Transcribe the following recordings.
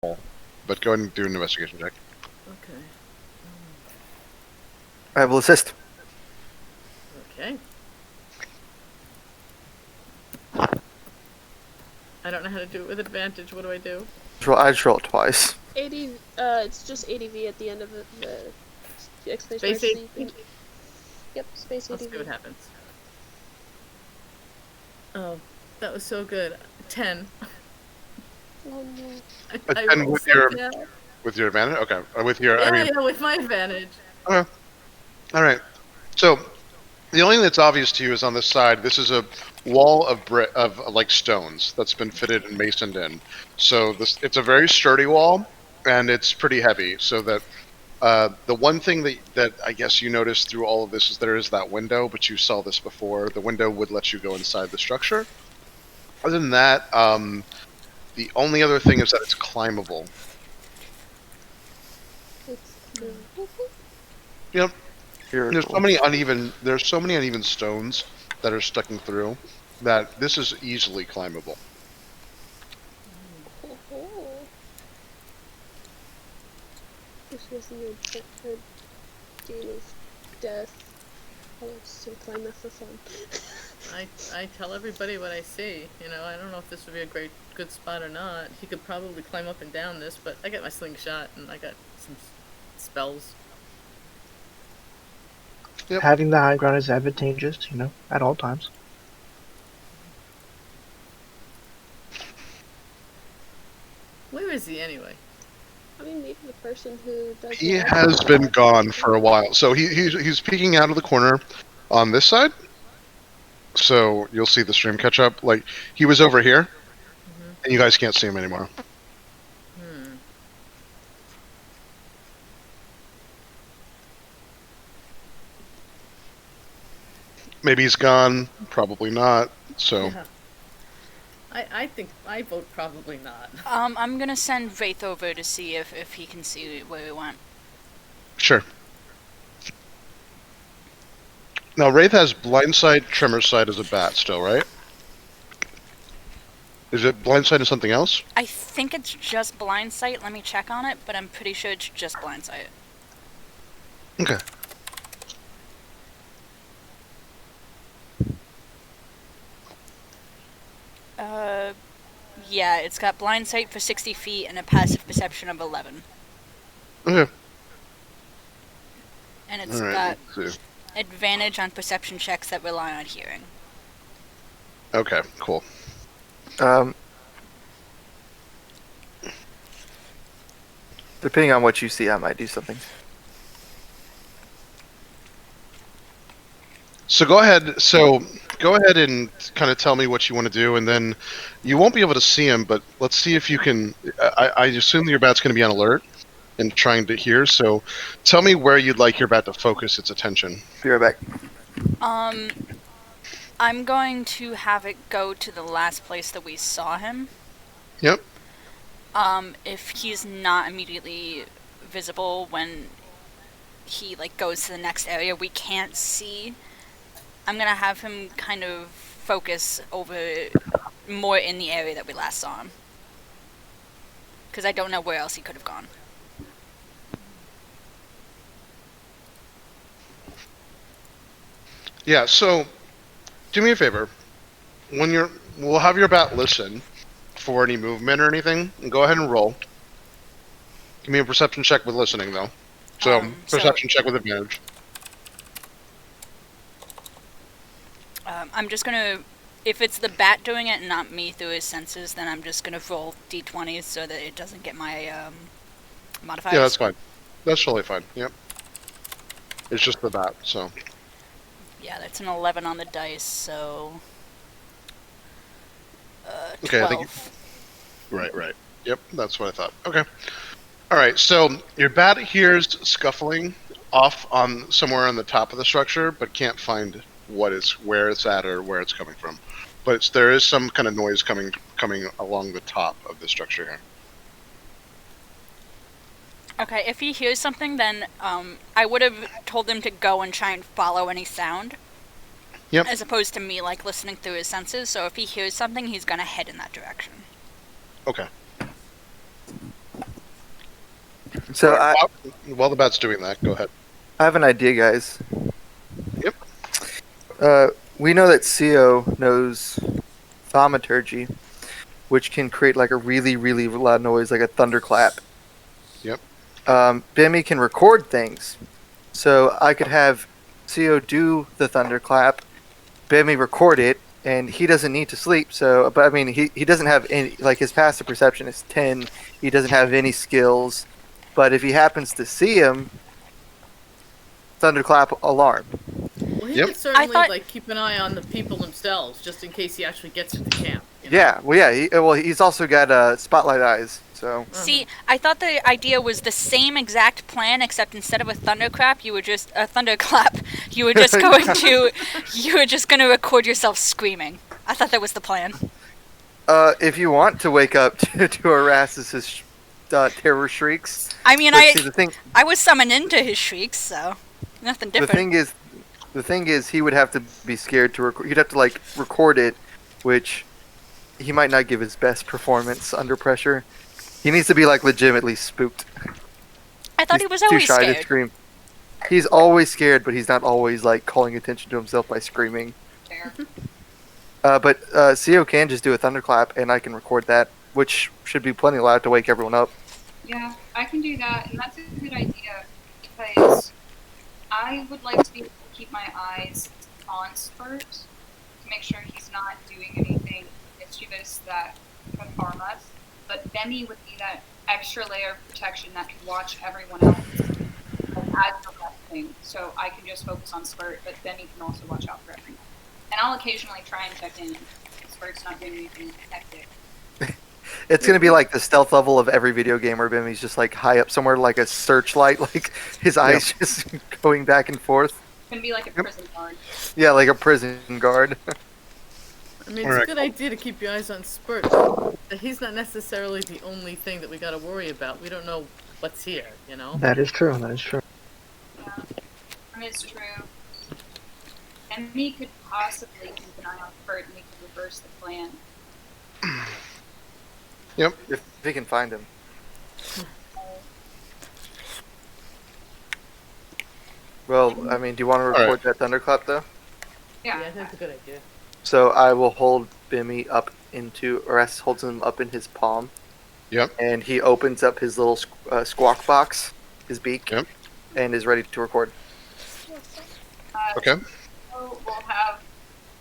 But go ahead and do an investigation check. Okay. I will assist. Okay. I don't know how to do it with advantage. What do I do? I just roll it twice. It's just ADV at the end of the exclamation Space mark. ADV? Yep, space Let's ADV. see what happens. Oh, that was so good. 10. Oh no. A I 10 rolled with so your bad. advantage. Okay, with your. Yeah, with my advantage. Okay. All right. So the only thing that's obvious to you is on this side. This is a wall of like stones that's been fitted and masoned in. So it's a very sturdy wall, and it's pretty heavy. So that the one thing that I guess you noticed through all of this is there is that window, but you saw this before. The window would let you go inside the structure. Other than that, the only other thing is that it's climbable. It's movable. Yep. Very There's cool. so many uneven stones that are sticking through that this is easily climbable. Oh. This was the game of death. I like to still climb that for fun. I tell everybody what I see. I don't know if this would be a good spot or not. He could probably climb up and down this, but I got my slingshot and I got some spells. Yep. Having the high ground is advantageous, at all times. Where is he anyway? I mean, maybe the person who does. He has been gone for a while, so he's peeking out of the corner on this side. So you'll see the stream catch up. Like he was over here, and you guys can't see him anymore. Maybe he's gone. Probably not. So. Yeah. I think I vote probably not. I'm gonna send Wraith over to see if he can see where we went. Sure. Now Wraith has blindside, tremor sight as a bat still, right? Is it blindside and something else? I think it's just blind sight. Let me check on it, but I'm pretty sure it's just blind sight. Okay. Yeah, it's got blind sight for 60 feet and a passive perception of 11. Okay. And it's got advantage on perception checks that rely on hearing. Okay, cool. Depending on what you see, I might do something. So go ahead and kind of tell me what you want to do, and then you won't be able to see him, but let's see if you can. I assume your bat's going to be on alert and trying to hear. So tell me where you'd like your bat to focus its attention. Be right back. I'm going to have it go to the last place that we saw him. Yep. If he's not immediately visible when he goes to the next area we can't see, I'm gonna have him kind of focus over more in the area that we last saw him. Because I don't know where else he could have gone. Yeah, so do me a favor. We'll have your bat listen for any movement or anything, and go ahead and roll. Give me a perception check with listening, though. So, perception check with advantage. I'm just gonna, if it's the bat doing it and not me through his senses, then I'm just gonna roll d20s so that it doesn't get my modifiers. Yeah, that's fine. That's totally fine. Yep. It's just the bat, so. Yeah, that's an 11 on the dice, so. 12. Okay, I think. Right. Yep, that's what I thought. Okay. All right, so your bat hears scuffling off on somewhere on the top of the structure, but can't find where it's at or where it's coming from. But there is some kind of noise coming along the top of the structure here. Okay, if he hears something, then I would have told him to go and try and follow any sound. Yep. As opposed to me, listening through his senses. So if he hears something, he's gonna head in that direction. Okay. So I While the bat's doing that, go ahead. have an idea, guys. Yep. We know that CO knows thaumaturgy, which can create like a really, really loud noise, like a thunderclap. Yep. Bimmy can record things, so I could have CO do the thunderclap, Bimmy record it, and he doesn't need to sleep. So, but I mean, he doesn't have any, like, his passive perception is 10. He doesn't have any skills, but if he happens to see him, thunderclap alarm. Well, he Yep. could certainly thought- like keep an eye on the people themselves, just in case he actually gets into camp. You know? Yeah, he's also got spotlight eyes. So See, I thought the idea was the same exact plan, except instead of a thunderclap, you were just you were just going to record yourself screaming. I thought that was the plan. if you want to wake up to Erastus's terror shrieks, I mean, but see, I was summoned into his shrieks, so nothing different. the thing is, he would have to be scared to record. You'd have to like record it, which he might not give his best performance under pressure. He needs to be like legitimately spooked. I thought he was always too shy scared. to scream. He's always scared, but he's not always like calling attention to himself by screaming. Fair. But CO can just do a thunderclap, and I can record that, which should be plenty loud to wake everyone up. Yeah, I can do that, and that's a good idea because I would like to be able to keep my eyes on Spurt to make sure he's not doing anything mischievous that could harm us. But Bemmy would be that extra layer of protection that could watch everyone else as the best thing. So I can just focus on Spurt, but Bemmy can also watch out for everyone. And I'll occasionally try and check in if Spurt's not doing anything hectic. It's gonna be like the stealth level of every video game where Bimmy's just like high up somewhere, like a searchlight, like his eyes just going back and forth. It's gonna be like a prison guard. Yeah, like a prison guard. I mean, it's Alright. a good idea to keep your eyes on Spurt, but he's not necessarily the only thing that we gotta worry about. We don't know what's here, you know? That is true. That is true. Yeah, and it's true. And we could possibly keep an eye on Spurt and we could reverse the plan. If we can find him. Well, I mean, do you want to record that thunderclap though? Yeah, Yeah, that's a good idea. So I will hold Bimmy up into, or S holds him up in his palm. Yep. And he opens up his little squawk box, his beak, Yep. and is ready to record. Okay. So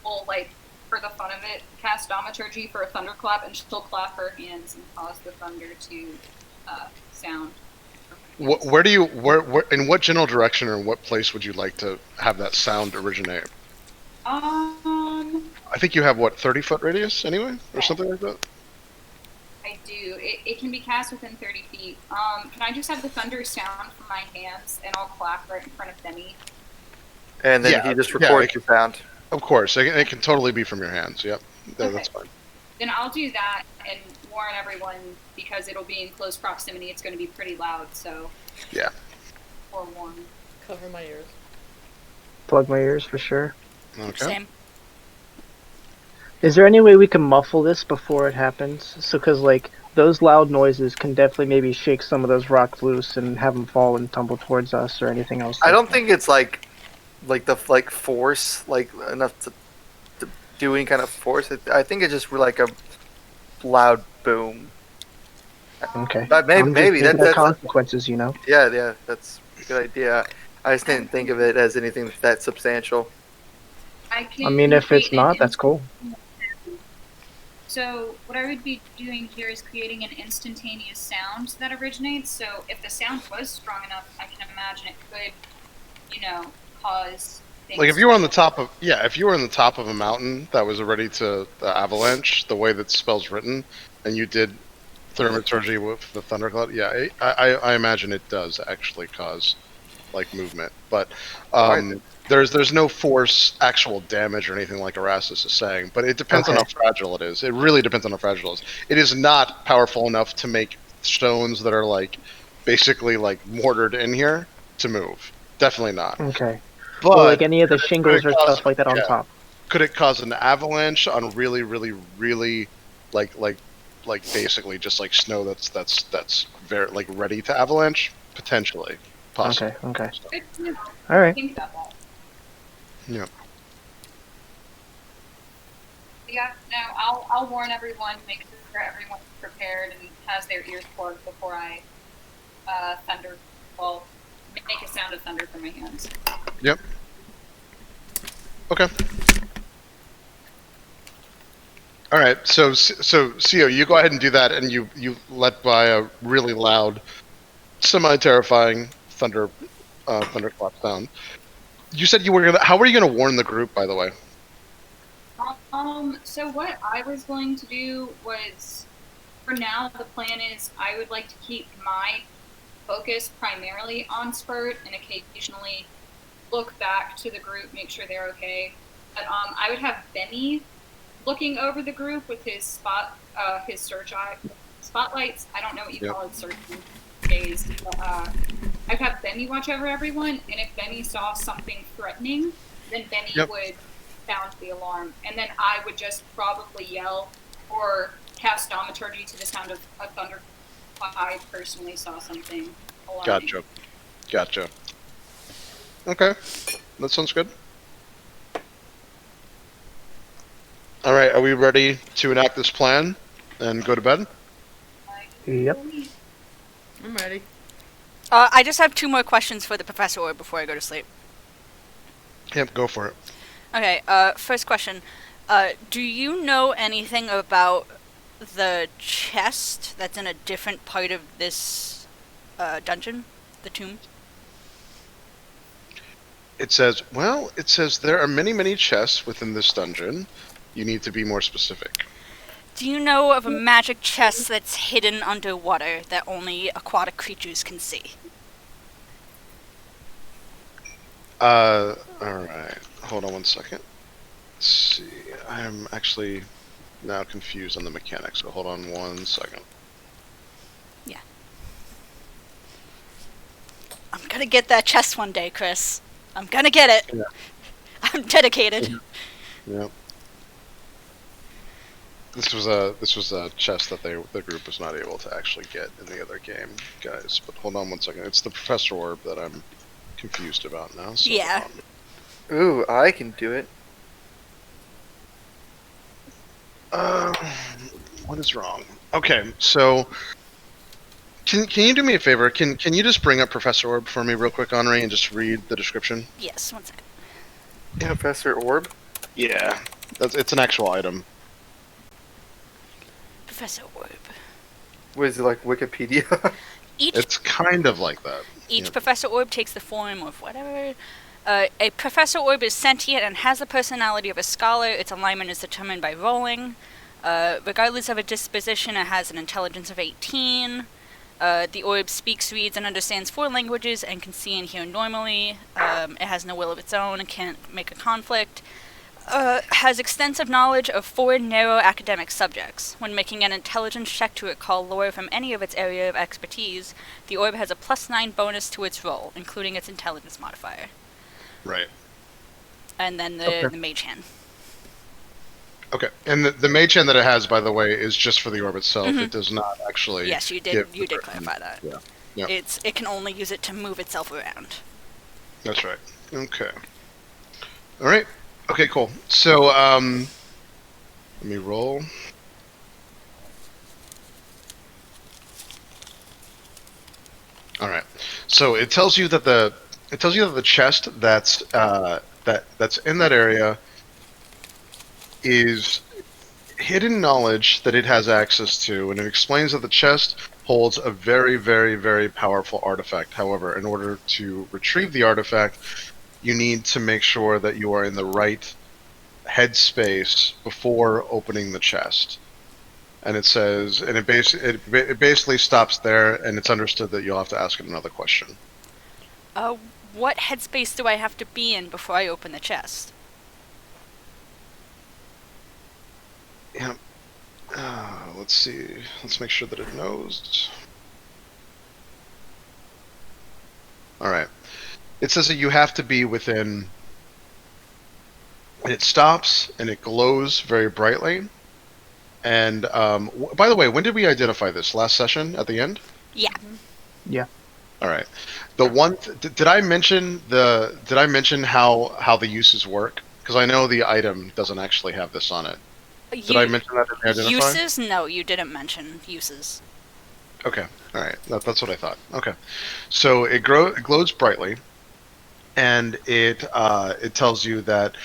we'll like, for the fun of it, cast Thaumaturgy for a thunderclap, and she'll clap her hands and cause the thunder to sound. Where do you in what general direction or in what place would you like to have that sound originate? I think you have 30-foot radius anyway, or something like that. I do. It can be cast within 30 feet. Can I just have the thunder sound from my hands, and I'll clap right in front of Benny? And then Yeah, he just yeah, records it the sound. Of course, it can totally be from your hands. Yep, that's fine. Then I'll do that and warn everyone because it'll be in close proximity. It's going to be pretty loud, so. Yeah. Forewarn. Cover my ears. Plug my ears for sure. Okay. Same. Is there any way we can muffle this before it happens? So, because like those loud noises can definitely maybe shake some of those rocks loose and have them fall and tumble towards us or anything else. I like don't that. think it's like the force like enough to do any kind of force. I think it's just like a loud boom. Okay. But maybe I'm just thinking of that's consequences, you know. yeah, that's a good idea. I just didn't think of it as anything that substantial. I can. I mean, if it's create not, an that's cool. So what I would be doing here is creating an instantaneous sound that originates. So if the sound was strong enough, I can imagine it could, cause things. Like if you were on the top of a mountain that was ready to avalanche, the way that spell's written, and you did thaumaturgy with the thundercloud, yeah, I imagine it does actually cause like movement, but there's no force actual damage or anything like Erastus is saying, but it depends on how fragile it is. It really depends on how fragile it is. It is not powerful enough to make stones that are like basically like mortared in here to move. Definitely not. Okay. But Well, like any of the shingles or could it cause- stuff like that on yeah. top. could it cause an avalanche on really, really, really like basically just like snow that's very like ready to avalanche? potentially, possibly. Okay. Good to know. All right. Think about that. Yeah. Yeah, no, I'll warn everyone, make sure everyone's prepared and has their ears plugged before I make a sound of thunder from my hands. Yep. Okay. All right. So Sio, you go ahead and do that, and you let by a really loud, semi-terrifying thunderclap sound. You said you were gonna. How were you gonna warn the group, by the way? So what I was going to do was, for now, the plan is I would like to keep my focus primarily on Spurt and occasionally look back to the group, make sure they're okay. But I would have Benny looking over the group with his search eye spotlights. I don't know what you Yep. call it, search days. But I'd have Benny watch over everyone, and if Benny saw something threatening, then Benny Yep. would sound the alarm, and then I would just probably yell or cast Thaumaturgy to the sound of a thunder. I personally saw something alarming. Gotcha. Okay, that sounds good. All right, are we ready to enact this plan and go to bed? Yep. I'm ready. I just have 2 more questions for the Professor Orb before I go to sleep. Yep, go for it. Okay, first question. Do you know anything about the chest that's in a different part of this dungeon? The tomb? It says there are many chests within this dungeon. You need to be more specific. Do you know of a magic chest that's hidden underwater that only aquatic creatures can see? Alright. Hold on one second. Let's see. I am actually now confused on the mechanics, so hold on one second. I'm gonna get that chest one day, Chris. I'm gonna get it. Yeah. I'm dedicated. Yep. This was a chest that the group was not able to actually get in the other game, guys. But hold on one second. It's the Professor Orb that I'm confused about now. So Yeah. hold on. Ooh, I can do it. What is wrong? Okay, so can you do me a favor? Can you just bring up Professor Orb for me real quick, Henri, and just read the description? Yes, one second. Professor Orb. Yeah, it's an actual item. Professor Orb. What is it, like Wikipedia? It's kind of like that. Each Yep. Professor Orb takes the form of whatever. A Professor Orb is sentient and has the personality of a scholar. Its alignment is determined by rolling. Regardless of a disposition, it has an intelligence of 18. The orb speaks, reads, and understands 4 languages and can see and hear normally. It has no will of its own and can't make a conflict. Has extensive knowledge of 4 narrow academic subjects. When making an intelligence check to recall lore from any of its area of expertise, the orb has a +9 bonus to its roll, including its intelligence modifier. Right. And then the mage hand. Okay, and the mage hand that it has, by the way, is just for the orb itself. Mhm. It does not actually. Yes, you did. give You the did person- clarify that. Yeah. Yeah. It can only use it to move itself around. That's right. Okay. All right. Okay, cool. So, let me roll. All right. So it tells you that the chest that's that's in that area is hidden knowledge that it has access to, and it explains that the chest holds a very, very, very powerful artifact. However, in order to retrieve the artifact, you need to make sure that you are in the right headspace before opening the chest. And it says, and it basically stops there, and it's understood that you'll have to ask it another question. What headspace do I have to be in before I open the chest? Yeah. Let's see. Let's make sure that it knows. All right. It says that you have to be within. And it stops and it glows very brightly. And by the way, when did we identify this? Last session at the end? Yeah. Yeah. All right. The one did I mention how the uses work? Because I know the item doesn't actually have this on it. Did I mention that in the identify? Uses? No, you didn't mention uses. Okay. All right. That's what I thought. Okay. So it glows brightly, and it tells you that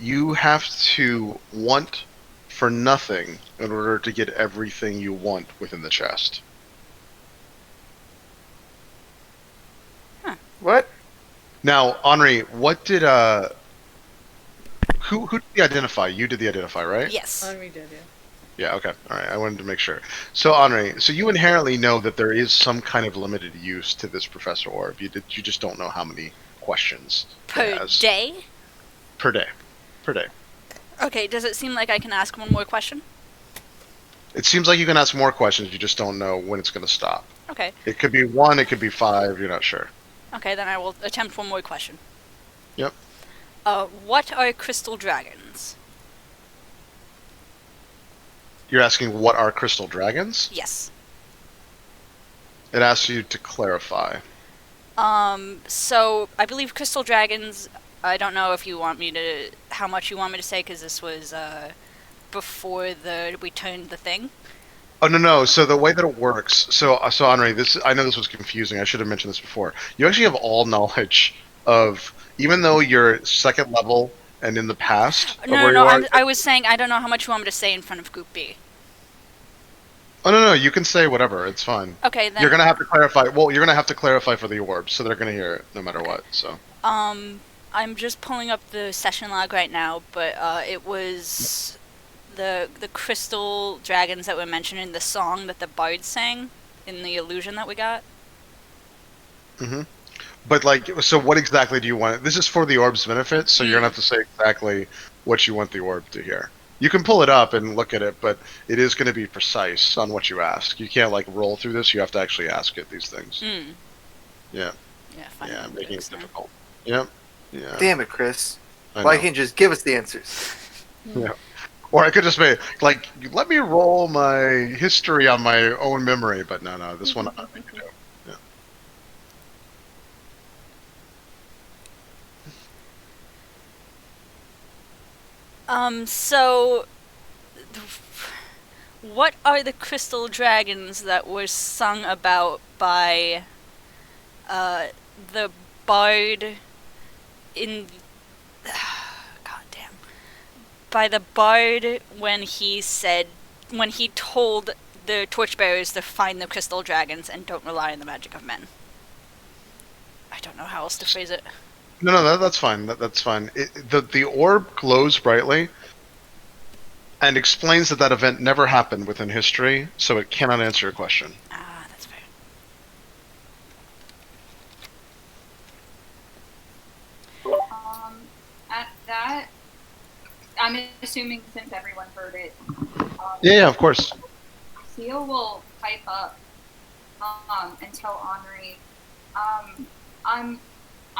you have to want for nothing in order to get everything you want within the chest. What? Now, Henri, what did who did the identify? You did the identify, right? Yes. Henri did, yeah. Yeah, okay. All right. I wanted to make sure. So, Henri, so you inherently know that there is some kind of limited use to this Professor Orb. You just don't know how many questions it Per has. day? Per day. Per day. Okay, does it seem like I can ask one more question? It seems like you can ask more questions, you just don't know when it's going to stop. Okay. It could be 1, it could be 5, you're not sure. Okay, then I will attempt one more question. Yep. What are crystal dragons? You're asking what are crystal dragons? Yes. It asks you to clarify. So I believe crystal dragons, I don't know if you want me to, how much you want me to say, because this was, before we turned the thing. Oh, no. So the way that it works, so Henri, I know this was confusing. I should have mentioned this before. You actually have all knowledge of, even though you're second level and in the past. No, I was saying I don't know how much you want me to say in front of Group B. Oh, no, you can say whatever. It's fine. Okay, then. You're going to have to clarify. Well, you're going to have to clarify for the orbs, so they're going to hear it no matter what, so. I'm just pulling up the session log right now, but, it was the crystal dragons that were mentioned in the song that the bard sang in the illusion that we got. Mm-hmm. But, so what exactly do you want? This is for the orb's benefit, so you're going to have to say exactly what you want the orb to hear. You can pull it up and look at it, but it is going to be precise on what you ask. You can't, roll through this. You have to actually ask it these things. Yeah. Yeah, fine. Yeah, making it difficult. Yep. Yeah. Damn it, Chris. I Why know. can't you just give us the answers? Yeah. Or I could just be let me roll my history on my own memory, but no, this one I'm not going to do. Yeah. So, what are the crystal dragons that were sung about by, the bard in, goddamn, by the bard when he told the torchbearers to find the crystal dragons and don't rely on the magic of men? I don't know how else to phrase it. No, that's fine. That's fine. The orb glows brightly and explains that event never happened within history, so it cannot answer your question. Ah, that's fair. At that, I'm assuming since everyone heard it, Yeah, of course. Seal will pipe up and tell Henri,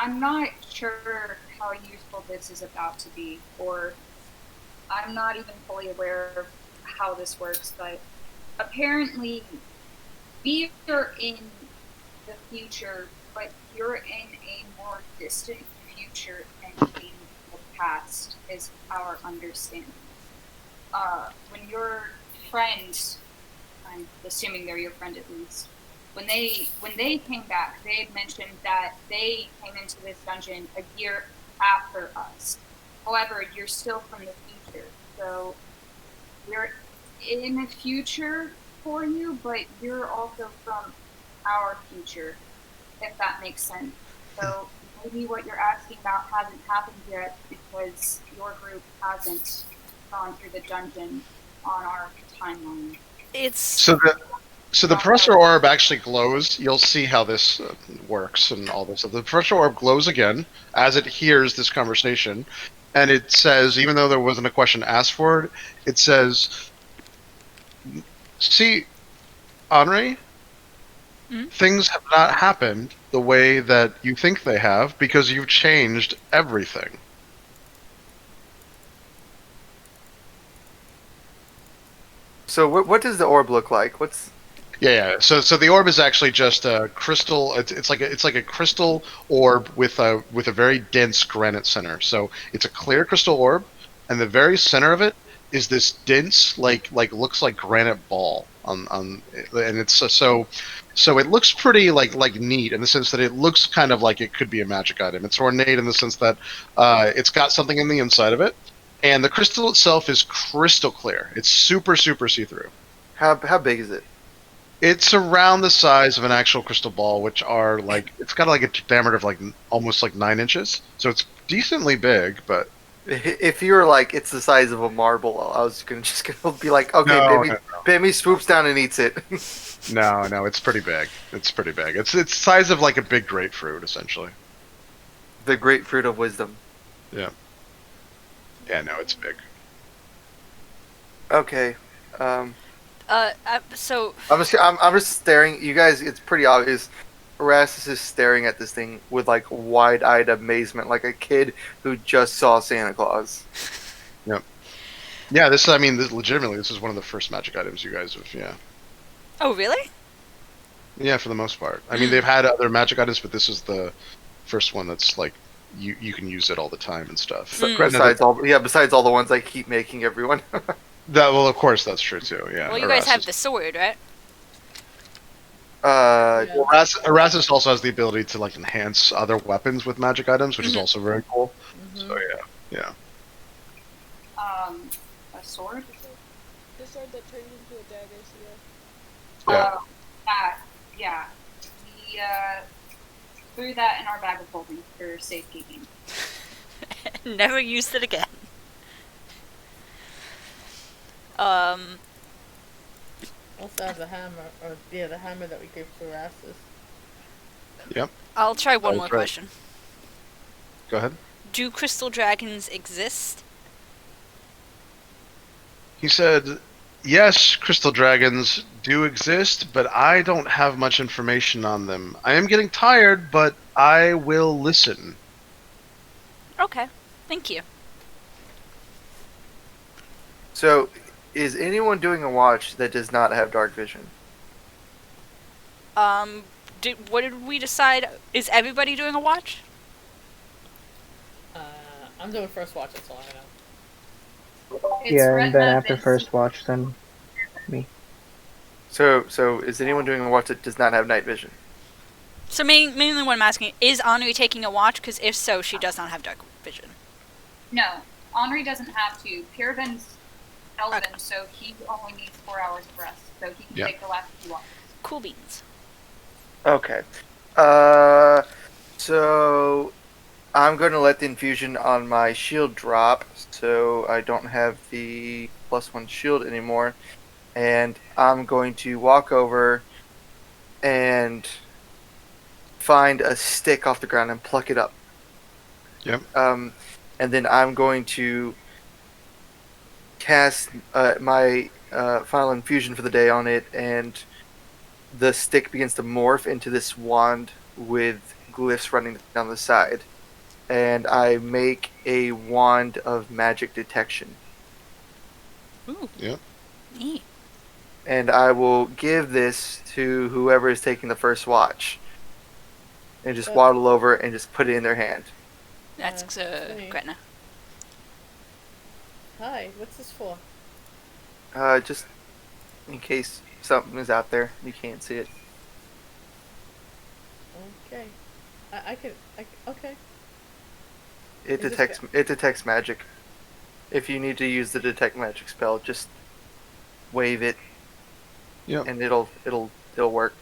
I'm not sure how useful this is about to be, or I'm not even fully aware of how this works, but apparently we are in the future, but you're in a more distant future than in the past, is our understanding. When your friend, I'm assuming they're your friend at least, when they came back, they had mentioned that they came into this dungeon a year after us. However, you're still from the future, so we're in the future for you, but you're also from our future, if that makes sense. So maybe what you're asking about hasn't happened yet because your group hasn't gone through the dungeon on our timeline. So the Professor Orb actually glows. You'll see how this works and all this. So the Professor Orb glows again as it hears this conversation, and it says, even though there wasn't a question asked for it, it says, "See, Henri, things have not happened the way that you think they have because you've changed everything." So what does the orb look like? Yeah. So the orb is actually just a crystal. It's like a crystal orb with a very dense granite center. So it's a clear crystal orb, and the very center of it is this dense, like looks like granite ball and it's so it looks pretty like neat in the sense that it looks kind of like it could be a magic item. It's ornate in the sense that it's got something in the inside of it, and the crystal itself is crystal clear. It's super see through. How big is it? It's around the size of an actual crystal ball, which are like it's got like a diameter of like almost like 9 inches, so it's decently big. But If you were like, it's the size of a marble, I was just gonna be like, okay, No, baby, Bammy swoops down and eats it. no, it's pretty big. It's pretty big. It's size of like a big grapefruit, essentially. The grapefruit of wisdom. Yeah, no, it's big. Okay. So I'm just staring. You guys, it's pretty obvious. Erastus is staring at this thing with like wide-eyed amazement, like a kid who just saw Santa Claus. Yeah, this legitimately, this is one of the first magic items you guys have. Yeah, oh really? yeah, for the most part. I mean, they've had other magic items, but this is the first one that's like you can use it all the time and stuff. Besides all the ones I keep making everyone. Well, of course, that's true too. Yeah. Well, you guys have the sword, right? Well, Erastus also has the ability to like enhance other weapons with magic items, which is also very cool. So yeah. A sword? The sword that turned into a dagger, Yeah. Yeah. We threw that in our bag of holding for safekeeping. Never used it again. Also have the hammer, the hammer that we gave to Erastus. Yep. I'll try one Oh, more great. question. Go ahead. Do crystal dragons exist? He said, "Yes, crystal dragons do exist, but I don't have much information on them. I am getting tired, but I will listen." Okay, thank you. So, is anyone doing a watch that does not have dark vision? What did we decide? Is everybody doing a watch? I'm doing first watch, that's all I know. It's Yeah, Red and then Dead after Vincent. first watch, then me. So is anyone doing a watch that does not have night vision? So mainly what I'm asking, is Henri taking a watch? Because if so, she does not have dark vision. No, Henri doesn't have to. Pyravin's Elven, so he only needs 4 hours of rest, so he can Yeah. take the last 2 hours. Cool beans. Okay. So I'm going to let the infusion on my shield drop, so I don't have the +1 shield anymore. And I'm going to walk over and find a stick off the ground and pluck it up. Yep. And then I'm going to cast my final infusion for the day on it, and the stick begins to morph into this wand with glyphs running down the side. And I make a wand of magic detection. Ooh. Yep. Neat. And I will give this to whoever is taking the first watch. And just waddle over and just put it in their hand. That's hey. Gretna. Hi, what's this for? Just in case something is out there, you can't see it. Okay. Okay. It Is this detects magic. If you need to use the detect magic spell, just wave it, Yep. and it'll work.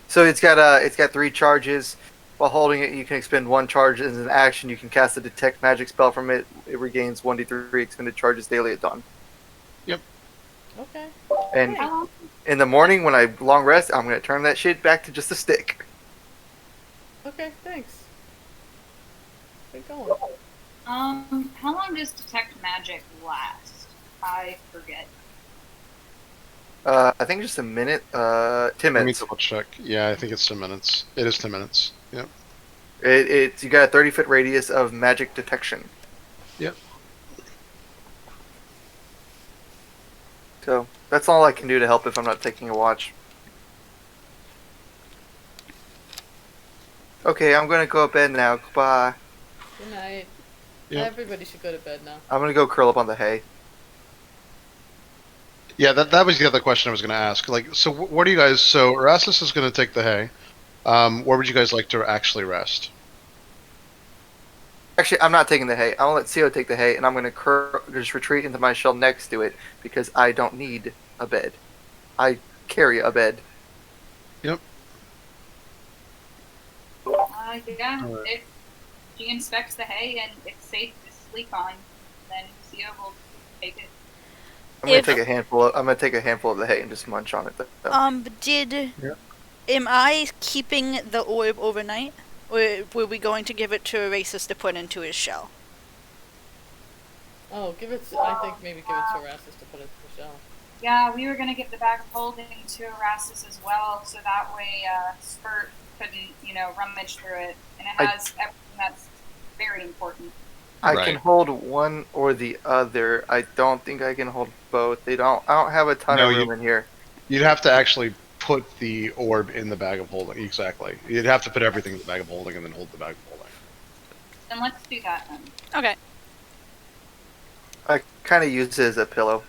So it's got 3 charges. While holding it, you can expend 1 charge as an action. You can cast a detect magic spell from it. It regains 1d3 expended charges daily at dawn. Okay. And How long? in the morning when I long rest, I'm gonna turn that shit back to just a stick. Okay, thanks. Keep going. How long does detect magic last? I forget. I think just a minute. 10 Let me minutes. double check. Yeah, I think it's 10 minutes. It is 10 minutes. Yep. It's you got a 30-foot radius of magic detection. Yep. So that's all I can do to help if I'm not taking a watch. Okay, I'm gonna go to bed now. Goodbye. Good night. Yep. Everybody should go to bed now. I'm gonna go curl up on the hay. Yeah, that was the other question I was going to ask. Like, so what do you guys? So Erasmus is going to take the hay. Where would you guys like to actually rest? Actually, I'm not taking the hay. I'll let CO take the hay, and I'm gonna just retreat into my shell next to it because I don't need a bed. I carry a bed. Yeah, Alright. if she inspects the hay and it's safe to sleep on, then Sia will take it. I'm gonna If- take a handful. I'm gonna take a handful of the hay and just munch on it. Though. Am I keeping the orb overnight? Or were we going to give it to Erasus to put into his shell? Oh, I think maybe give it to Erastus to put it to the shell. Yeah, we were gonna give the bag of holding to Erastus as well, so that way Spurt couldn't, rummage through it, and it has everything that's very important. I Right. can hold one or the other. I don't think I can hold both. I don't have a ton No, of room in here. You'd have to actually put the orb in the bag of holding. Exactly. You'd have to put everything in the bag of holding and then hold the bag of holding. Then let's do that then. Okay. I kind of use it as a pillow.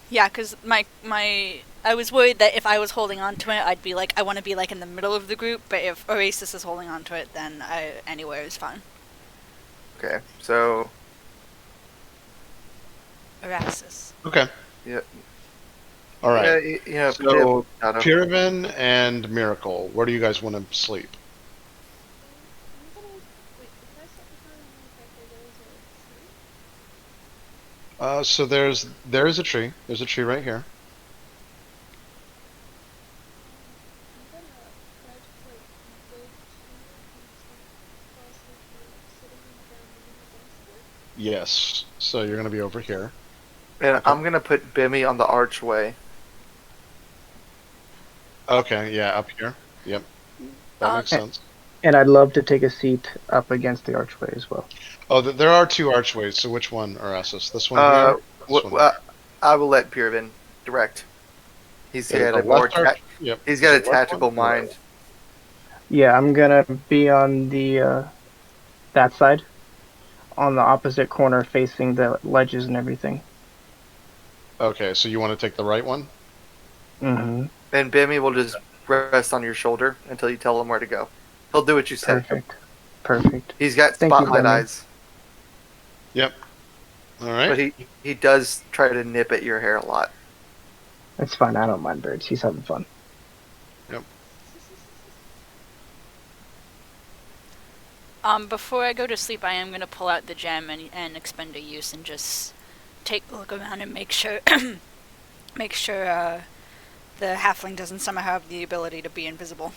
Yeah, because I was worried that if I was holding on to it, I'd be like, I want to be like in the middle of the group, but if Erasus is holding on to it, then anywhere is fine. Okay, so Erasus. Okay. Yeah. All right. So, Adam. Pyravin and Miracle, where do you guys want to sleep? I'm gonna wait. If I set the time on the So there is a tree. There's a tree right here. I'm gonna try to like build here and fall asleep sitting down in the Yes. So you're gonna be over here. And I'm gonna put Bimmy on the archway. Okay. Yeah, up here. Yep. That makes Okay. sense. And I'd love to take a seat up against the archway as well. Oh, there are two archways. So which one, Erasmus? This one Uh, here. This one. I will let Pyravin direct. He's Yeah, got the a more left arch- Yep. he's got a Is it left tactical one or right? mind. Yeah, I'm gonna be on the that side, on the opposite corner, facing the ledges and everything. Okay, so you want to take the right one? Mm-hmm. And Bimmy will just rest on your shoulder until you tell him where to go. He'll do what you say. Perfect. He's got Thank you, spotlight Bimmy. eyes, All right. but he does try to nip at your hair a lot. It's fine. I don't mind birds. He's having fun. Before I go to sleep, I am gonna pull out the gem and expend a use and just take a look around and make sure, the halfling doesn't somehow have the ability to be invisible.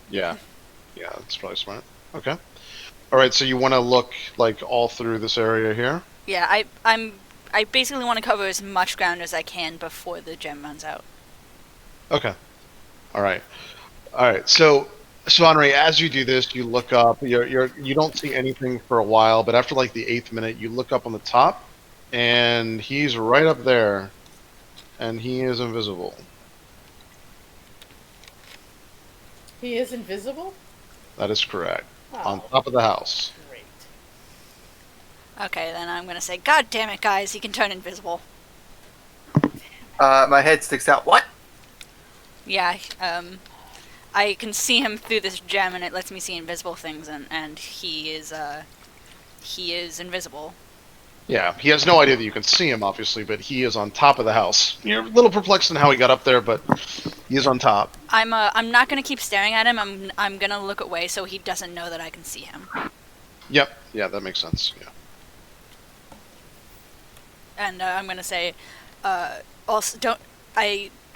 Yeah. Yeah, that's probably smart. Okay. All right, so you want to look like all through this area here? Yeah, I basically want to cover as much ground as I can before the gem runs out. Okay. All right. All right. So Henri, as you do this, you look up. You don't see anything for a while, but after like the 8th minute, you look up on the top, and he's right up there, and he is invisible. He is invisible? That is correct. On Oh, top of the house. great. Okay, then I'm gonna say, God damn it, guys, he can turn invisible. My head sticks out. What? Yeah, I can see him through this gem, and it lets me see invisible things, and he is invisible. Yeah, he has no idea that you can see him, obviously, but he is on top of the house. You're a little perplexed in how he got up there, but he is on top. I'm not gonna keep staring at him. I'm gonna look away so he doesn't know that I can see him. Yep. Yeah, that makes sense. Yeah. And I'm gonna say, also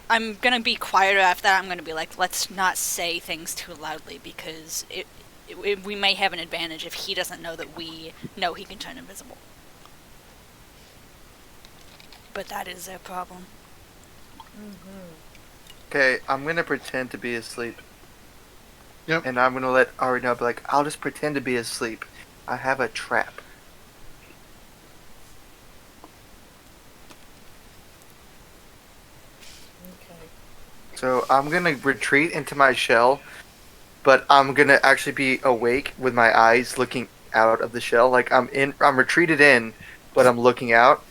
I'm gonna be quieter after that. I'm gonna be like, let's not say things too loudly because we may have an advantage if he doesn't know that we know he can turn invisible. But that is a problem. Okay, I'm gonna pretend to be asleep. Yep. And I'm gonna let Ari know. Be like, I'll just pretend to be asleep. I have a trap. Okay. So I'm gonna retreat into my shell, but I'm gonna actually be awake with my eyes looking out of the shell. Like I'm retreated in, but I'm looking out.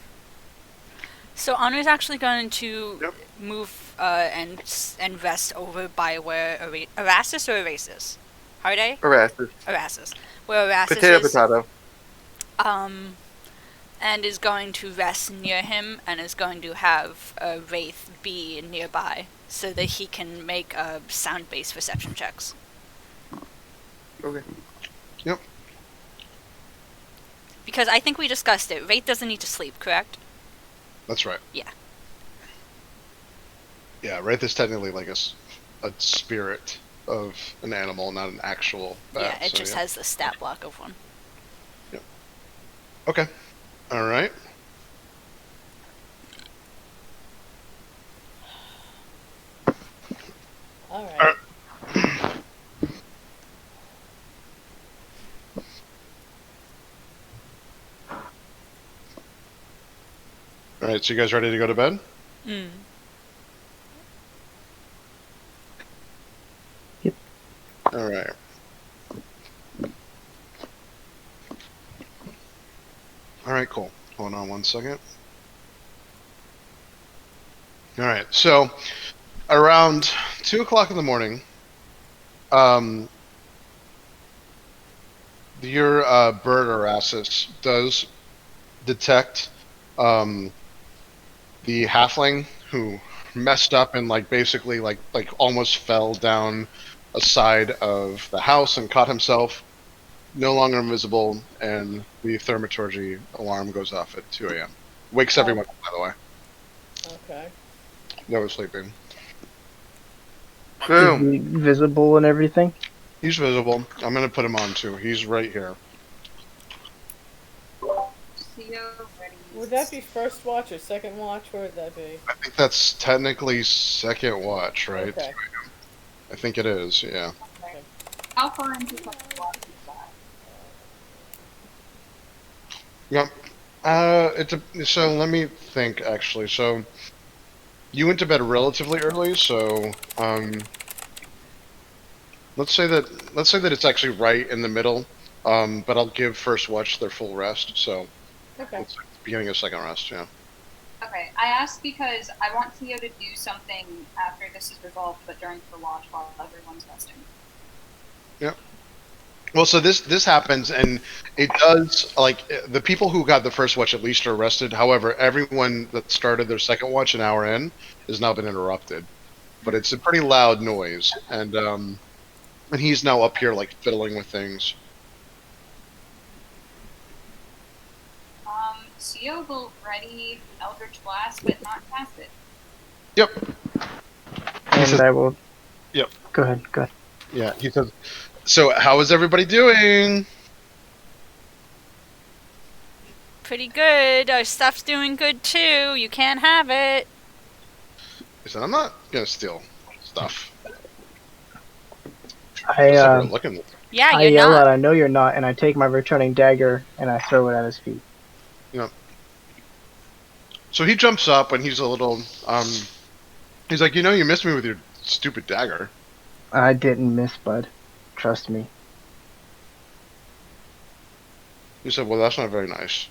So Anu's actually going to Yep. move and rest over by where Erastus or Erasus? Harday? Erastus. Erastus. Where Erastus Potato, is. potato. And is going to rest near him and is going to have a Wraith be nearby so that he can make sound-based perception checks. Okay. Yep. Because I think we discussed it. Wraith doesn't need to sleep, correct? That's right. Yeah. Yeah, Wraith is technically like a spirit of an animal, not an actual bat. Yeah, it so, just has the stat block of one. Okay. All right. All right. All right. So you guys ready to go to bed? Mm. All right. All right. Cool. Hold on one second. All right. So around 2 o'clock in the morning, your bird Erastus does detect the halfling who messed up and basically almost fell down a side of the house and caught himself, no longer invisible, and the thermaturgy alarm goes off at 2 a.m. Wakes everyone up, by the way. Okay. That was sleeping. Boom. Is he visible and everything? He's visible. I'm gonna put him on too. He's right here. Theo ready. Would that be first watch or second watch? Where would that be? I think that's technically second watch, right? Okay. I think it is, yeah. Okay. How far into second watch is that? Yep. So let me think, actually. So you went to bed relatively early, so let's say that it's actually right in the middle. But I'll give first watch their full rest, so Okay. it's like the beginning of second rest, yeah. Okay, I asked because I want Theo to do something after this is resolved, but during the watch while everyone's resting. Well, so this happens, and it does, the people who got the first watch at least are arrested. However, everyone that started their second watch an hour in has now been interrupted. But it's a pretty loud noise, and he's now up here, fiddling with things. Theo will ready Eldritch Blast, but not cast it. Yep. And I will. Yep. Go ahead. Go ahead. Yeah, he says, so how is everybody doing? Pretty good. Our stuff's doing good too. You can't have it. He said, I'm not going to steal stuff. I Looking. Yeah, I you're yell not. out, "I know you're not!" and I take my returning dagger and I throw it at his feet. So he jumps up and he's a little, he's like, you missed me with your stupid dagger. I didn't miss, bud. Trust me. He said, well, that's not very nice.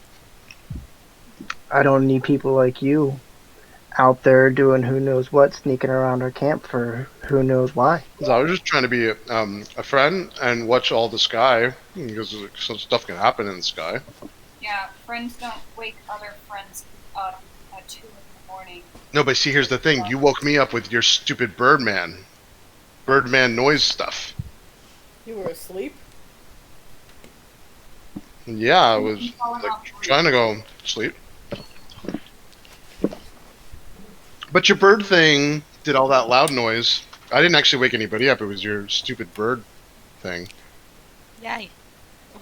I don't need people like you out there doing who knows what, sneaking around our camp for who knows why. So I was just trying to be a friend and watch all the sky, because some stuff can happen in the sky. Yeah, friends don't wake other friends up at 2 in the morning. No, but see, here's the thing. You woke me up with your stupid Birdman noise stuff. You were asleep? Yeah, I was trying to go sleep. But your bird thing did all that loud noise. I didn't actually wake anybody up. It was your stupid bird thing. Yeah,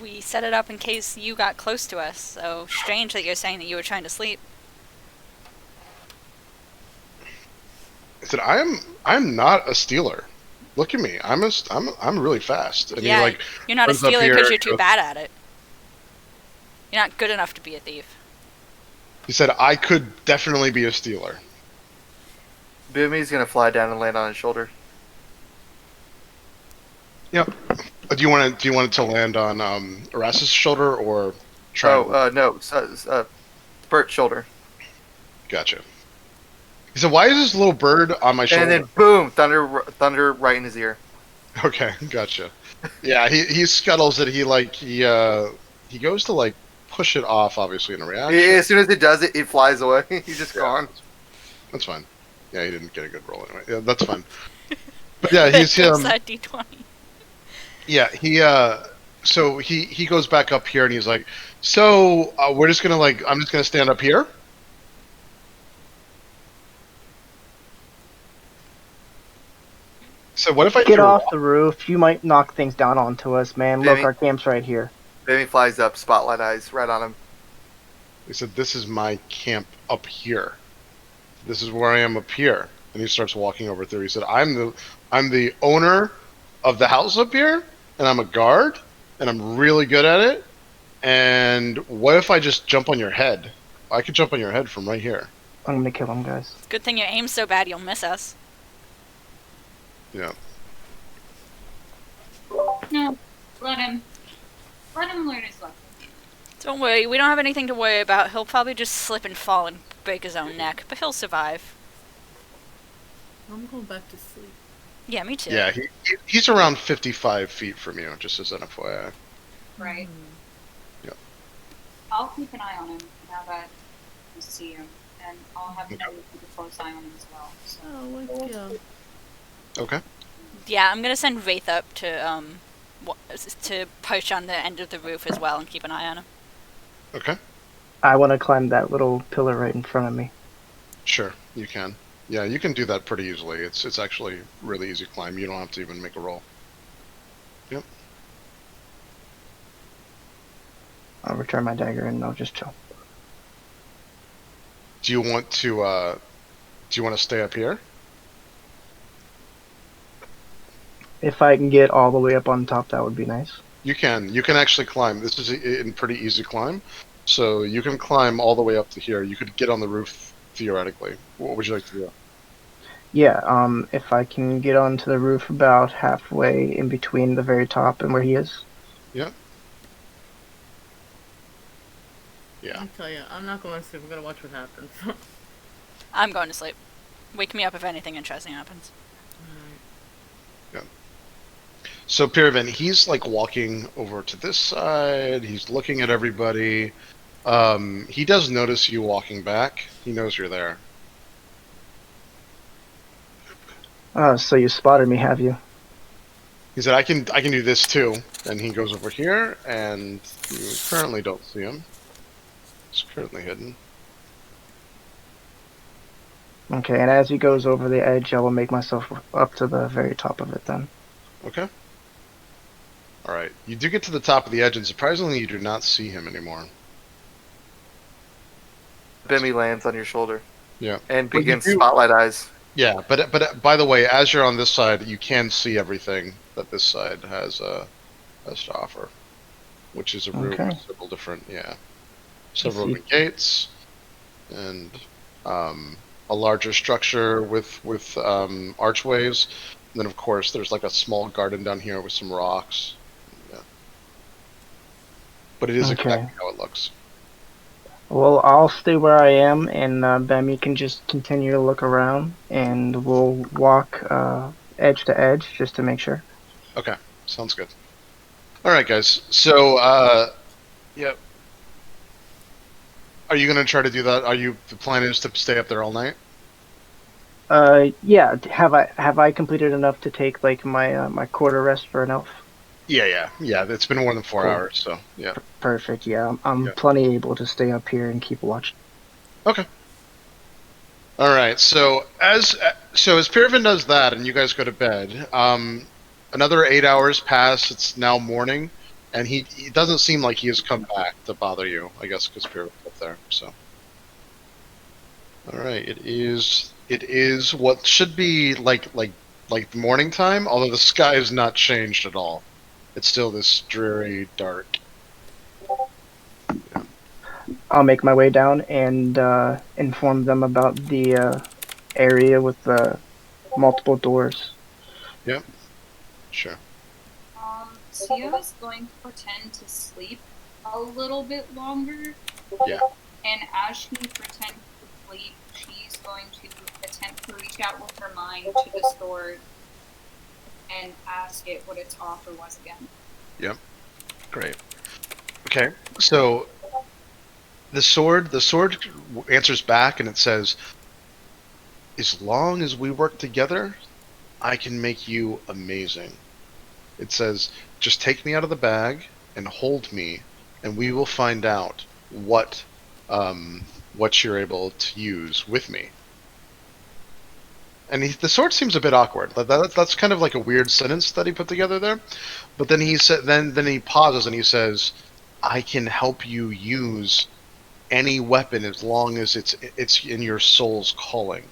we set it up in case you got close to us. So strange that you're saying that you were trying to sleep. I said, I'm not a stealer. Look at me. I'm really fast. And Yeah, he, you're not a runs up stealer here because you're and too goes- bad at it. You're not good enough to be a thief. He said, I could definitely be a stealer. Boomy's gonna fly down and land on his shoulder. Yep. Do you want it to land on Erasmus' shoulder or try? Oh, no. Spurt shoulder. Gotcha. He said, "Why is this little bird on my shoulder?" And then boom, thunder right in his ear. Okay, gotcha. Yeah, he scuttles it. He goes to like push it off, obviously in a reaction. As soon as it does it, it flies away. He's just gone. That's fine. Yeah, he didn't get a good roll anyway. Yeah, that's fine. But yeah, he's There's that d20. Yeah, so he goes back up here and he's like, so we're just gonna I'm just gonna stand up here. So what if I Get threw off the roof. You might knock things down onto us, man. Look, Maybe. our camp's right here. Baby flies up, spotlight eyes right on him. He said, "This is my camp up here. This is where I am up here." And he starts walking over through. He said, I'm the owner of the house up here, and I'm a guard, and I'm really good at it. And what if I just jump on your head? I could jump on your head from right here. I'm gonna kill him, guys. Good thing you aim so bad you'll miss us. Yeah. No, let him learn his lesson. Don't worry, we don't have anything to worry about. He'll probably just slip and fall and break his own neck, but he'll survive. I'm going back to sleep. Yeah, me too. Yeah, he's around 55 feet from you, just as an FYI. Right. Yep. I'll keep an eye on him now that you see him, and I'll have to keep a close eye on him as well. So. Oh, let's go. Okay. Yeah, I'm gonna send Wraith up to perch on the end of the roof as well and keep an eye on him. Okay. I want to climb that little pillar right in front of me. Sure, you can. Yeah, you can do that pretty easily. It's actually really easy climb. You don't have to even make a roll. Yep. I'll return my dagger and I'll just chill. Do you want to stay up here? If I can get all the way up on top, that would be nice. You can actually climb. This is a pretty easy climb. So you can climb all the way up to here. You could get on the roof theoretically. What would you like to do? Yeah, if I can get onto the roof about halfway in between the very top and where he is. Yeah. I'll tell you, I'm not going to sleep. I'm going to watch what happens. I'm going to sleep. Wake me up if anything interesting happens. So Pyravin, he's like walking over to this side. He's looking at everybody. He does notice you walking back. He knows you're there. So you spotted me, have you? He said, "I can do this too." And he goes over here, and you currently don't see him. He's currently hidden. Okay, and as he goes over the edge, I will make myself up to the very top of it then. Okay. All right. You do get to the top of the edge, and surprisingly, you do not see him anymore. Bimmy lands on your shoulder. Yeah. And But you begins do- spotlight eyes. Yeah, but by the way, as you're on this side, you can see everything that this side has to offer, which is a room Okay. with several different, several see. different gates, and a larger structure with archways. And then, of course, there's like a small garden down here with some rocks. Yeah. But it is Okay. exactly how it looks. Well, I'll stay where I am, and Bemmy can just continue to look around, and we'll walk edge to edge just to make sure. Okay, sounds good. All right, guys. So, yeah. Are you gonna try to do that? The plan is to stay up there all night? Yeah. Have I completed enough to take like my my quarter rest for an elf? Yeah. It's been more than 4 Cool. hours, so yeah. Perfect. Yeah, I'm Yeah. plenty able to stay up here and keep watch. Okay. All right. So as Pyravin does that, and you guys go to bed, another 8 hours pass. It's now morning, and he doesn't seem like he has come back to bother you. I guess because Pyravin's up there. So. All right. It is what should be like morning time, although the sky has not changed at all. It's still this dreary dark. I'll make my way down and inform them about the area with the multiple doors. Sure. Sia's going to pretend to sleep a little bit longer. Yeah. And as she pretends to sleep, she's going to attempt to reach out with her mind to the sword and ask it what its offer was again. Yep. Great. Okay. So the sword answers back and it says, "As long as we work together, I can make you amazing." It says, "Just take me out of the bag and hold me, and we will find out what you're able to use with me." And the sword seems a bit awkward. That's kind of like a weird sentence that he put together there. But then he said, then he pauses and he says, "I can help you use any weapon as long as it's in your soul's calling."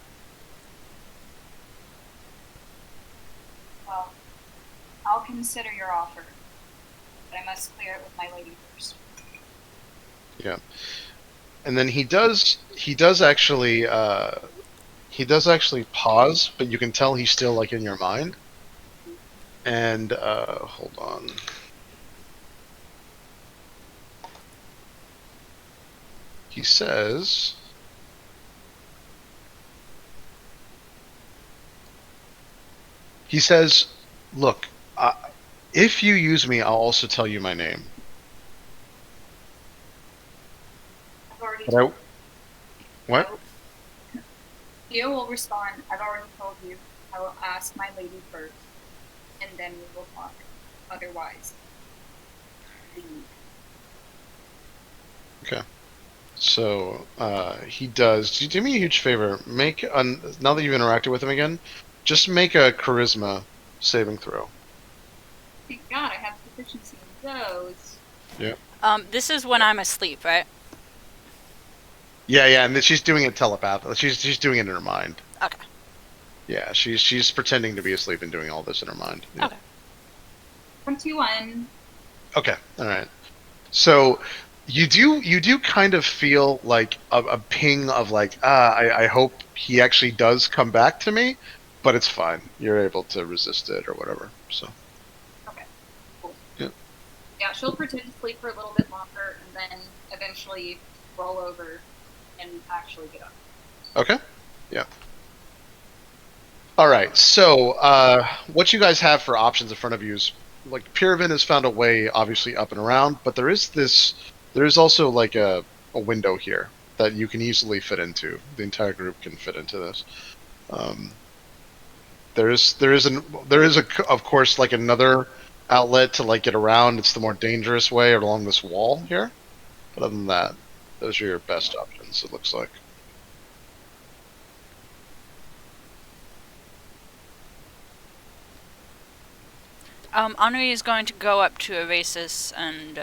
Well, I'll consider your offer, but I must clear it with my lady first. Yeah. And then he does actually pause, but you can tell he's still like in your mind. And hold on. He says, "Look, if you use me, I'll also tell you my name." I've already But told what? Theo will respond, "I've already told you. I will ask my lady first, and then we will talk. Otherwise, leave." Okay. So he does. Do me a huge favor. Now that you've interacted with him again, just make a charisma saving throw. Thank God I have proficiency in those. This is when I'm asleep, right? Yeah, and then she's doing it telepathically. She's doing it in her mind. Okay. Yeah, she's pretending to be asleep and doing all this in her mind. Yeah. Okay. 21. Okay. All right. So you do kind of feel like a ping of like, I hope he actually does come back to me, but it's fine. You're able to resist it or whatever. So Okay, cool. Yeah. Yeah, she'll pretend to sleep for a little bit longer and then eventually roll over and actually get up. okay. Yeah. All right. So what you guys have for options in front of you is like Pyravin has found a way obviously up and around, but there is also like a window here that you can easily fit into. The entire group can fit into this. There is of course like another outlet to like get around. It's the more dangerous way along this wall here. But other than that, those are your best options, it looks like. Henri is going to go up to Erasus and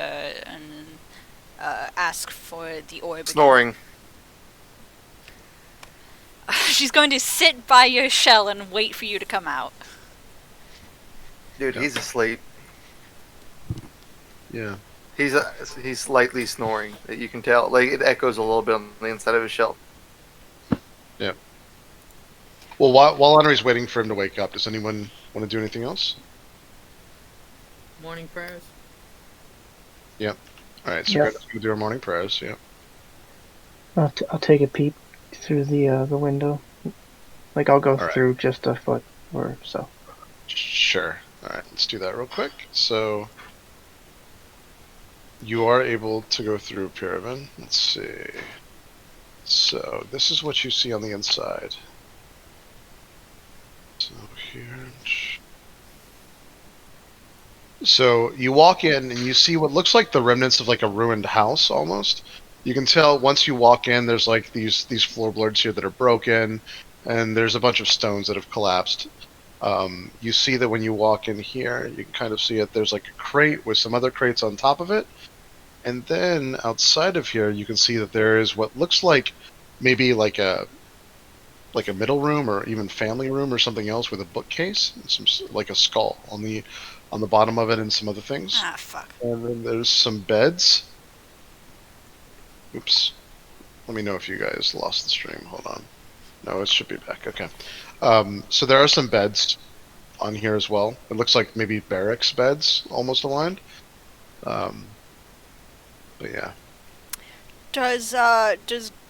ask for the orb. again. Snoring. She's going to sit by your shell and wait for you to come out. Dude, he's asleep. Yeah. He's lightly snoring. You can tell. Like, it echoes a little bit on the inside of his shell. Yeah. Well, while Henri's waiting for him to wake up, does anyone want to do anything else? Morning prayers. All right, so Yep. we're going to do our morning prayers. Yeah. I'll take a peep through the window. Like, I'll go Alright. through just a foot or so. Sure. All right, let's do that real quick. So you are able to go through Pyramid. Let's see. So this is what you see on the inside. So here. So you walk in and you see what looks like the remnants of like a ruined house almost. You can tell once you walk in, there's like these floorboards here that are broken, and there's a bunch of stones that have collapsed. You see that when you walk in here, you can kind of see it. There's like a crate with some other crates on top of it, and then outside of here, you can see that there is what looks like maybe like a middle room or even family room or something else with a bookcase and some like a skull on the bottom of it and some other things. Ah, fuck. And then there's some beds. Oops. Let me know if you guys lost the stream. Hold on. No, it should be back. Okay. So there are some beds. on here as well. It looks like maybe barracks beds almost aligned. But yeah. Does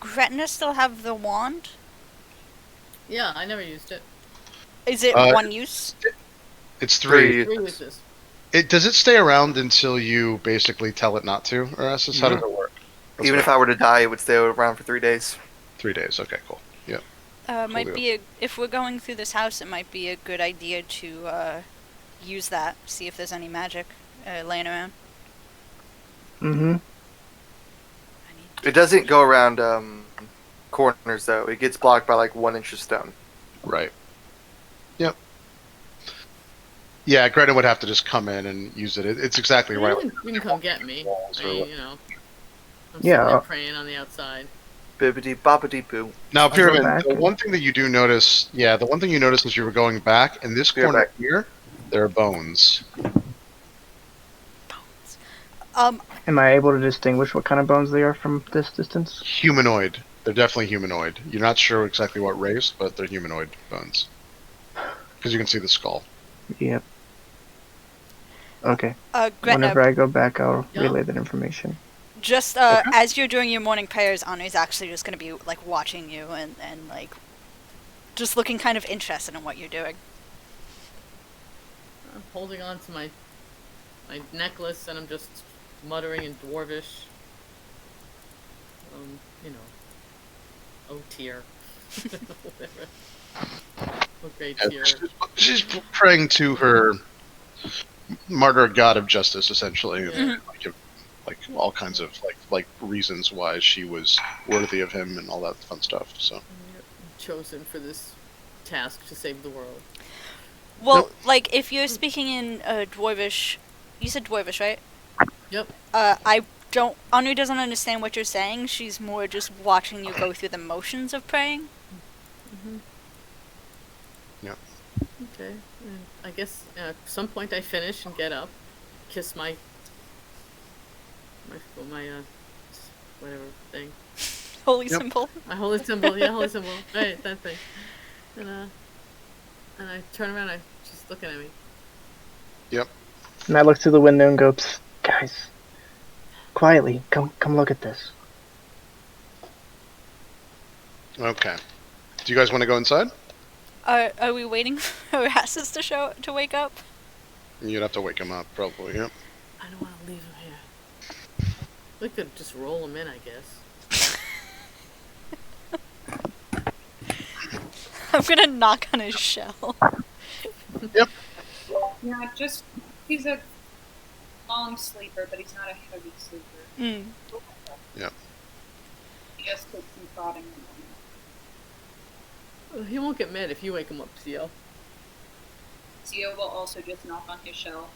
Gretna still have the wand? Yeah, I never used it. Is it Uh, one use? It's 3. 3 uses. Does it stay around until you basically tell it not to, or Estes? How does it work? Even if I were to die, it would stay around for 3 days. 3 days. Okay, cool. Yep. Might deal. be if we're going through this house, it might be a good idea to use that. See if there's any magic laying around. Mm-hmm. It doesn't go around corners though. It gets blocked by like 1 inch of stone. Right. Yep. Yeah, Greta would have to just come in and use it. It's exactly right. You can come get me. Walls I or mean, what- you know. I'm Yeah. sitting there praying on the outside. Bibbidi bobbidi boo. Now, go Pyramid, back the and- one thing that you do notice, the one thing you notice as you were going back, in this Go corner back. here, there are bones. Am I able to distinguish what kind of bones they are from this distance? Humanoid. They're definitely humanoid. You're not sure exactly what race, but they're humanoid bones. Because you can see the skull. Yep. Okay. Gretna, Whenever I go back, I'll Yeah. relay that information. just as you're doing your morning prayers, Anu's actually just gonna be like watching you and like just looking kind of interested in what you're doing. I'm holding on to my necklace and I'm just muttering in Dwarvish. You know. Oh tier. Whatever. Oh great tier. She's praying to her martyr god of justice, essentially. Yeah. Like all kinds of like reasons why she was worthy of him and all that fun stuff. So I'm chosen for this task to save the world. Well, like if you're speaking in Dwarvish, you said Dwarvish, right? Yep. Anu doesn't understand what you're saying. She's more just watching you go through the motions of praying. Okay. And I guess at some point I finish and get up, kiss my whatever thing, Holy Yep. symbol. my holy symbol. Yeah, holy symbol. Right, that thing. And I turn around. She's looking at me. And I look through the window and go, "Psst, guys, quietly, come look at this." okay. Do you guys want to go inside? Are we waiting for Rassus to wake up? You'd have to wake him up, probably. Yep. I don't want to leave him here. We could just roll him in, I guess. I'm gonna knock on his shell. Yeah, just he's a long sleeper, but he's not a heavy sleeper. Mm. He just takes some prodding. He won't get mad if you wake him up, Theo. Zio will also just knock on his shell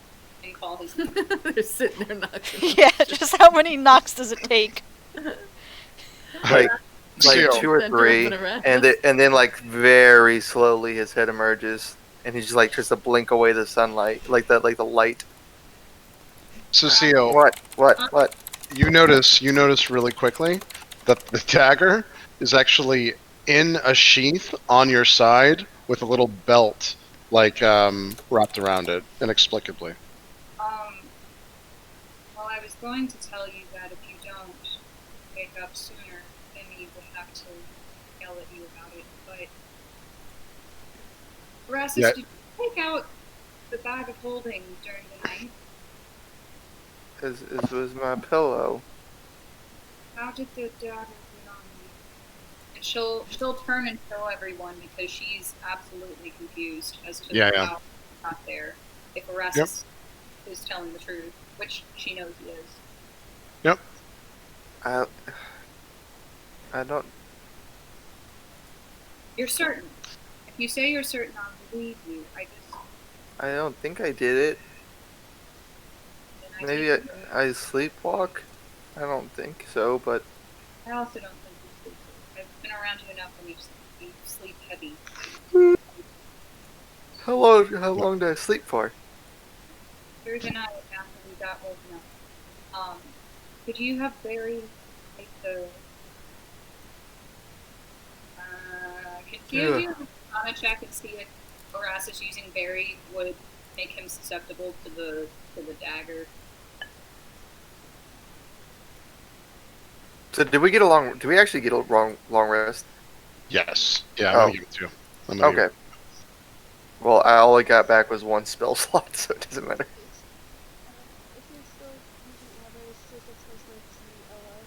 and call his They're sitting there knocking. Yeah, just how many knocks does it take? Like Seal. 2 or Then 3, open a rat. and then like very slowly his head emerges, and he just like tries to blink away the sunlight, like the light. So, Seal, What? you notice really quickly that the dagger is actually in a sheath on your side with a little belt wrapped around it inexplicably. Well, I was going to tell you that if you don't wake up sooner, Amy would have to yell at you about it, but Rassus, Yeah. did you take out the bag of holding during the night? This was my pillow. How did the dagger get on you? And she'll turn and show everyone because she's absolutely confused as to Yeah. how it got there. If Rassus is telling the truth, which she knows he is. I don't. You're certain. If you say you're certain, I'll believe you. I don't think I did it. then Maybe take I sleepwalk. I don't think so, but I also don't think you sleep. I've been around you enough when you sleep heavy. how long did I sleep for? Through the night after we got woken up. Could you have buried like the can you do a check and see if Erastus using Barry would make him susceptible to the dagger. So did we get along? Did we actually get a long rest? Yes. Yeah, I'm Oh. gonna give it to you. I'm gonna give Okay. Well, I all I got back was one spell slot, so it doesn't matter. If you're still using Ever, it's just it says like CLR.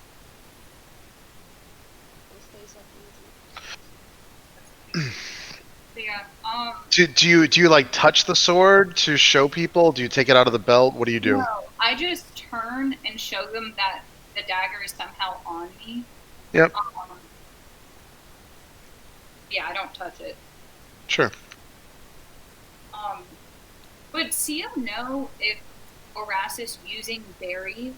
It stays up easy. So yeah, Do you like touch the sword to show people? Do you take it out of the belt? What do you do? no, I just turn and show them that the dagger is somehow on me. Yep. Yeah, I don't touch it. Sure. Would Sia know if Erastus using Barry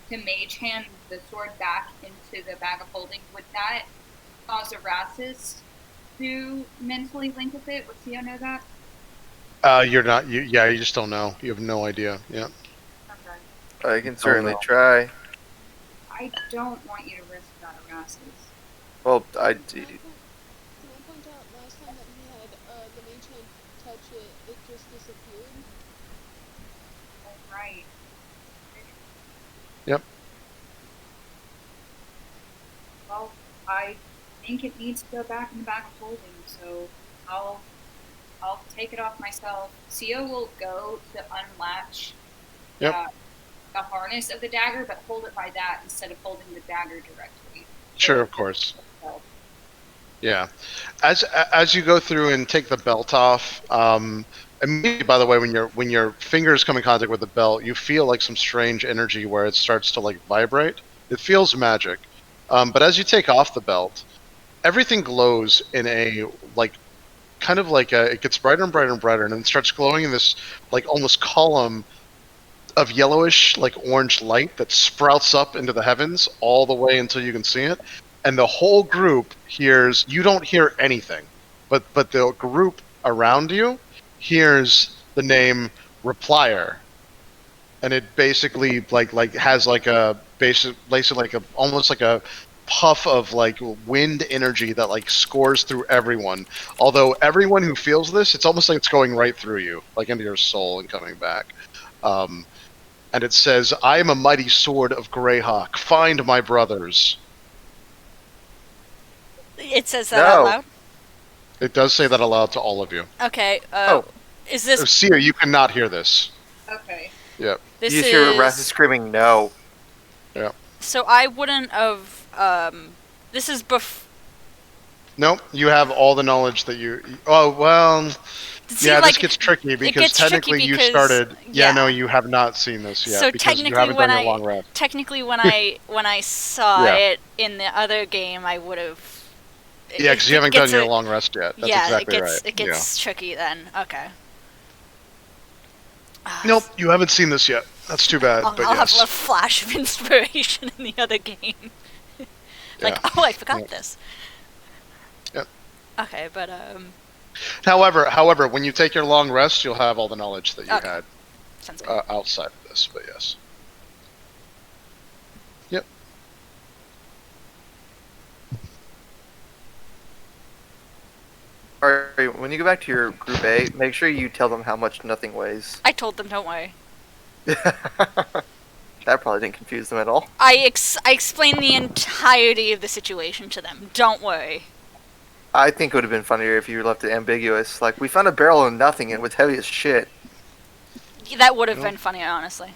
to mage hand the sword back into the bag of holding, would that cause Erastus to mentally link with it? Would Sia know that? You're not. You just don't know. You have no idea. Yeah. Okay. I can certainly no. try. I don't want you to risk that, Erastus. Well, I. Can I point out last time that he had the mage hand touch it, it just disappeared? All right. Yep. Well, I think it needs to go back in the bag of holding, so I'll take it off myself. Sia will go to unlatch Yep. the harness of the dagger, but hold it by that instead of holding the dagger directly. Sure, of course. Yeah. As you go through and take the belt off, immediately, by the way, when your fingers come in contact with the belt, you feel like some strange energy where it starts to like vibrate. It feels magic. But as you take off the belt, everything glows in a like kind of like it gets brighter and brighter and brighter, and then it starts glowing in this like almost column of yellowish like orange light that sprouts up into the heavens all the way until you can see it. And the whole group hears, you don't hear anything, but the group around you hears the name Replier. And it basically like has like a basically like a almost like a puff of like wind energy that like scores through everyone. Although everyone who feels this, it's almost like it's going right through you, like into your soul and coming back. And it says, "I am a mighty sword of Greyhawk. Find my brothers." It says that out No. loud? It does say that aloud to all of you. Okay, Oh. is this... Sia, you cannot hear this. Okay. Yep. This You just hear is... Erastus screaming, "No!" So I wouldn't have... this is Nope. You have all the knowledge that you. Oh well. See, Yeah, like, this gets tricky because gets tricky technically you because- started. yeah. No, you have not seen this yet So because you technically haven't when done I- your long rest. Technically, when I saw Yeah. it in the other game, I would have... Yeah, because you haven't done your long rest yet. That's yeah, exactly right. it gets tricky then. Okay. Nope, you haven't seen this yet. That's too bad. I'll but have yes. a flash of inspiration in the other game. Like, Yeah. oh, I forgot Yep. this. Yep. Okay, but However, when you take your long rest, you'll have all the knowledge that you Okay. had sounds good. outside of this. But yes. Yep. Alright, when you go back to your group A, make sure you tell them how much nothing weighs. I told them, don't worry. That probably didn't confuse them at all. I explained the entirety of the situation to them. Don't worry. I think it would have been funnier if you left it ambiguous. Like, we found a barrel of nothing and it was heavy as shit. That would have been funnier, honestly.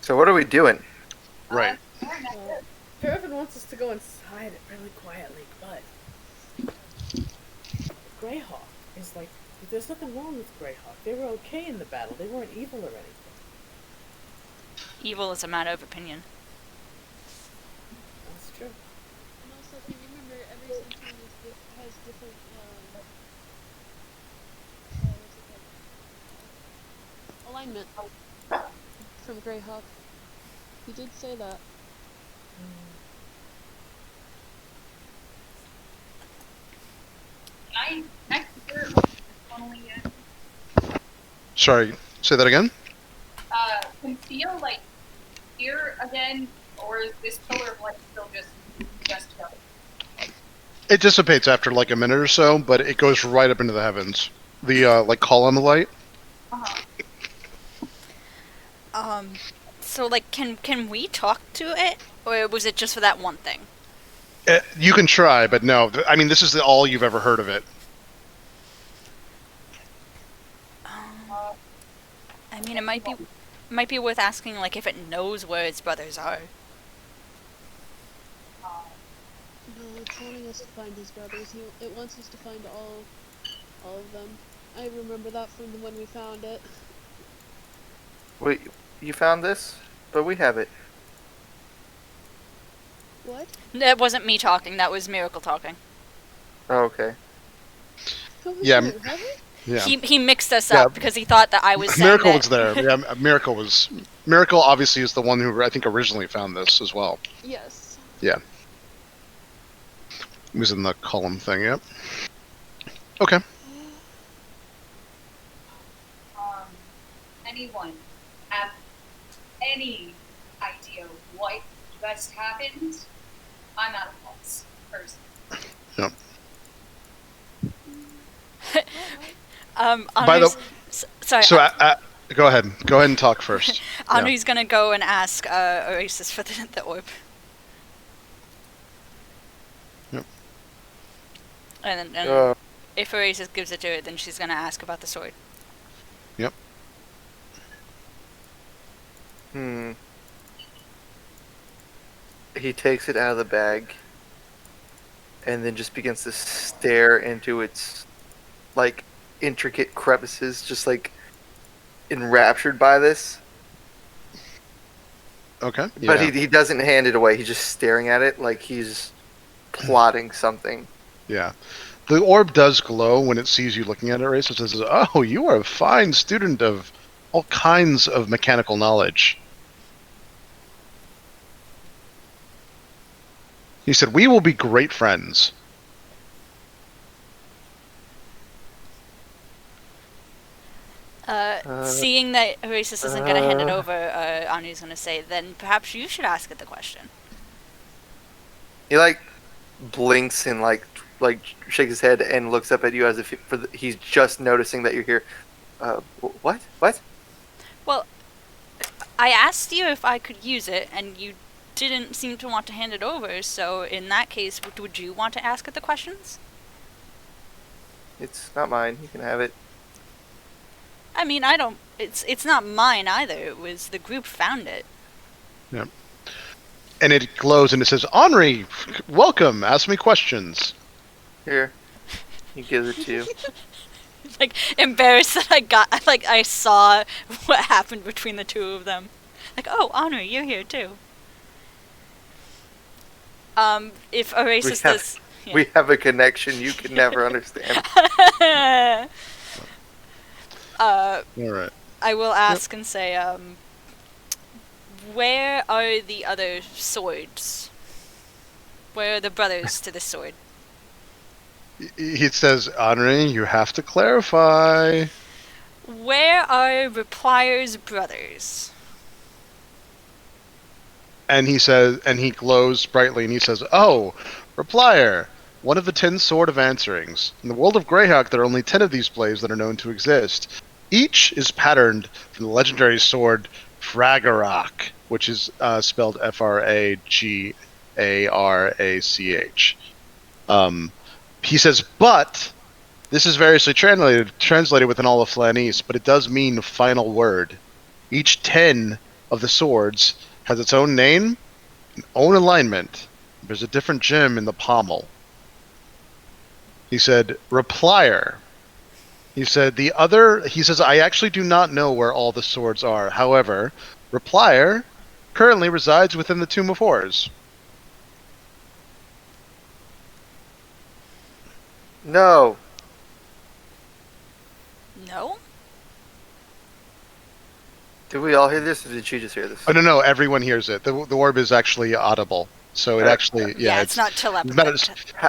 So what are we doing? Right. Paraffin wants us to go inside it really quietly, but Greyhawk is like, there's nothing wrong with Greyhawk. They were okay in the battle. They weren't evil or anything. Evil is a matter of opinion. That's true. And also, if you remember, every centurion has different, what's it called? Alignment from Greyhawk. He did say that. Can I hear funnily yet? Sorry. Say that again. Can Theo like again, or is this pillar of light still just go? It dissipates after like a minute or so, but it goes right up into the heavens. The like column of light. Uh-huh. So like, can we talk to it, or was it just for that one thing? You can try, but no. I mean, this is all you've ever heard of it. I mean, it might be worth asking, like, if it knows where its brothers are. No, it's wanting us to find his brothers. It wants us to find all of them. I remember that from when we found it. Wait, you found this? But we have it. What? That wasn't me talking. That was Miracle talking. Oh, okay. Oh, Yeah, shoot, have we? Yeah. He mixed us Yeah. up because he thought that I was saying Miracle that- was there. Yeah, Miracle obviously is the one who I think originally found this as well. Yes. He was in the column thing. Yep. Okay. Anyone have any idea what just happened? I'm at a loss, personally. Yep. Anu, By the- sorry. So go ahead. Go ahead and talk first. Anu's gonna go and ask Oasis for the orb. Yep. And if Oasis gives it to her, then she's gonna ask about the sword. Yep. He takes it out of the bag and then just begins to stare into its like intricate crevices, just like enraptured by this. Okay. But he doesn't hand it away. He's just staring at it like he's plotting something. Yeah. The orb does glow when it sees you looking at it, right? So it says, "Oh, you are a fine student of all kinds of mechanical knowledge." He said, "We will be great friends." Seeing that Oasis isn't gonna hand it over, Anu's gonna say, then perhaps you should ask it the question. He like blinks and like shakes his head and looks up at you as if he's just noticing that you're here. What? What? Well, I asked you if I could use it, and you didn't seem to want to hand it over, so in that case, would you want to ask it the questions? It's not mine. You can have it. I mean, I don't... It's not mine either. It was the group found it. Yep. And it glows and it says, "Henri, welcome. Ask me questions." Here. He gives it to you. Like, embarrassed that I saw what happened between the two of them. Like, oh, Henri, you're here too. If Oasis does... yeah. We have a connection you can never understand. All right. I will ask and say, where are the other swords? Where are the brothers to this sword? He says, "Henri, you have to clarify." Where are Replier's brothers? And he says, and he glows brightly, and he says, "Oh, Replier, one of the 10 sword of answerings. In the world of Greyhawk, there are only 10 of these blades that are known to exist. Each is patterned from the legendary sword Fragarach, which is spelled Fragarach. He says, but this is variously translated within all of Flanese, but it does mean final word. Each 10 of the swords has its own name, an own alignment. There's a different gem in the pommel." He said, "Replier." He said, he says, "I actually do not know where all the swords are. However, Replier currently resides within the Tomb of Horrors." No. No? Did we all hear this, or did she just hear this? Oh, no, everyone hears it. The orb is actually audible. So it actually, Yeah, it's not telepathy.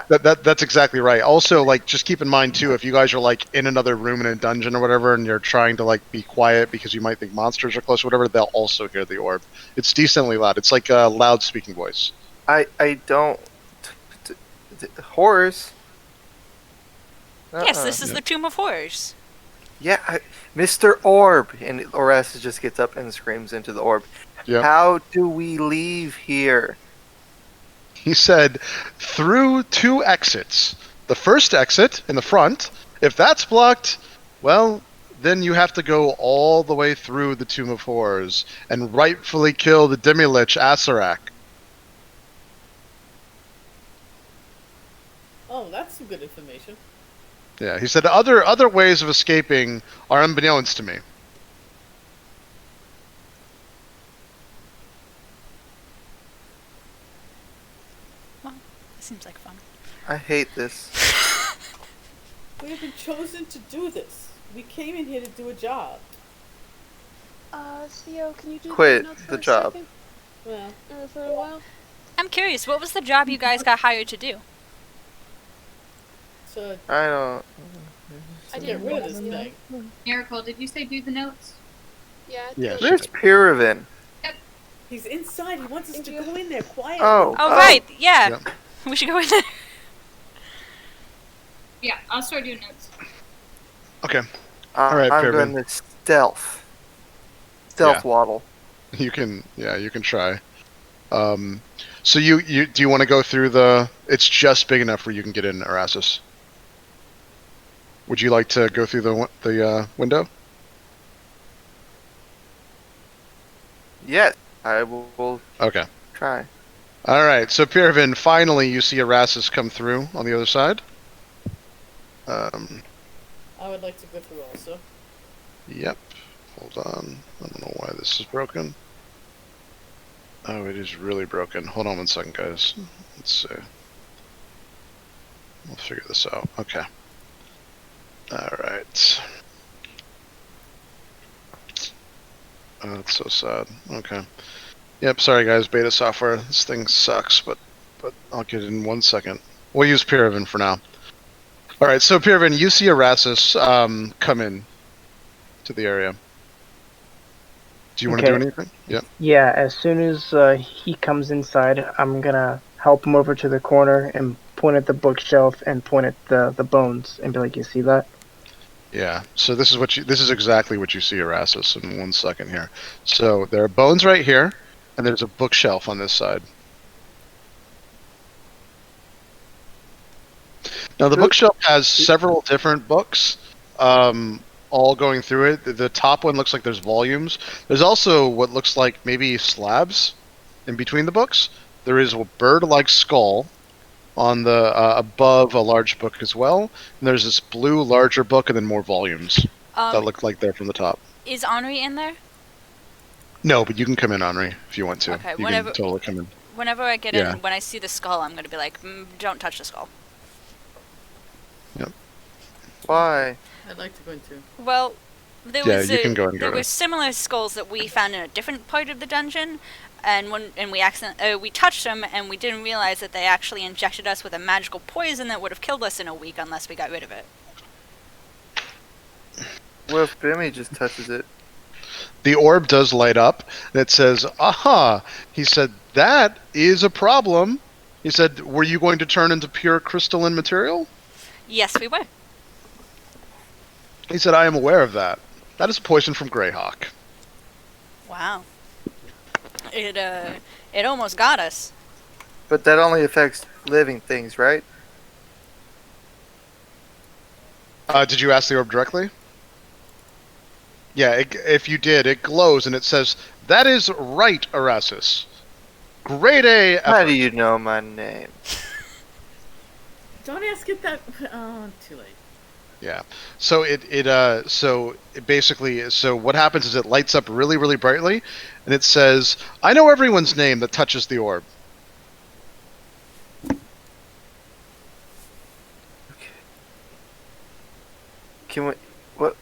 that's exactly right. Also, like, just keep in mind too, if you guys are like in another room in a dungeon or whatever, and you're trying to like be quiet because you might think monsters are close or whatever, they'll also hear the orb. It's decently loud. It's like a loud speaking voice. I don't. Horrors. Yes, this is the Tomb of Horrors. Yeah, Mr. Orb, and Orestes just gets up and screams into the orb. Yep. How do we leave here? He said, through 2 exits. The first exit in the front. If that's blocked, well, then you have to go all the way through the Tomb of Horrors and rightfully kill the Demi-Lich Asarak. Oh, that's some good information. Yeah, he said other ways of escaping are unbeknownst to me. Seems like fun. I hate this. We have been chosen to do this. We came in here to do a job. Theo, can you do Quit notes for the a job. second? Well, For a while? I'm curious, what was the job you guys got hired to do? so I don't. I get didn't rid of know this that. thing. Miracle, did you say do the notes? Yeah. Yeah, Theo, Where's Piraven? He's inside. He wants us to Thank you. go in there quietly. Oh. Oh, right, yeah. Yep. We should go in there. Yeah, I'll start doing notes. Okay, Alright, I'm Piraven. going to stealth. Stealth Yeah. waddle. you can try. So you do you want to go through the? It's just big enough where you can get in, Erasus. Would you like to go through the window? Yes, I will Okay. try. All right. So Piraven, finally you see Erasus come through on the other side. I would like to go through also. Yep. Hold on. I don't know why this is broken. Oh, it is really broken. Hold on one second, guys. Let's see. We'll figure this out. Okay. Alright. Oh, that's so sad. Okay. Yep, sorry guys, beta software. This thing sucks, but I'll get it in 1 second. We'll use Piraven for now. Alright, so Piraven, you see Erasus come in to the area. Do you want to do Okay. anything? Yep. Yeah, as soon as he comes inside, I'm gonna help him over to the corner and point at the bookshelf and point at the bones and be like, "You see that?" Yeah. So this is exactly what you see, Erasus, in 1 second here. So there are bones right here, and there's a bookshelf on this side. Now the bookshelf has several different books, all going through it. The top one looks like there's volumes. There's also what looks like maybe slabs in between the books. There is a bird-like skull on the above a large book as well. And there's this blue larger book and then more volumes that look like they're from the top. Is Henri in there? No, but you can come in, Henri, if you want to. Okay, you whenever- can totally come in. Whenever I get Yeah. in, when I see the skull, I'm going to be like, don't touch the skull. Why? I'd like to go into. Well, there Yeah, was you can go and there go. were similar skulls that we found in a different part of the dungeon, and we touched them, and we didn't realize that they actually injected us with a magical poison that would have killed us in a week unless we got rid of it. What if Bimmy just touches it? The orb does light up, and it says, aha! He said, that is a problem. He said, were you going to turn into pure crystalline material? Yes, we were. He said, I am aware of that. That is poison from Greyhawk. Wow. It almost got us. But that only affects living things, right? Did you ask the orb directly? Yeah, if you did, it glows and it says, that is right, Erasus. Grade A effort. How do you know my name? Don't ask it that. Oh, too late. Yeah. So so what happens is it lights up really, really brightly, and it says, I know everyone's name that touches the orb. Can we? What?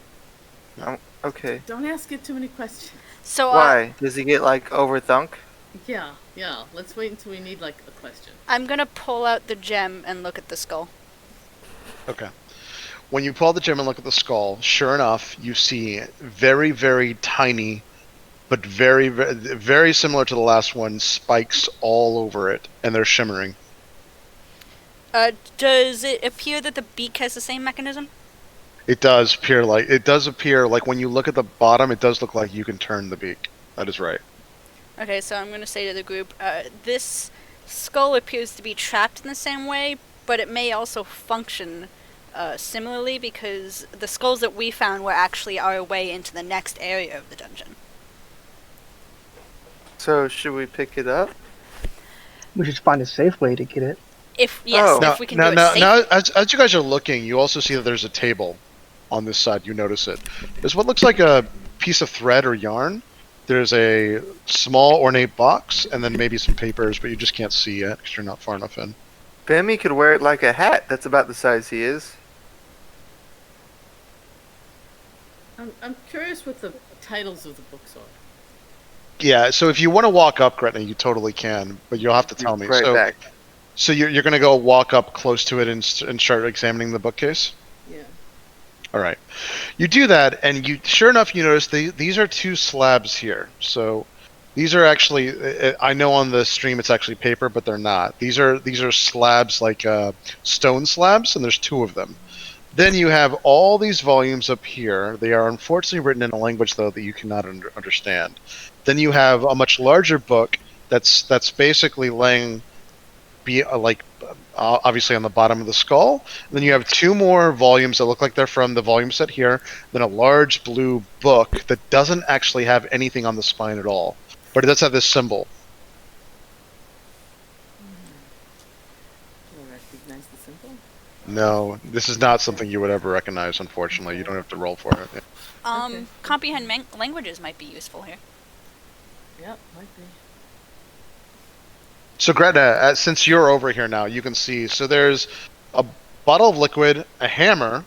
Okay. Don't ask it too many questions. So, Why? Does he get like overthunk? Yeah, yeah. Let's wait until we need like a question. I'm gonna pull out the gem and look at the skull. Okay. When you pull out the gem and look at the skull, sure enough, you see very, very tiny, but very, very, very similar to the last one, spikes all over it, and they're shimmering. Does it appear that the beak has the same mechanism? It does appear like when you look at the bottom, it does look like you can turn the beak. That is right. Okay, so I'm gonna say to the group, this skull appears to be trapped in the same way, but it may also function similarly because the skulls that we found were actually our way into the next area of the dungeon. So should we pick it up? We should find a safe way to get it. If yes, Oh. if we can do it safe. Now, as you guys are looking, you also see that there's a table on this side. You notice it. There's what looks like a piece of thread or yarn. There's a small ornate box, and then maybe some papers, but you just can't see yet because you're not far enough in. Bammy could wear it like a hat. That's about the size he is. I'm curious what the titles of the books are. Yeah, so if you want to walk up, Gretna, you totally can, but you'll have to tell me. Right so, back. so you're going to go walk up close to it and start examining the bookcase? Yeah. All right. You do that, and you sure enough, you notice these are two slabs here. So these are actually, I know on the stream it's actually paper, but they're not. These are slabs, like stone slabs, and there's two of them. Then you have all these volumes up here. They are unfortunately written in a language, though, that you cannot understand. Then you have a much larger book that's basically laying, obviously on the bottom of the skull. And then you have two more volumes that look like they're from the volume set here. Then a large blue book that doesn't actually have anything on the spine at all, but it does have this symbol. Do I recognize the symbol? No, this is not something you would ever recognize. Unfortunately, you don't have to roll for it. Okay. Comprehend languages might be useful here. Yep, might be. So Greta, since you're over here now, you can see. So there's a bottle of liquid, a hammer,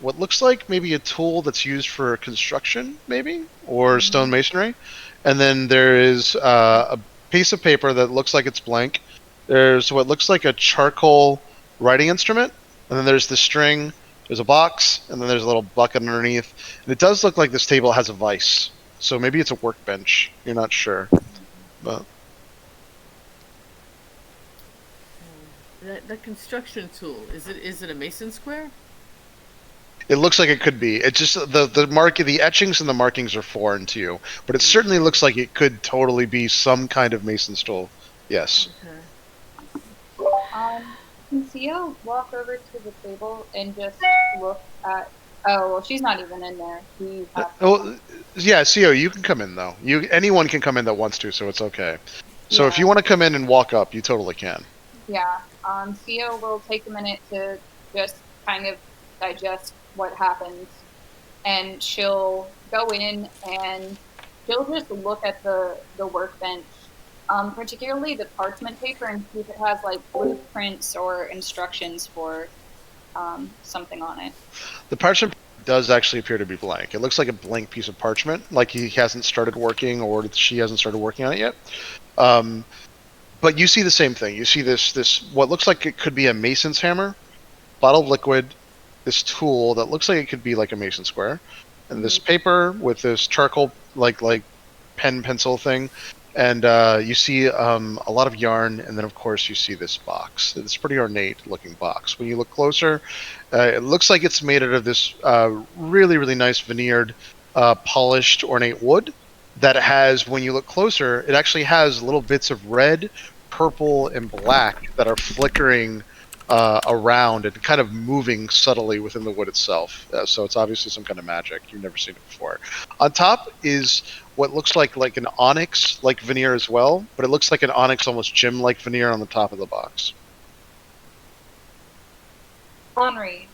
what looks like maybe a tool that's used for construction, maybe, or stone masonry, and then there is a piece of paper that looks like it's blank. There's what looks like a charcoal writing instrument, and then there's the string. There's a box, and then there's a little bucket underneath. And it does look like this table has a vise, so maybe it's a workbench. You're not sure, but. That construction tool, is it a mason square? It looks like it could be. It's just the etchings and the markings are foreign to you, but it certainly looks like it could totally be some kind of mason's tool. Yes. Okay. Can Theo walk over to the table and just look at? Oh, well, she's not even in there. We have Well, yeah, Co, you can come in though. Anyone can come in that wants to, so it's okay. So if you want to come in and walk up, you totally can. Yeah. Theo will take a minute to just kind of digest what happens, and she'll go in and she'll just look at the workbench, particularly the parchment paper, and see if it has like blueprints or instructions for something on it. The parchment does actually appear to be blank. It looks like a blank piece of parchment, like he hasn't started working or she hasn't started working on it yet. But you see the same thing. You see this what looks like it could be a mason's hammer, bottle of liquid, this tool that looks like it could be like a mason square, and this paper with this charcoal like pen pencil thing, and you see a lot of yarn, and then of course you see this box. It's a pretty ornate looking box. When you look closer, it looks like it's made out of this really, really nice veneered, polished ornate wood that has, when you look closer, it actually has little bits of red, purple, and black that are flickering around and kind of moving subtly within the wood itself. So it's obviously some kind of magic. You've never seen it before. On top is what looks like an onyx-like veneer as well, but it looks like an onyx, almost gem-like veneer on the top of the box. Henri,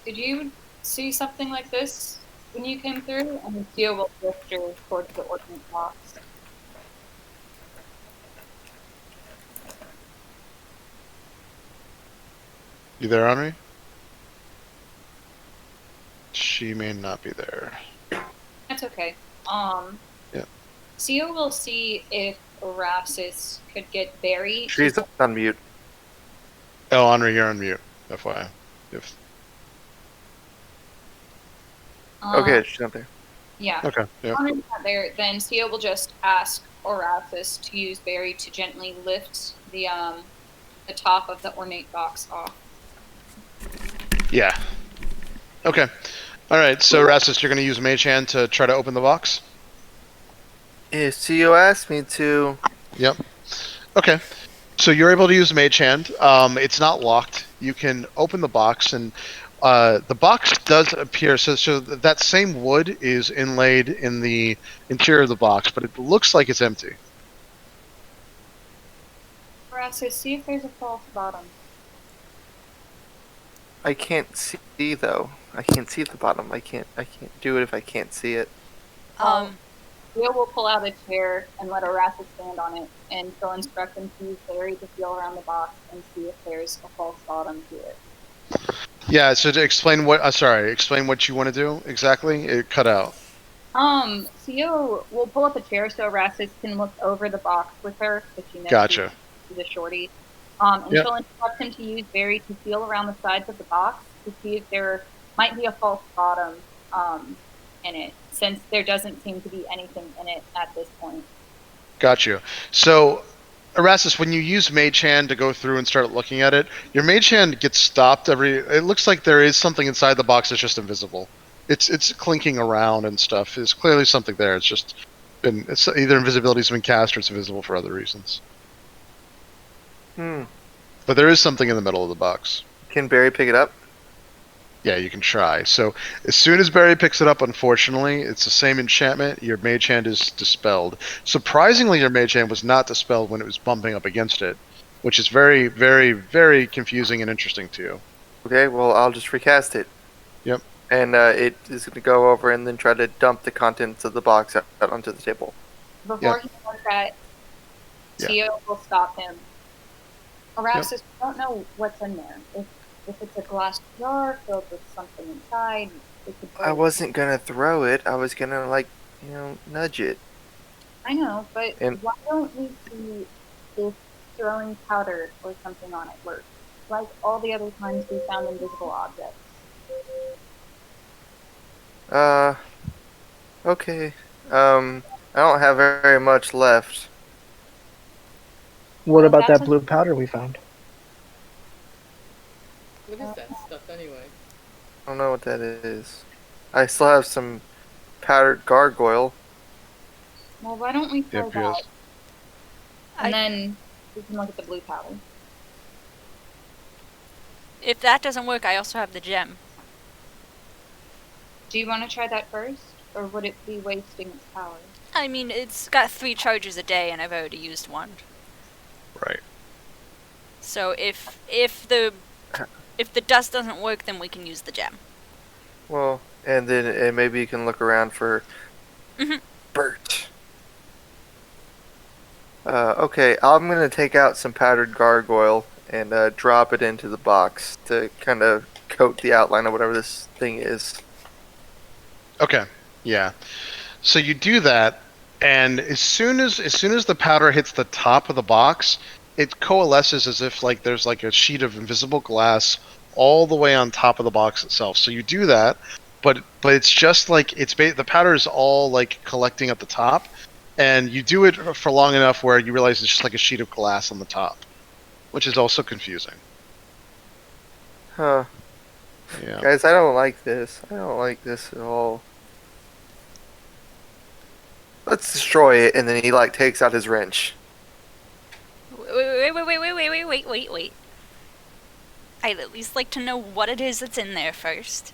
did you see something like this when you came through? And Theo will gesture towards the ordnance box. You there, Henri? She may not be there. That's okay. Yeah. Sio will see if Erastus could get Barry. She's on mute. Oh, Henri, you're on mute. FYI. If, Okay, she's not there. Yeah. okay. Yeah. Henri's not there, then Sio will just ask Erastus to use Barry to gently lift the top of the ornate box off. Yeah. Okay. All right. So Rastus, you're going to use Mage Hand to try to open the box. Yeah, CEO asked me to. Yep. Okay. So you're able to use Mage Hand. It's not locked. You can open the box, and the box does appear. So that same wood is inlaid in the interior of the box, but it looks like it's empty. Erastus, see if there's a false bottom. I can't see though. I can't see at the bottom. I can't do it if I can't see it. Sio will pull out a chair and let Erastus stand on it, and she'll instruct him to use Barry to feel around the box and see if there's a false bottom to it. Yeah. So to explain what, explain what you want to do exactly. It cut out. Sio will pull up a chair so Erastus can look over the box with her, if she knows Gotcha. she's the shorty. And Yep. she'll instruct him to use Barry to feel around the sides of the box to see if there might be a false bottom in it, since there doesn't seem to be anything in it at this point. Got you. So, Erastus, when you use Mage Hand to go through and start looking at it, your Mage Hand gets stopped it looks like there is something inside the box that's just invisible. It's clinking around and stuff. There's clearly something there. It's just it's either invisibility's been cast or it's invisible for other reasons. But there is something in the middle of the box. Can Barry pick it up? Yeah, you can try. So as soon as Barry picks it up, unfortunately, it's the same enchantment. Your Mage Hand is dispelled. Surprisingly, your Mage Hand was not dispelled when it was bumping up against it, which is very, very, very confusing and interesting to you. Okay, well I'll just recast it. Yep. And it is going to go over and then try to dump the contents of the box out onto the table. Before he does that, Yeah. Sio will stop him. Erastus, we don't know what's in there. If it's a glass jar filled with something inside, it could I wasn't gonna throw it. I was gonna nudge it. I know, but And- why don't we see if throwing powder or something on it works? Like all the other times we found invisible objects. Okay. I don't have very much left. What about That's that blue powder we found? What is that stuff anyway? I don't know what that is. I still have some powdered gargoyle. Well, why don't we throw Yep, that? yes. And then we can look at the blue powder. If that doesn't work, I also have the gem. Do you want to try that first? Or would it be wasting its power? I mean, it's got 3 charges a day, and I've already used 1. Right. So if the dust doesn't work, then we can use the gem. Well, and then maybe you can look around for Mhm. Bert. Okay, I'm gonna take out some powdered gargoyle and drop it into the box to kind of coat the outline of whatever this thing is. Okay. Yeah. So you do that, and as soon as the powder hits the top of the box, it coalesces as if there's a sheet of invisible glass all the way on top of the box itself. So you do that, but it's just the powder is all collecting at the top, and you do it for long enough where you realize it's just like a sheet of glass on the top, which is also confusing. Huh. Yeah. Guys, I don't like this. I don't like this at all. Let's destroy it, and then he takes out his wrench. Wait. I'd at least like to know what it is that's in there first.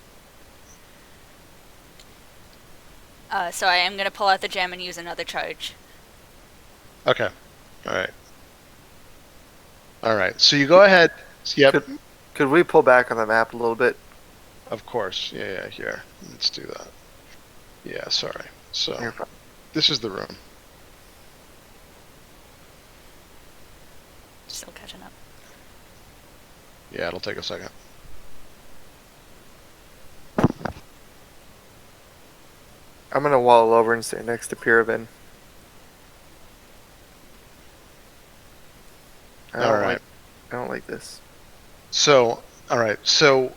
So I am gonna pull out the gem and use another charge. Okay. All right. So you go ahead. Yep. Could we pull back on the map a little bit? Of course. Yeah. Here. Let's do that. Yeah. Sorry. So You're fine. this is the room. Still catching up. Yeah. It'll take a second. I'm gonna wall over and stand next to Pyramid. this. So, all right. So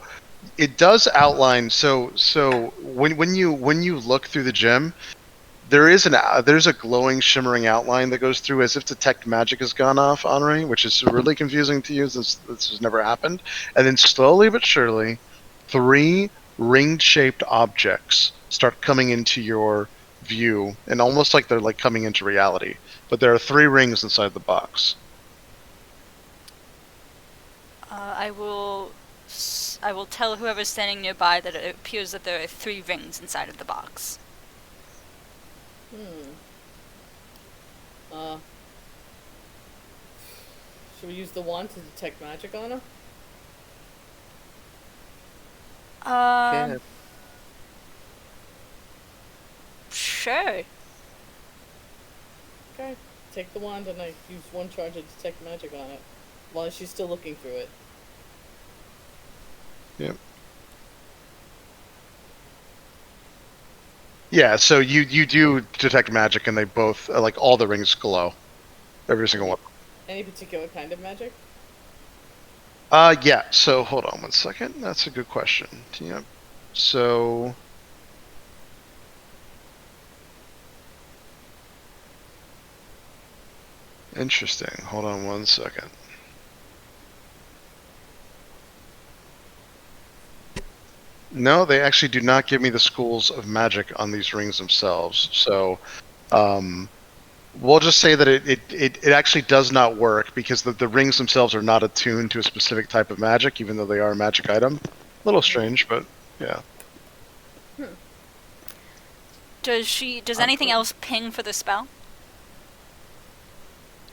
it does outline. So when you look through the gem, there's a glowing, shimmering outline that goes through as if detect magic has gone off, Henri, which is really confusing to use. This has never happened. And then slowly but surely, 3 ring-shaped objects start coming into your view, and almost like they're like coming into reality. But there are 3 rings inside the box. I will tell whoever's standing nearby that it appears that there are 3 rings inside of the box. Should we use the wand to detect magic on him? Yeah. Sure. Okay. Take the wand and I use one charge to detect magic on it. While she's still looking through it. Yep. Yeah, so you do detect magic, and they both like all the rings glow, every single one. Any particular kind of magic? Yeah. So hold on one second. That's a good question. Yep. So. Interesting. Hold on one second. No, they actually do not give me the schools of magic on these rings themselves. So, we'll just say that it actually does not work because the rings themselves are not attuned to a specific type of magic, even though they are a magic item. A little strange, but yeah. Does anything else ping for the spell?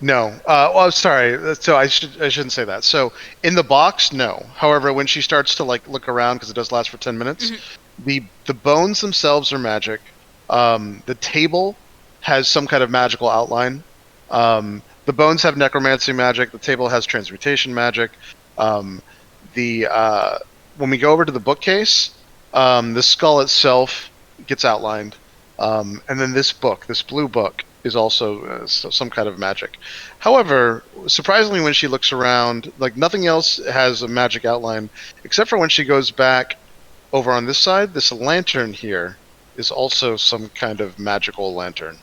No. Sorry. So I shouldn't say that. So in the box, no. However, when she starts to like look around, because it does last for 10 minutes, the bones themselves are magic. The table has some kind of magical outline. The bones have necromancy magic. The table has transmutation magic. When we go over to the bookcase, the skull itself gets outlined, and then this blue book, is also some kind of magic. However, surprisingly, when she looks around, like nothing else has a magic outline, except for when she goes back over on this side. This lantern here is also some kind of magical lantern.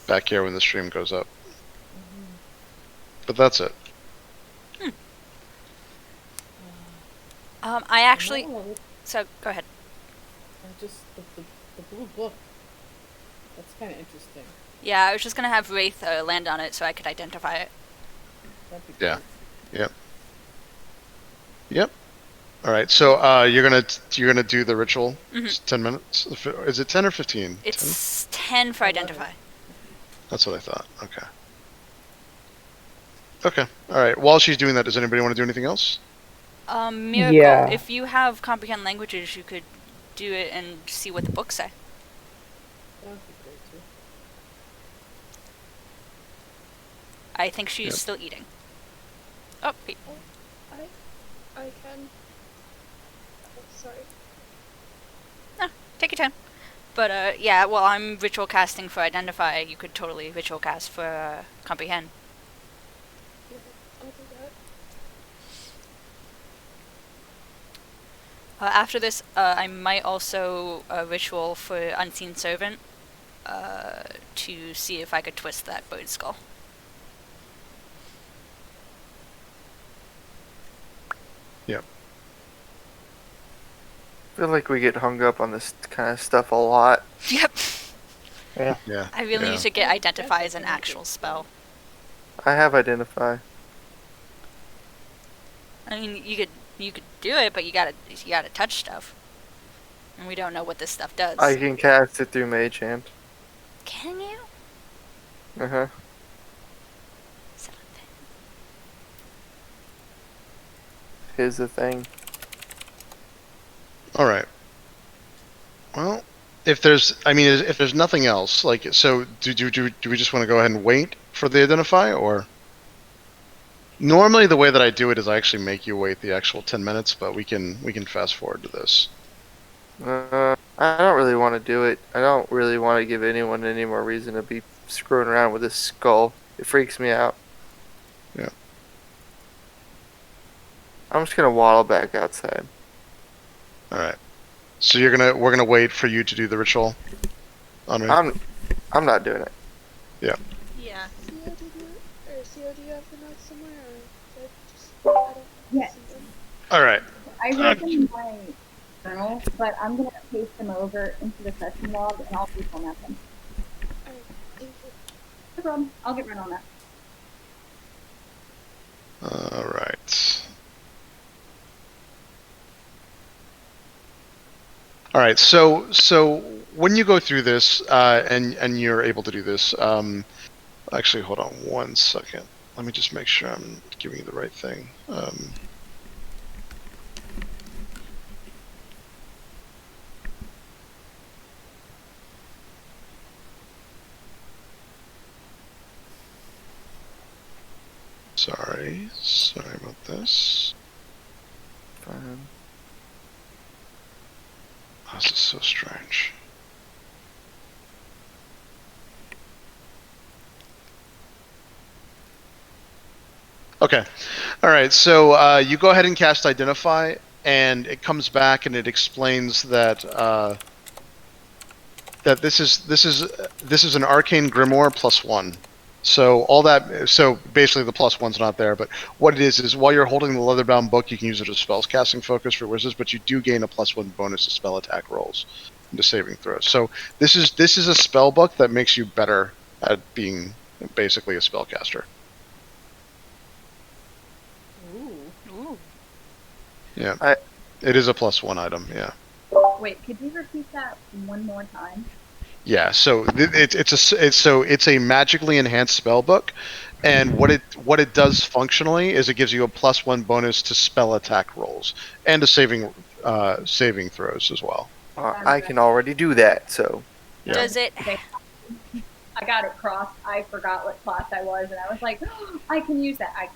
Back here when the stream goes up. But that's it. I actually. So go ahead. Just the blue book. That's kind of interesting. Yeah, I was just gonna have Wraith land on it so I could identify it. That'd be Yeah. great. Yep. All right. So you're gonna do the ritual. It's 10 minutes. Is it 10 or 15? It's 10 for identify. That's what I thought. Okay. Okay. All right. While she's doing that, does anybody want to do anything else? Miracle, Yeah. if you have comprehend languages, you could do it and see what the books say. That'd be great too. I think she's Yep. still eating. Oh, wait. I can. Oh, sorry. No, take your time. But, yeah, well, I'm ritual casting for identify. You could totally ritual cast for comprehend. Yeah, I'll do that. After this, I might also ritual for Unseen Servant to see if I could twist that bird skull. Yep. I feel like we get hung up on this kind of stuff a lot. Yep. Yeah. I really Yeah. need to get identify as an actual spell. I have identify. I mean, you could do it, but you gotta touch stuff, and we don't know what this stuff does. I can cast it through Mage Hand. Can you? Uh-huh. Is that a thing? Here's the thing. All right. Well, if there's nothing else, like, so do we just want to go ahead and wait for the identify, or? Normally, the way that I do it is I actually make you wait the actual 10 minutes, but we can fast forward to this. I don't really want to do it. I don't really want to give anyone any more reason to be screwing around with this skull. It freaks me out. Yeah. I'm just gonna waddle back outside. All right. So we're gonna wait for you to do the ritual. On me. I'm not doing it. Yeah. CO, do you have the notes somewhere, or I don't Yeah. see them? All right. I wrote them in my journal, but I'm gonna paste them over into the session log and I'll reformat them. Alright, thank you. No problem. I'll get right on that. All right. All right. So when you go through this, and you're able to do this, actually, hold on 1 second. Let me just make sure I'm giving you the right thing. Sorry about this. Fine. Oh, this is so strange. Okay. All right. So you go ahead and cast Identify, and it comes back and it explains that that this is an arcane grimoire +1. So all that. So basically, the +1's not there. But what it is while you're holding the leather-bound book, you can use it as spells casting focus for wizards, but you do gain a +1 bonus to spell attack rolls and to saving throws. So this is a spell book that makes you better at being basically a spellcaster. Ooh. Ooh. Yeah. It is a +1 item, yeah. Wait, could you repeat that one more time? Yeah, so it's a magically enhanced spell book, and what it does functionally is it gives you a +1 bonus to spell attack rolls and to saving throws as well. I can already do that, so Yeah. Does it? Okay. I got it crossed. I forgot what class I was, and I was like, oh, I can use that. I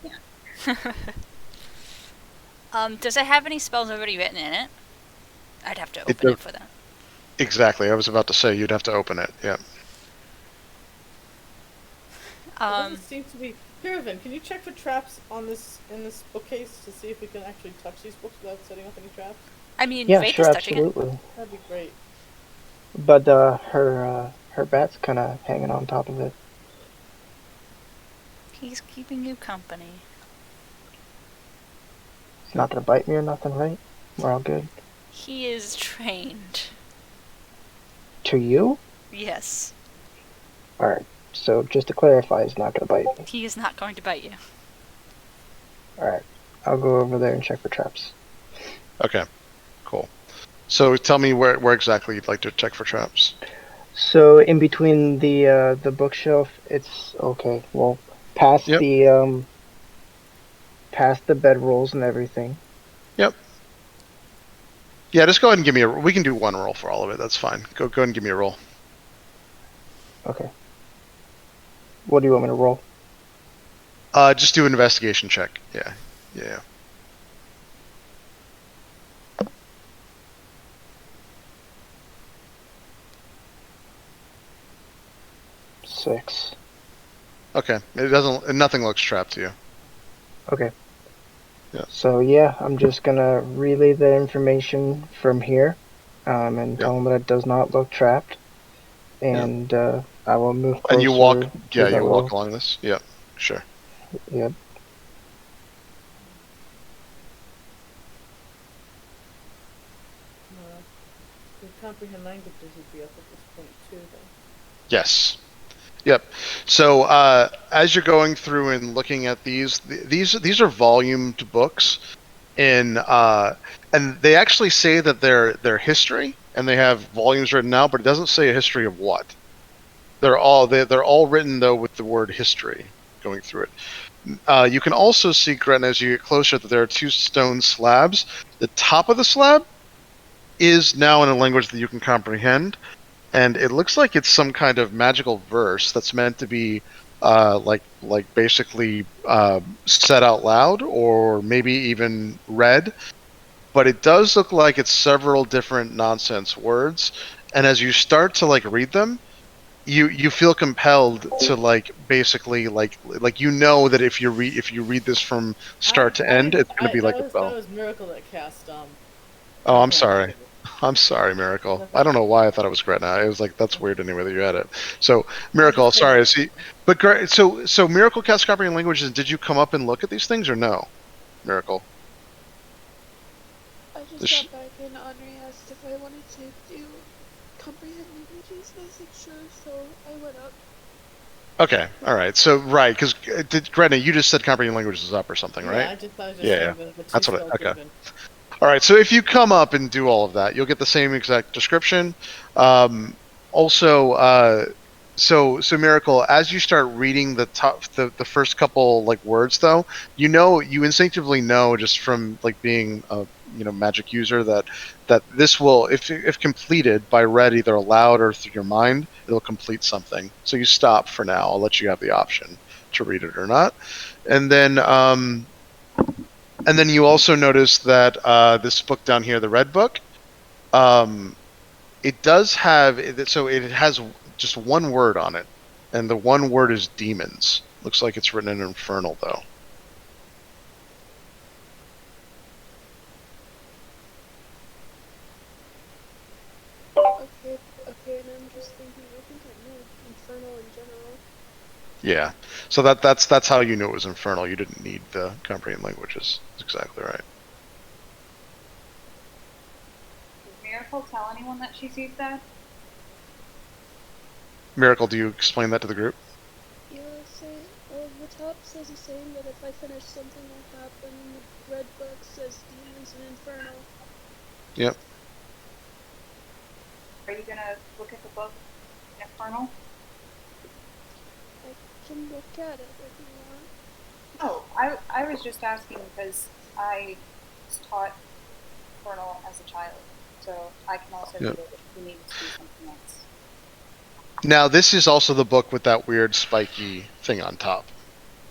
can't. Does it have any spells already written in it? I'd have to It open it does. for that. Exactly, I was about to say you'd have to open it. Yeah. It doesn't seem to be. Caravan, can you check for traps on this in this bookcase to see if we can actually touch these books without setting off any traps? I mean, Yeah, Wraith sure, is touching it. absolutely. That'd be great. But her bat's kind of hanging on top of it. He's keeping you company. It's not gonna bite me or nothing, right? We're all good. He is trained. To you? Yes. Alright, so just to clarify, it's not gonna bite me. He is not going to bite you. Alright, I'll go over there and check for traps. Okay. Cool. So tell me where exactly you'd like to check for traps. So in between the bookshelf, it's okay. Well, past Yep. the past the bedrolls and everything. Yep. Yeah, just go ahead and give me we can do one roll for all of it. That's fine. Go ahead and give me a roll. Okay. What do you want me to roll? Just do an investigation check. Yeah. Yeah. Six. Okay. Nothing looks trapped to you. Okay. Yeah. So yeah, I'm just gonna relay the information from here, and tell them that it does not look trapped, and I will move closer. And you walk, to the you walk wall. along this. Yeah, sure. Yep. The comprehend languages would be up at this point too, though. Yes. Yep. So as you're going through and looking at these are volumed books, and they actually say that they're history, and they have volumes written out, but it doesn't say a history of what. They're all written though with the word history going through it. You can also see, Gretna, as you get closer, that there are two stone slabs. The top of the slab is now in a language that you can comprehend, and it looks like it's some kind of magical verse that's meant to be like basically said out loud, or maybe even read. But it does look like it's several different nonsense words, and as you start to read them, you feel compelled to like basically like you know that if you read this from start to end, it's going to be like a That spell. was Miracle that cast Oh, I'm comprehend sorry. language. I'm sorry, Miracle. I don't know why I thought it was Gretna. It was like that's weird anyway that you had it. So Miracle, sorry. See, but so Miracle cast comprehend languages. Did you come up and look at these things or no? Miracle. I just This- got back and Henri asked if I wanted to do comprehend languages, and I said sure, so I went up. Okay, all right. So right, because Gretna, you just said comprehend languages is up or something, Yeah, right? I just was just Yeah, saying the two That's what spells okay. would've been- All right, so if you come up and do all of that, you'll get the same exact description. So Miracle, as you start reading the first couple like words, though, you instinctively know just from like being a magic user that this will, if completed by read either aloud or through your mind, it'll complete something. So you stop for now. I'll let you have the option to read it or not, and then. And then you also notice that this book down here, the red book, it does have so it has just one word on it, and the one word is demons. Looks like it's written in Infernal though. Okay, and I'm just thinking, I think I know Infernal in general. Yeah. So that's how you knew it was Infernal. You didn't need the comprehend languages. That's exactly right. Does Miracle tell anyone that she sees that? Miracle, do you explain that to the group? Yeah, the top says the same, that if I finish something will happen. The red book says demons and Infernal. Yep. Are you gonna look at the book Infernal? I can look at it if you want. Oh, I was just asking because I was taught Infernal as a child, so I can also Yep. do it if you need to do something else. Now this is also the book with that weird spiky thing on top.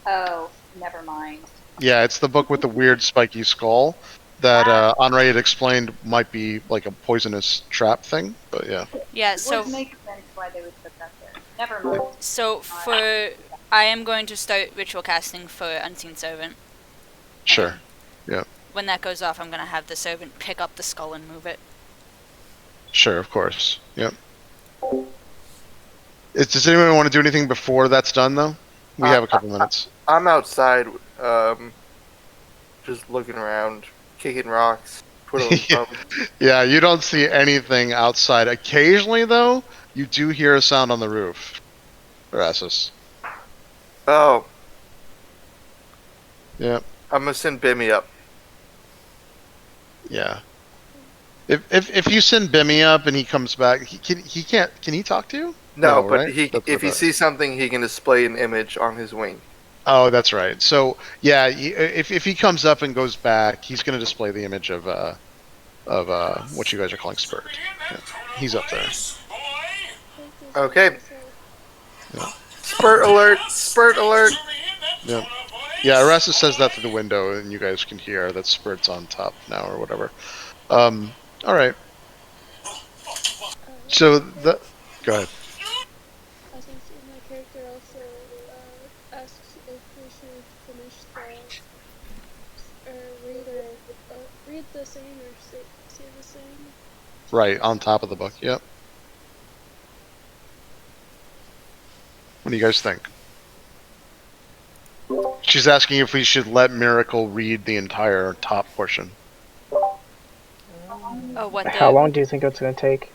Oh, never mind. Yeah, it's the book with the weird spiky skull that Henri had explained might be like a poisonous trap thing, but yeah. Yeah, It so would make sense why they would put that there. Never mind. I am going to start ritual casting for Unseen Servant. Sure. When that goes off, I'm going to have the servant pick up the skull and move it. Sure, of course. Yep. Does anyone want to do anything before that's done, though? We have a couple minutes. I'm outside, just looking around, kicking rocks, twiddling thumbs. Yeah, you don't see anything outside. Occasionally, though, you do hear a sound on the roof. Erasmus. Oh, Yep. I'm gonna send Bimmy up. Yeah. If you send Bimmy up and he comes back, he can't. Can he talk to you? No, No, but right? That's if what he that- sees something, he can display an image on his wing. Oh, that's right. So yeah, if he comes up and goes back, he's going to display the image of what you guys are calling Spurt. Yeah. He's up there. Okay. Spurt alert! Spurt alert! Yep. Yeah, Erasmus says that through the window, and you guys can hear that Spurt's on top now or whatever. All right. So go ahead. I was gonna say my character also asks if we should finish read the same or say the same. Right on top of the book. Yep. What do you guys think? She's asking if we should let Miracle read the entire top portion. Oh, what the... How long do you think it's gonna take?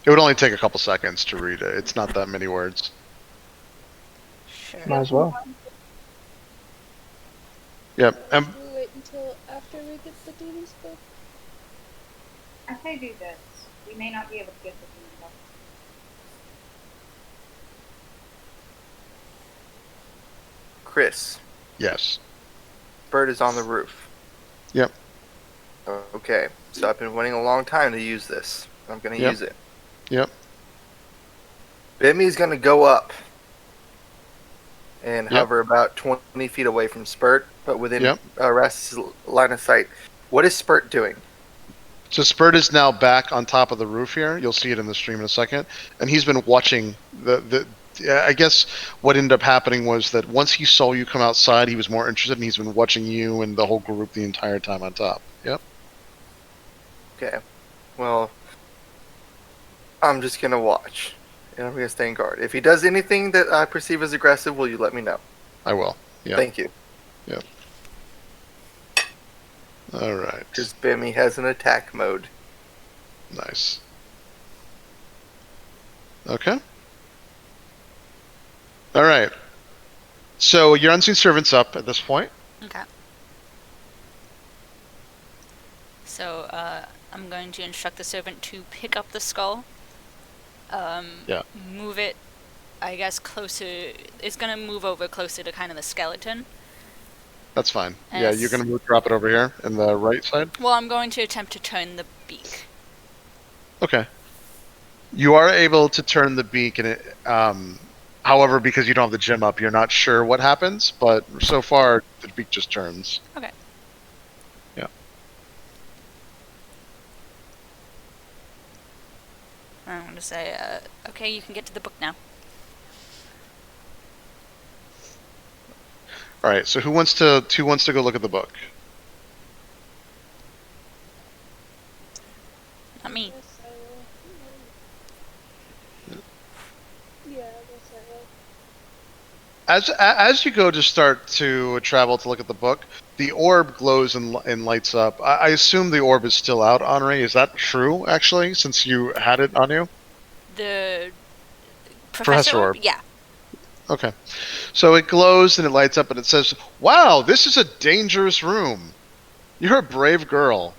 It would only take a couple seconds to read it. It's not that many words. Sure. Might as well. Yep. Should we wait until after we get the demons book? I say do this. We may not be able to get the thing done. Chris, Yes. Spurt is on the roof. Yep. Okay, so I've been waiting a long time to use this. I'm gonna Yep. use it. Yep. Bimmy's gonna go up and Yep. hover about 20 feet away from Spurt, but within Yep. Rest's line of sight. What is Spurt doing? So Spurt is now back on top of the roof here. You'll see it in the stream in a second, and he's been watching the. I guess what ended up happening was that once he saw you come outside, he was more interested, and he's been watching you and the whole group the entire time on top. Yep. Okay. Well, I'm just gonna watch, and I'm gonna stay in guard. If he does anything that I perceive as aggressive, will you let me know? I will. Yeah. Thank you. All right. Because Bimmy has an attack mode. Nice. Okay. All right. So your unseen servant's up at this point. Okay. So, I'm going to instruct the servant to pick up the skull. Yeah. Move it, I guess, closer. It's gonna move over closer to kind of the skeleton. That's fine. And Yeah, it's- you're gonna drop it over here in the right side. Well, I'm going to attempt to turn the beak. Okay. You are able to turn the beak, and it. However, because you don't have the gem up, you're not sure what happens. But so far, the beak just turns. Okay. Yeah. I'm going to say, okay, you can get to the book now. All right. So who wants to go look at the book? Not me. Yes, I will. Yeah, I guess I will. As you go to start to travel to look at the book, the orb glows and lights up. I assume the orb is still out, Henri. Is that true, actually, since you had it on you? The Professor orb. Yeah. Okay. So it glows and it lights up and it says, "Wow, this is a dangerous room. You're a brave girl."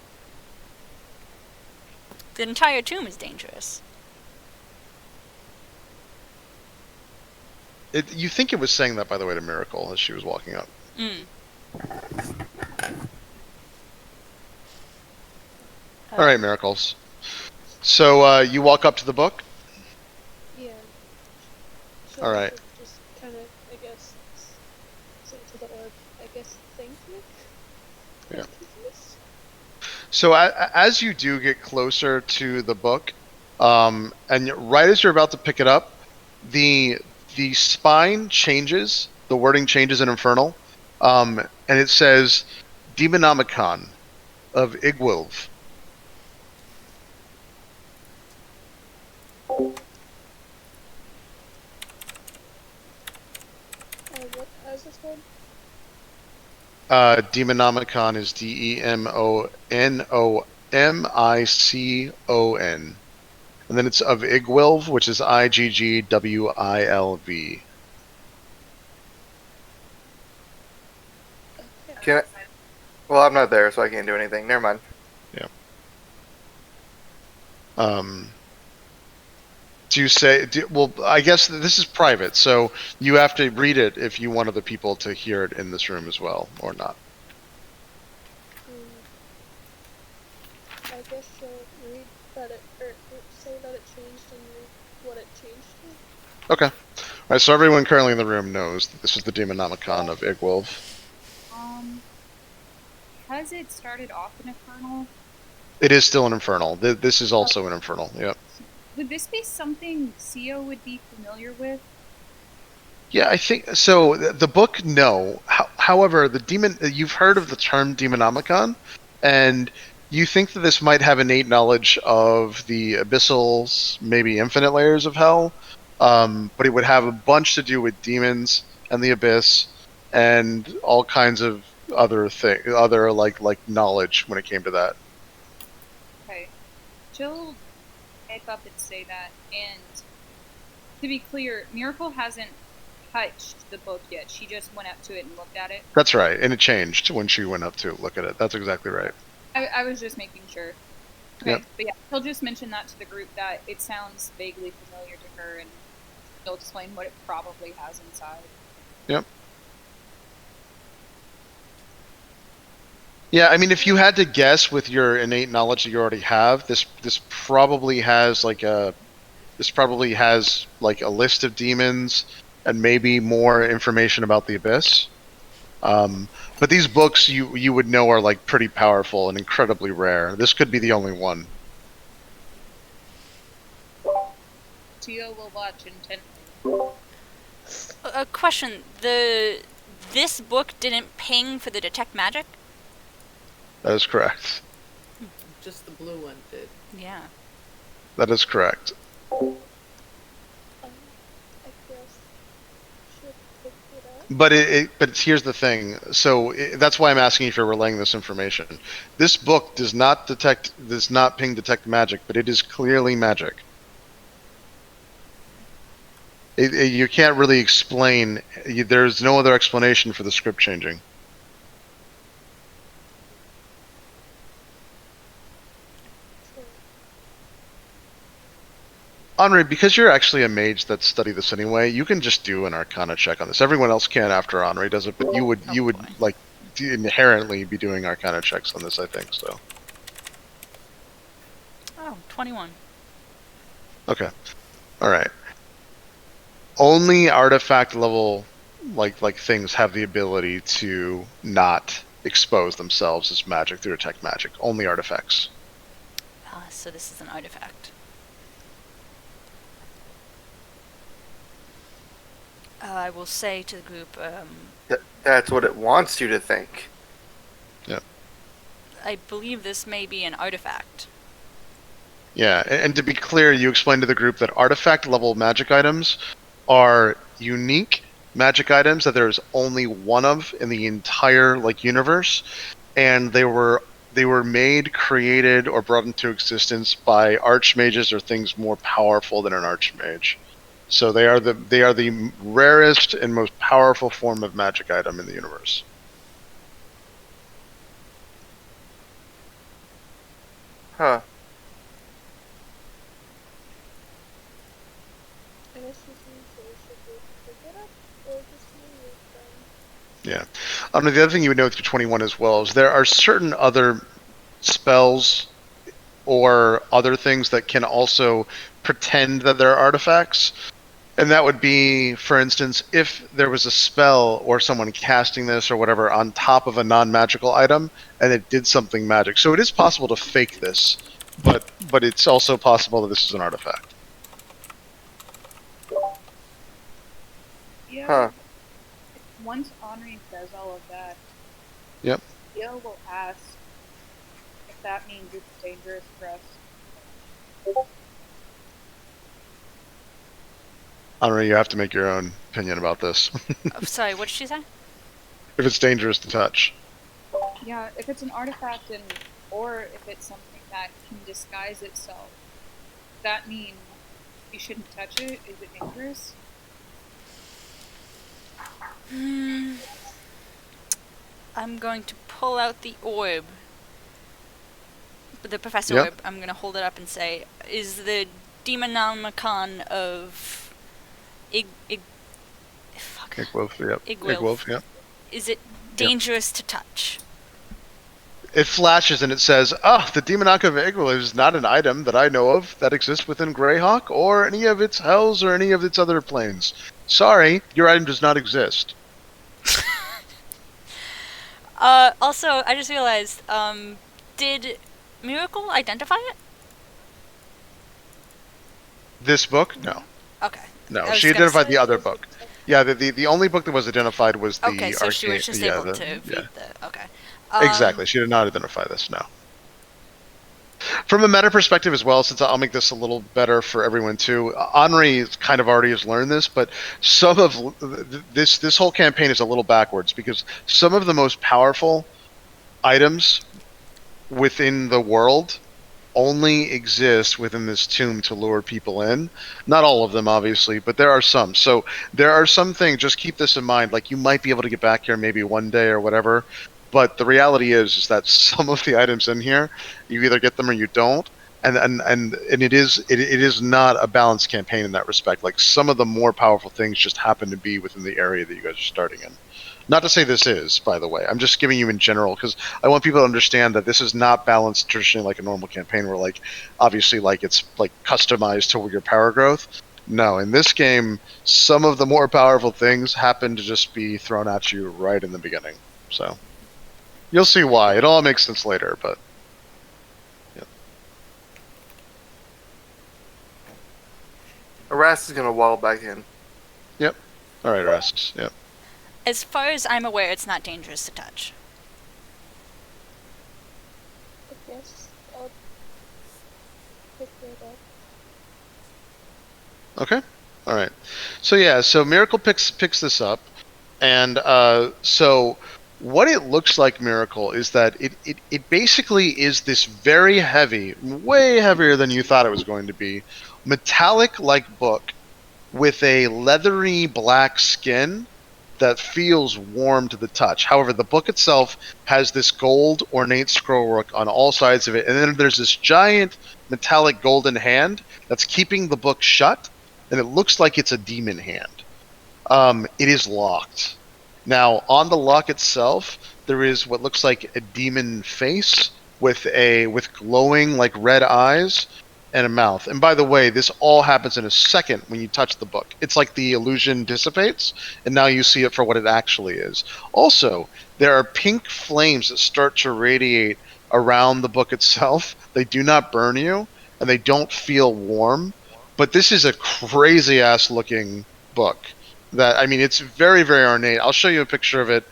The entire tomb is dangerous. You think it was saying that, by the way, to Miracle as she was walking up. Mm. All right, Miracles. So you walk up to the book. Yeah. All right. Just kind of, I guess, say to the orb, I guess, thank you. Yeah. Thank you for this. So as you do get closer to the book, and right as you're about to pick it up, the spine changes, the wording changes in Infernal, and it says Demonomicon of Igwilv. What is this called? Demonomicon is Demonomicon. And then it's of Igwilv, which is Iggwilv. Can I? Well, I'm not there, so I can't do anything. Never mind. Do you say? Well, I guess this is private, so you have to read it if you want other people to hear it in this room as well, or not. I guess you'll read that it, or say that it changed and read what it changed to. Okay. All right. So everyone currently in the room knows that this is the Demonomicon of Igwilv. Has it started off in Infernal? It is still an Infernal. This is also an Infernal. Yep. Would this be something Sio would be familiar with? Yeah, I think so. The book, no. However, the demon. You've heard of the term Demonomicon, and you think that this might have innate knowledge of the abyssal, maybe infinite layers of hell, but it would have a bunch to do with demons and the abyss, and all kinds of other like knowledge when it came to that. Okay. She'll type up and say that, and to be clear, Miracle hasn't touched the book yet. She just went up to it and looked at it. That's right, and it changed when she went up to look at it. That's exactly right. I was just making sure. Okay. Yep. But yeah, he'll just mention that to the group that it sounds vaguely familiar to her, and he'll explain what it probably has inside. Yep. Yeah, I mean, if you had to guess with your innate knowledge that you already have, this probably has like a list of demons and maybe more information about the abyss. But these books you would know are like pretty powerful and incredibly rare. This could be the only one. Tio will watch intently. A question: this book didn't ping for the detect magic? That is correct. Just the blue one did. Yeah. That is correct. I guess should pick it up. But here's the thing. So that's why I'm asking if you're relaying this information. This book does not ping detect magic, but it is clearly magic. You can't really explain. There's no other explanation for the script changing. Henri, because you're actually a mage that studied this anyway, you can just do an Arcana check on this. Everyone else can after Henri does it, but you would boy. like inherently be doing Arcana checks on this. I think so. Oh, 21. Okay. All right. Only artifact level like things have the ability to not expose themselves as magic through detect magic. Only artifacts. So this is an artifact. I will say to the group, That's what it wants you to think. I believe this may be an artifact. Yeah, and to be clear, you explained to the group that artifact level magic items are unique magic items that there's only one of in the entire universe, and they were made, created, or brought into existence by archmages or things more powerful than an archmage. So they are the rarest and most powerful form of magic item in the universe. Huh. I guess this means that we should go pick it up or just leave it then. Yeah. The other thing you would know through 21 as well is there are certain other spells or other things that can also pretend that they're artifacts. And that would be, for instance, if there was a spell or someone casting this or whatever on top of a non-magical item and it did something magic. So it is possible to fake this, but it's also possible that this is an artifact. Yeah. Huh. Once Henri says all of that, Yep. Tio will ask if that means it's dangerous for us. Henri, you have to make your own opinion about this. Oh, sorry, what did she say? If it's dangerous to touch. Yeah, if it's an artifact or if it's something that can disguise itself, does that mean you shouldn't touch it? Is it dangerous? I'm going to pull out the orb. The professor Yep. orb. I'm going to hold it up and say, is the Demonomicon of Igwolf, yep. Igwilf. Igwolf, yep. Is it dangerous to touch? It flashes and it says, the Demonaka of Igwolf is not an item that I know of that exists within Greyhawk or any of its hells or any of its other planes. Sorry, your item does not exist. Also, I just realized, did Miracle identify it? This book? No. Okay. No, I was she gonna identified say- the other book. Yeah, the only book that was identified was the Okay, so she was just yeah, able the- to yeah. read the... Okay. Exactly. She did not identify this, no. From a meta perspective as well, since I'll make this a little better for everyone too, Henri kind of already has learned this, but some of this whole campaign is a little backwards because some of the most powerful items within the world only exist within this tomb to lure people in. Not all of them, obviously, but there are some. So there are some things, just keep this in mind, like you might be able to get back here maybe one day or whatever, but the reality is that some of the items in here, you either get them or you don't, and it is not a balanced campaign in that respect. Like some of the more powerful things just happen to be within the area that you guys are starting in. Not to say this is, by the way. I'm just giving you in general because I want people to understand that this is not balanced traditionally like a normal campaign where, like, obviously, like it's like customized to your power growth. No, in this game, some of the more powerful things happen to just be thrown at you right in the beginning. So you'll see why. It all makes sense later, but Aras is gonna waddle back in. all right, Rastus. Yep. As far as I'm aware, it's not dangerous to touch. I guess I'll pick it up. Okay. All right. So yeah, so Miracle picks this up, and so what it looks like, Miracle, is that it basically is this very heavy, way heavier than you thought it was going to be, metallic-like book with a leathery black skin that feels warm to the touch. However, the book itself has this gold ornate scrollwork on all sides of it, and then there's this giant metallic golden hand that's keeping the book shut, and it looks like it's a demon hand. It is locked. Now, on the lock itself, there is what looks like a demon face with glowing like red eyes and a mouth. And by the way, this all happens in a second when you touch the book. It's like the illusion dissipates, and now you see it for what it actually is. Also, there are pink flames that start to radiate around the book itself. They do not burn you, and they don't feel warm. But this is a crazy ass looking book. It's very, very ornate. I'll show you a picture of it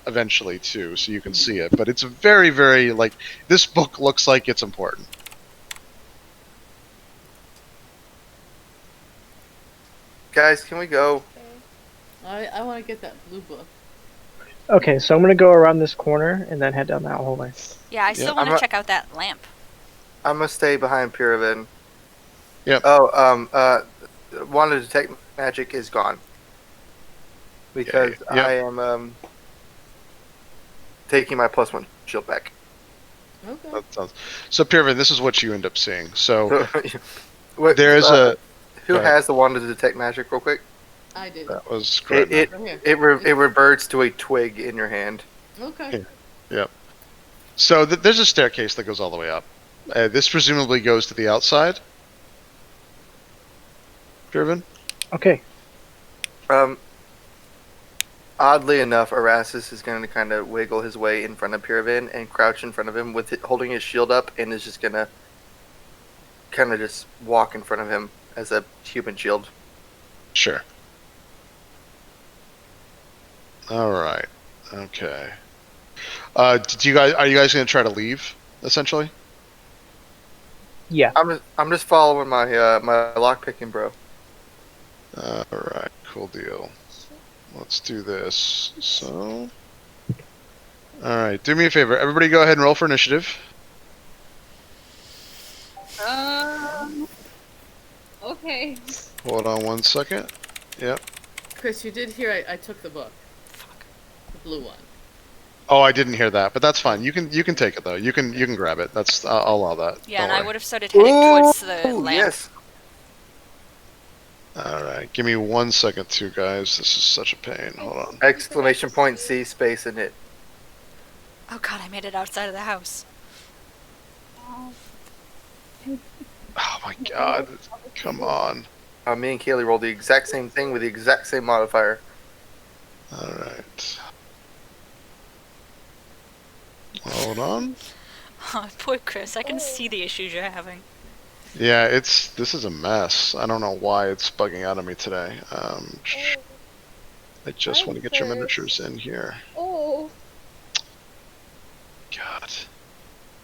eventually too, so you can see it. But it's very, very this book looks like it's important. Guys, can we go? Okay. I want to get that blue book. Okay, so I'm gonna go around this corner and then head down that hallway. Yeah, I still Yeah, want I'm to a- check out that lamp. I'm gonna stay behind Pyravin. Yep. Oh, Wand of Detect Magic is gone. Because Yep. I am taking my +1 shield back. Okay. That sounds... So, Pirvin, this is what you end up seeing. So, What- there's Who go ahead. has the Wand of Detect Magic, real quick? I did. that was great. It Right here. it reverts to a twig in your hand. Okay. So, there's a staircase that goes all the way up. This presumably goes to the outside. Pirvin? Okay. Oddly enough, Arasis is going to kind of wiggle his way in front of Pyravin and crouch in front of him with holding his shield up, and is just going to kind of just walk in front of him as a human shield. Sure. All right. Okay. Are you guys going to try to leave, essentially? Yeah. I'm just following my my lockpicking bro. All right. Cool deal. Let's do this. So. All right. Do me a favor. Everybody go ahead and roll for initiative. Okay. Hold on one second. Yep. Chris, you did hear I took the book. The blue one. Oh, I didn't hear that, but that's fine. You can take it though. You can grab it. I'll allow that. Yeah, Don't and I worry. would have started heading towards the Ooh, lamp. yes. All right. Give me 1 second, too, guys. This is such a pain. Hold on. Exclamation point C space in it. Oh god, I made it outside of the house. Oh my god. Come on. Me and Kaylee rolled the exact same thing with the exact same modifier. All right. Hold on. Oh, poor Chris, I can see the issues you're having. Yeah, this is a mess. I don't know why it's bugging out on me today. I just want to get your miniatures in here. Oh, God.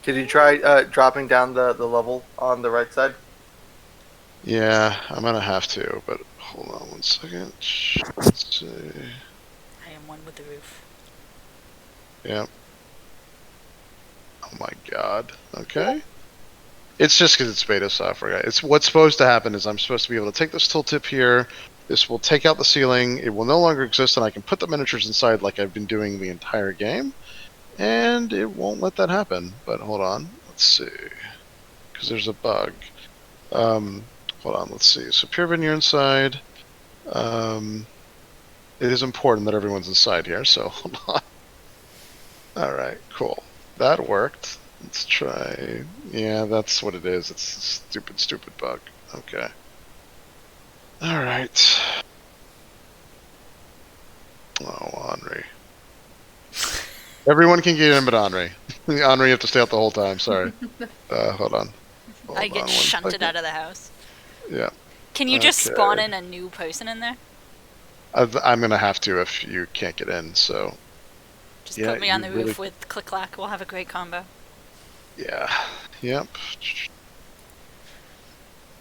Did you try dropping down the level on the right side? Yeah, I'm gonna have to, but hold on 1 second. Let's see. I am one with the roof. Yep. Oh my god. Okay. It's just because it's beta software. It's what's supposed to happen is I'm supposed to be able to take this tooltip here. This will take out the ceiling. It will no longer exist, and I can put the miniatures inside like I've been doing the entire game. And it won't let that happen. But hold on. Let's see. Because there's a bug. Hold on. Let's see. So Pyravin, you're inside. It is important that everyone's inside here, so hold on. Alright, cool. That worked. Let's try... Yeah, that's what it is. It's a stupid bug. Okay. All right. Oh, Henri. Everyone can get in but Henri. Henri, you have to stay out the whole time. Sorry. Hold on. I Hold get on one shunted second. out of the house. Yeah. Can you just spawn Okay. in a new person in there? I'm gonna have to if you can't get in. So Just Yeah, put me on you the really- roof with Click Clack. We'll have a great combo. yeah. Yep.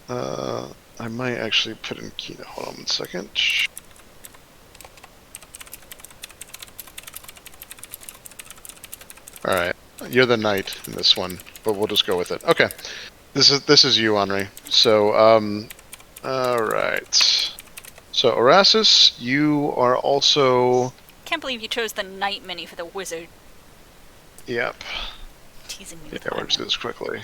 I might actually put in Kino. Hold on one second. All right. You're the knight in this one, but we'll just go with it. Okay. This is you, Henri. So all right. So Erasmus, you are also. Can't believe you chose the Knight mini for the wizard. Yep. Teasing me Yeah, with we'll that. just do this quickly.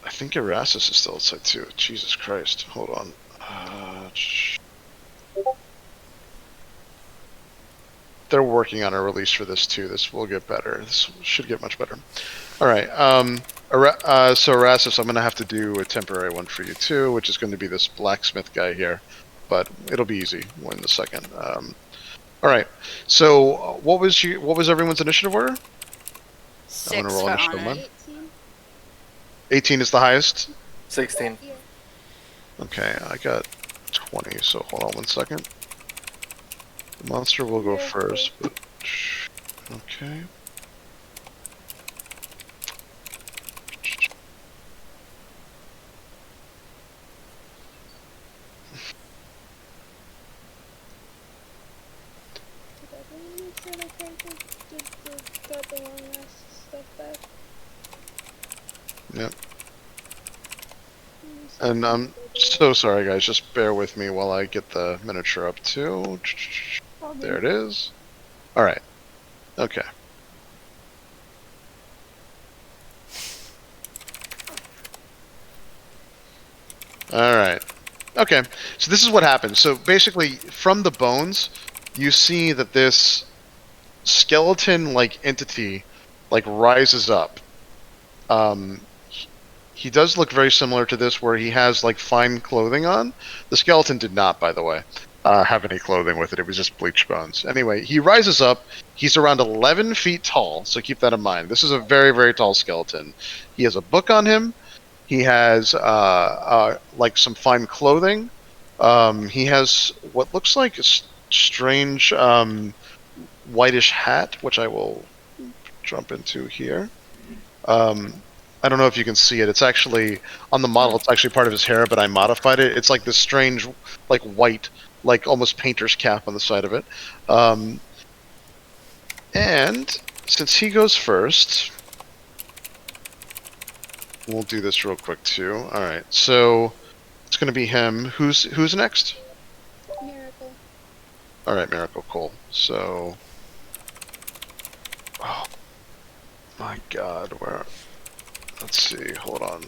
I think Erasmus is still outside too. Jesus Christ. Hold on. They're working on a release for this too. This will get better. This should get much better. All right. So Erasmus, I'm going to have to do a temporary one for you too, which is going to be this blacksmith guy here, but it'll be easy. One in a second. All right. So what was everyone's initiative order? 6 roll for initiative honor. one. 18? 18 is the highest. 16. Yeah. Okay, I got 20. So hold on one second. The monster will go first, but okay. Did everyone make sure their character got the long ass stuff back? Yep. So And I'm so sorry, guys. Just bear with me while I get the miniature up too. There it is. All right. Okay. All right. Okay. So this is what happens. So basically, from the bones, you see that this skeleton-like entity, like, rises up. He does look very similar to this, where he has like fine clothing on. The skeleton did not, by the way, have any clothing with it. It was just bleached bones. Anyway, he rises up. He's around 11 feet tall, so keep that in mind. This is a very, very tall skeleton. He has a book on him. He has like some fine clothing. He has what looks like a strange whitish hat, which I will jump into here. I don't know if you can see it. It's actually on the model. It's actually part of his hair, but I modified it. It's like this strange, like white, like almost painter's cap on the side of it. And since he goes first, we'll do this real quick too. All right, so it's going to be him. Who's next? Miracle. All right, Miracle. Cool. So, oh my God, where? Let's see. Hold on.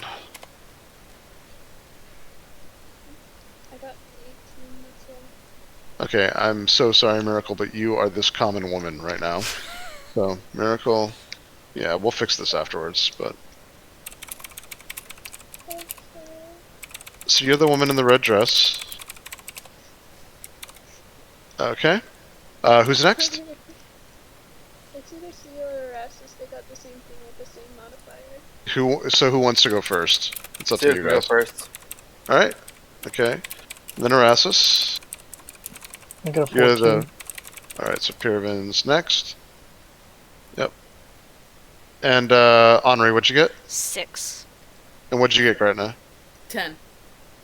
I got 18, that's all. Okay, I'm so sorry, Miracle, but you are this common woman right now. So, Miracle, yeah, we'll fix this afterwards, but... Okay. So you're the woman in the red dress. Okay. Who's next? It's either Seal or Erasmus. They got the same thing with the same modifier. Who wants to go first? It's up Stu to you can go guys. first. Alright. Okay. And then Erasmus. I got a You're 14. the... Alright, so Pyravin's next. Yep. And, Henri, what'd you get? 6. And what'd you get, Gretna? 10.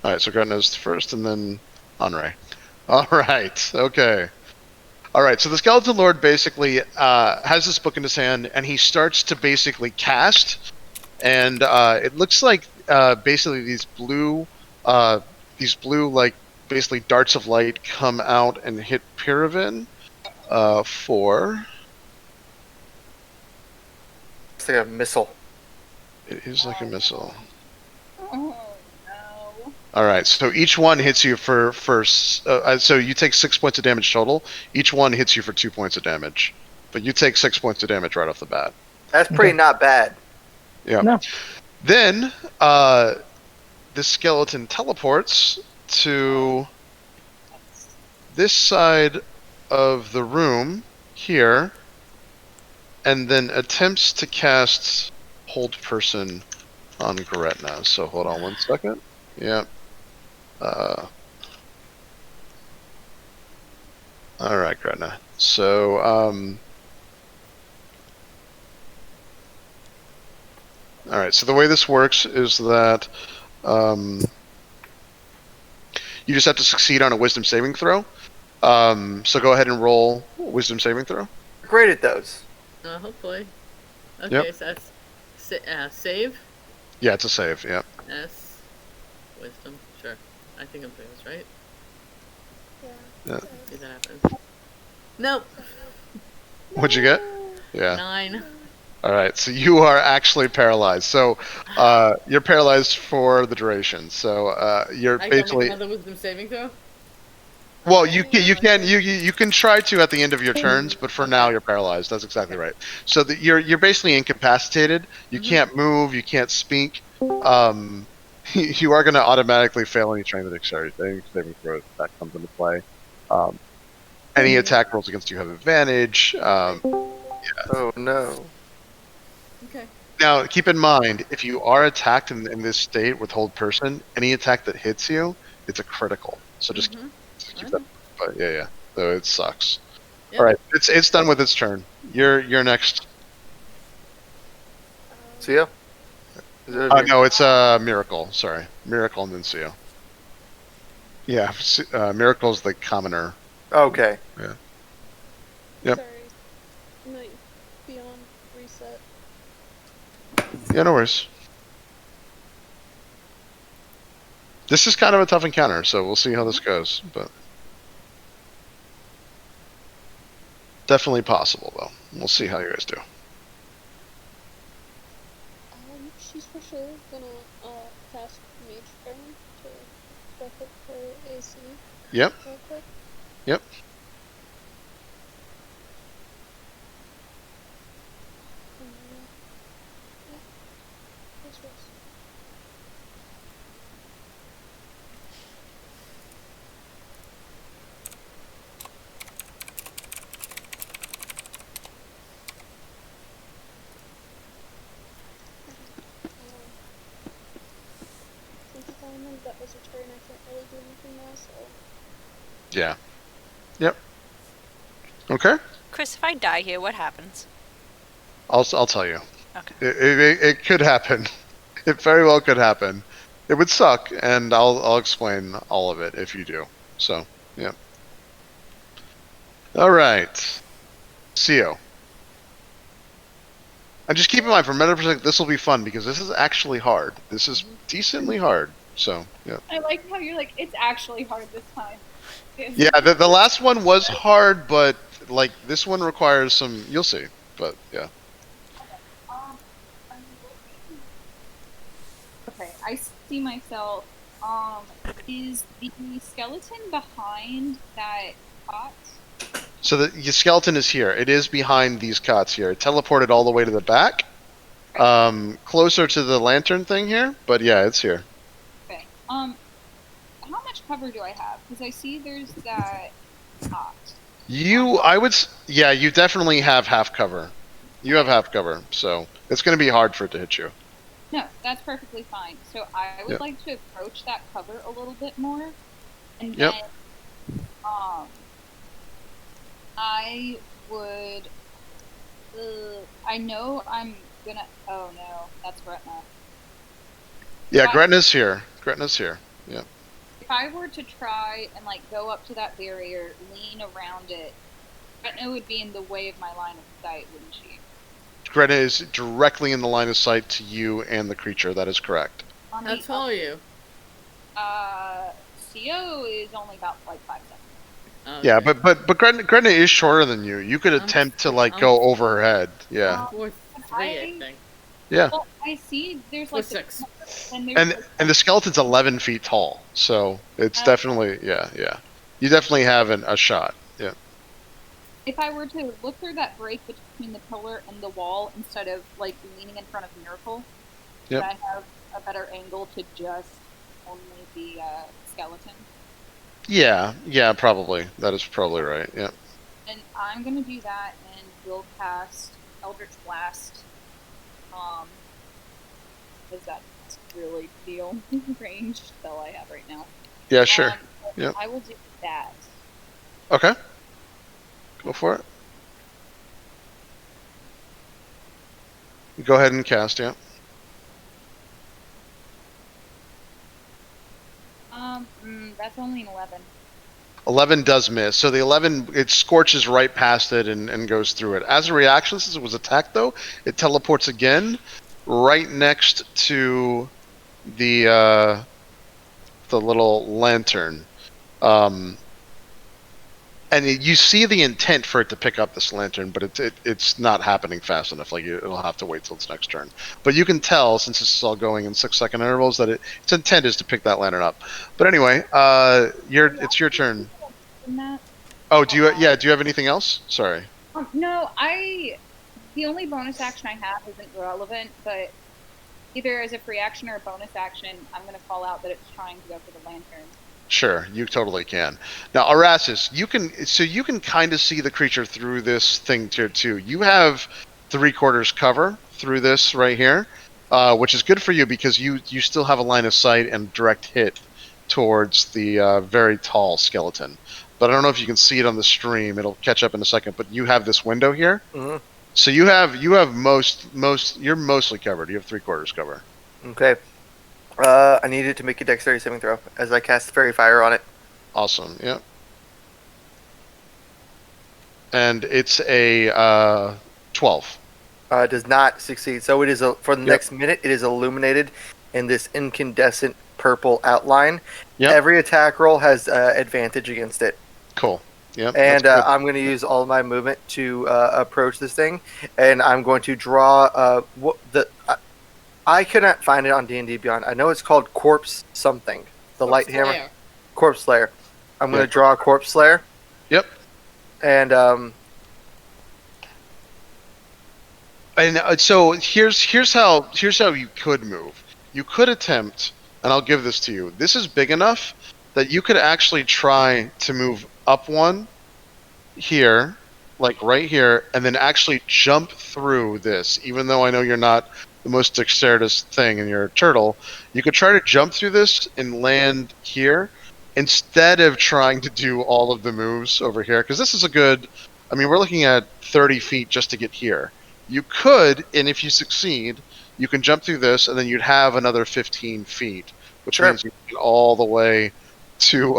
Alright, so Gretna's first, and then Henri. Alright, okay. Alright, so the Skeleton Lord basically has this book in his hand, and he starts to basically cast, and it looks like basically these blue, like, basically darts of light come out and hit Pyravin for... It's like a missile. It is like a missile. Oh no. All right, so each one hits you for so you take 6 points of damage total. Each one hits you for 2 points of damage, but you take 6 points of damage right off the bat. That's pretty Okay. not bad. Yeah. No. Then, this skeleton teleports to this side of the room here, and then attempts to cast Hold Person on Gretna. So hold on one second. Yep. All right, Gretna. So, all right. So the way this works is that you just have to succeed on a Wisdom saving throw. So go ahead and roll Wisdom saving throw. Great at those. Hopefully. Okay, Yep. so that's save. Yeah, it's a save. Yeah. S. Wisdom. Sure. I think I'm doing this right. Yeah. See if that happens. Nope. What'd you get? Yeah. 9. All right. So you are actually paralyzed. So you're paralyzed for the duration. So you're I can basically. make another wisdom saving throw. Well, you can try to at the end of your turns, but for now you're paralyzed. That's exactly right. So you're basically incapacitated. You can't move. You can't speak. You are going to automatically fail any strength and dexterity saving throws if that comes into play. Any attack rolls against you have advantage. Oh no. Okay. Now, keep in mind, if you are attacked in this state with Hold Person, any attack that hits you, it's a critical. So just keep that. But yeah. So it sucks. Yep. All right, it's done with its turn. You're next. Sio? Is it No, it's Miracle. Sorry, Miracle and then Seo. Yeah, Miracle's the commoner. Okay. Yep. Sorry. Might be on reset. Yeah, no worries. This is kind of a tough encounter, so we'll see how this goes. But definitely possible, though. We'll see how you guys do. She's for sure gonna cast Mage Armor to buff up her AC Yep. real quick. Yep. Yeah. That's right. Since if I remember that was a turn, I can't really do anything now, so Yeah. Yep. Okay. Chris, if I die here, what happens? I'll tell you. Okay. It could happen. It very well could happen. It would suck, and I'll explain all of it if you do. So, yeah. All right. Seo. And just keep in mind, for meta perspective, this will be fun because this is actually hard. This is decently hard. So, yeah. I like how you're like, it's actually hard this time. Yeah, the last one was hard, but like this one requires some. You'll see. But yeah. Okay, I see myself. Is the skeleton behind that cot? So the skeleton is here. It is behind these cots here. It teleported all the way to the back, closer to the lantern thing here. But yeah, it's here. Okay. How much cover do I have? Because I see there's that cot. Yeah, you definitely have half cover. You have half cover, so it's going to be hard for it to hit you. No, that's perfectly fine. So I would Yep. like to approach that cover a little bit more, and Yep. then I would. I know I'm gonna. Oh no, that's Gretna. Yeah, Right. Gretna's here. Gretna's here. Yeah. If I were to try and like go up to that barrier, lean around it, Gretna would be in the way of my line of sight, wouldn't she? Gretna is directly in the line of sight to you and the creature. That is correct. On How the tall are you? CO is only about like 5 seconds. Oh, Yeah, okay. but Gretna is shorter than you. You could I'm- attempt to like I'm- go over her head. Yeah. 4'3", I think. Yeah. Well, I see there's like 4'6". and there's And the skeleton's 11 feet tall, so it's Oh. definitely yeah. You definitely have a shot. Yeah. if I were to look through that break between the pillar and the wall instead of like leaning in front of Miracle, Yep. I have a better angle to just only the skeleton? Yeah, probably. That is probably right. Yeah. And I'm gonna do that, and we'll cast Eldritch Blast. Because that's really the only ranged spell I have right now. Yeah, sure. So Yep. I will do that. Okay. Go for it. Go ahead and cast, yeah. That's only an 11. 11 does miss. So the 11, it scorches right past it and goes through it. As a reaction, since it was attacked, though, it teleports again right next to the little lantern. And you see the intent for it to pick up this lantern, but it's not happening fast enough. Like, it'll have to wait till its next turn. But you can tell, since this is all going in 6-second intervals, that its intent is to pick that lantern up. But anyway, it's your turn. In that? Oh, do you have anything else? Sorry. No, the only bonus action I have isn't relevant, but either as a free action or a bonus action, I'm going to call out that it's trying to go for the lantern. Sure, you totally can. Now, Arasis, you can kind of see the creature through this thing tier 2. You have 3/4 cover through this right here, which is good for you because you still have a line of sight and direct hit towards the very tall skeleton. But I don't know if you can see it on the stream. It'll catch up in a second. But you have this window here, so you're mostly covered. You have 3/4 cover. Okay. I needed to make a dexterity saving throw as I cast Fairy Fire on it. Awesome. Yeah. And it's a 12. Does not succeed. So it is for the next minute. It is illuminated in this incandescent purple outline. Yep. Every attack roll has advantage against it. Cool. Yep. And I'm going to use all my movement to approach this thing, and I'm going to draw I cannot find it on D&D Beyond. I know it's called Corpse something. The light hammer. Corpse Slayer. I'm going to draw a Corpse Slayer. Yep. And so here's how you could move. You could attempt, and I'll give this to you. This is big enough that you could actually try to move up one here, like right here, and then actually jump through this. Even though I know you're not the most dexterous thing in your turtle, you could try to jump through this and land here instead of trying to do all of the moves over here, because this is we're looking at 30 feet just to get here. You could, and if you succeed, you can jump through this, and then you'd have another 15 feet, which means you can get all the way to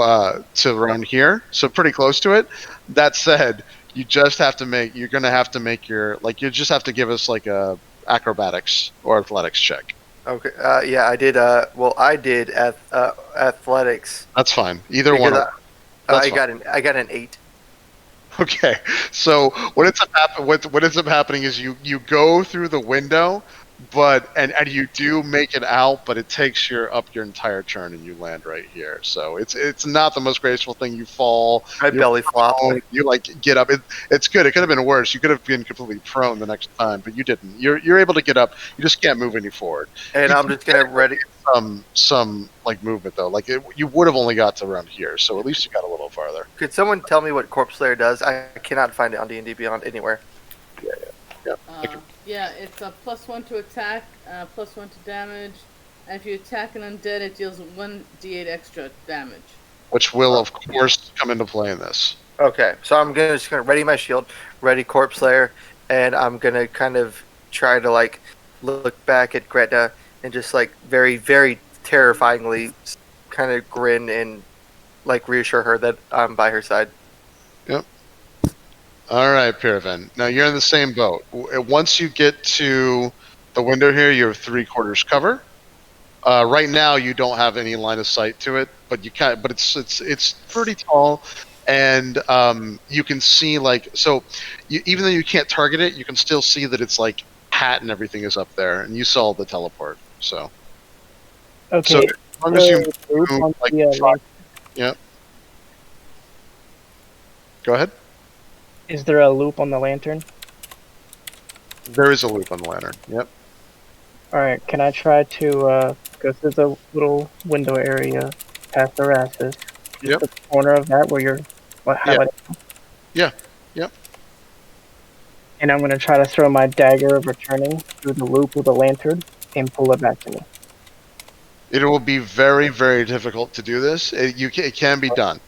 around here, so pretty close to it. That said, you just have to make you just have to give us like a acrobatics or athletics check. Okay. Yeah, I did. I did athletics. That's fine. Either one. I got an 8. Okay. So what ends up happening is you go through the window, but and you do make it out, but it takes your entire turn and you land right here. So it's not the most graceful thing. You fall. I belly flop. You get up. It's good. It could have been worse. You could have been completely prone the next time, but you didn't. You're able to get up. You just can't move any forward. And I'm just gonna ready some movement though. You would have only got to around here, so at least you got a little farther. Could someone tell me what Corpse Slayer does? I cannot find it on D&D Beyond anywhere. Yeah, it's a +1 to attack, +1 to damage, and if you attack an undead, it deals 1d8 extra damage. Which will, of course, come into play in this. Okay, so I'm just gonna ready my shield, ready Corpse Slayer, and I'm gonna kind of try to look back at Gretna and just very, very terrifyingly kind of grin and reassure her that I'm by her side. Yep. All right, Piraven. Now you're in the same boat. Once you get to the window here, you have 3/4 cover. Right now, you don't have any line of sight to it, but you can. But it's pretty tall, and you can see even though you can't target it, you can still see that it's hat and everything is up there, and you saw the teleport. So Okay. so as long as you move, yeah. Go ahead. Is there a loop on the lantern? There is a loop on the lantern. Yep. Alright, can I try to go through the little window area past the Rassus? Just Yep. the corner of that where you're. What? How Yeah. about? Yeah. Yep. And I'm gonna try to throw my dagger of returning through the loop of the lantern and pull it back to me. It will be very, very difficult to do this. It can be done,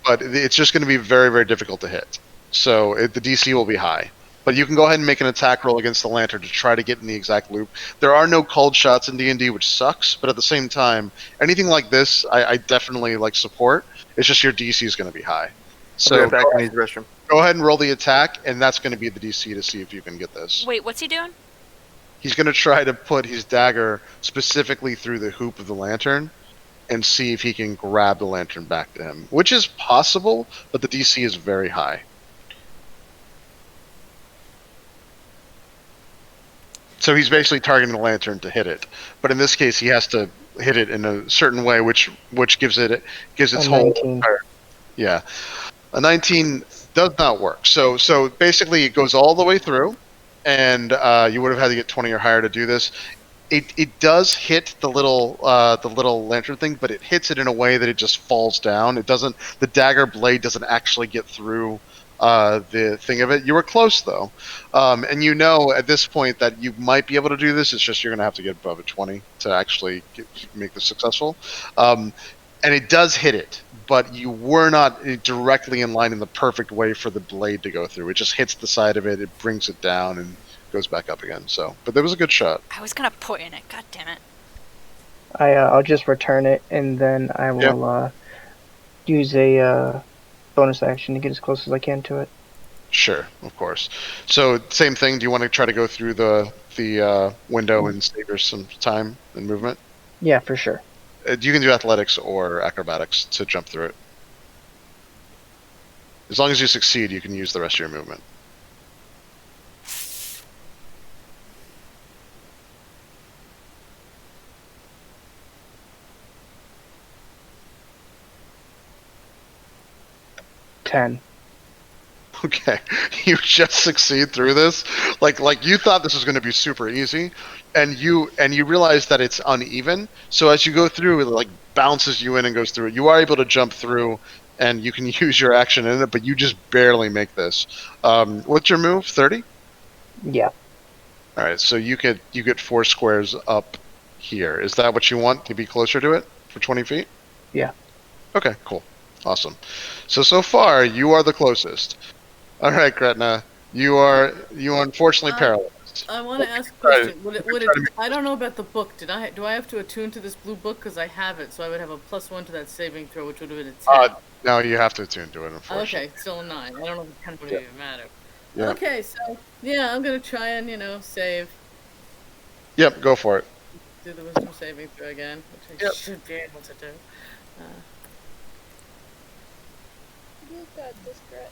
but it's just going to be very, very difficult to hit. So the DC will be high. But you can go ahead and make an attack roll against the lantern to try to get in the exact loop. There are no cold shots in D&D, which sucks. But at the same time, anything like this, I definitely like support. It's just your DC is going to be high. So So back to use the restroom. go ahead and roll the attack, and that's going to be the DC to see if you can get this. Wait, what's he doing? He's going to try to put his dagger specifically through the hoop of the lantern and see if he can grab the lantern back to him, which is possible, but the DC is very high. So he's basically targeting the lantern to hit it, but in this case, he has to hit it in a certain way, which gives its A whole 19. yeah. A 19 does not work. So basically, it goes all the way through, and you would have had to get 20 or higher to do this. It does hit the little lantern thing, but it hits it in a way that it just falls down. It doesn't. The dagger blade doesn't actually get through the thing of it. You were close though, and you know at this point that you might be able to do this. It's just you're going to have to get above a 20 to actually make this successful. And it does hit it, but you were not directly in line in the perfect way for the blade to go through. It just hits the side of it, it brings it down, and goes back up again. So, but there was a good shot. I was gonna put in it. God damn it. I'll just return it and then I will use a bonus action to get as close as I can to it. Sure, of course. So, same thing. Do you want to try to go through the window and save her some time and movement? Yeah, for sure. You can do athletics or acrobatics to jump through it. As long as you succeed, you can use the rest of your movement. Ten. Okay, you just succeed through this. Like you thought this was going to be super easy, and you realize that it's uneven. So as you go through, it like bounces you in and goes through it. You are able to jump through, and you can use your action in it, but you just barely make this. What's your move? 30? Yeah. All right, so you get 4 squares up here. Is that what you want to be closer to it for 20 feet? Yeah. Okay, cool, awesome. So far you are the closest. All right, Gretna, you are unfortunately paralyzed. I want to ask a Try question. Would it, I don't know about the book. Do I have to attune to this blue book? Because I have it, so I would have a +1 to that saving throw, which would have been a 10. No, you have to attune to it, unfortunately. Okay, still a 9. I don't know if it kind of would even matter. Yeah. Okay, so yeah, I'm gonna try and save. Yep, go for it. Do the wisdom saving throw again, which I Yep. should be able to do. You got this, Gretna.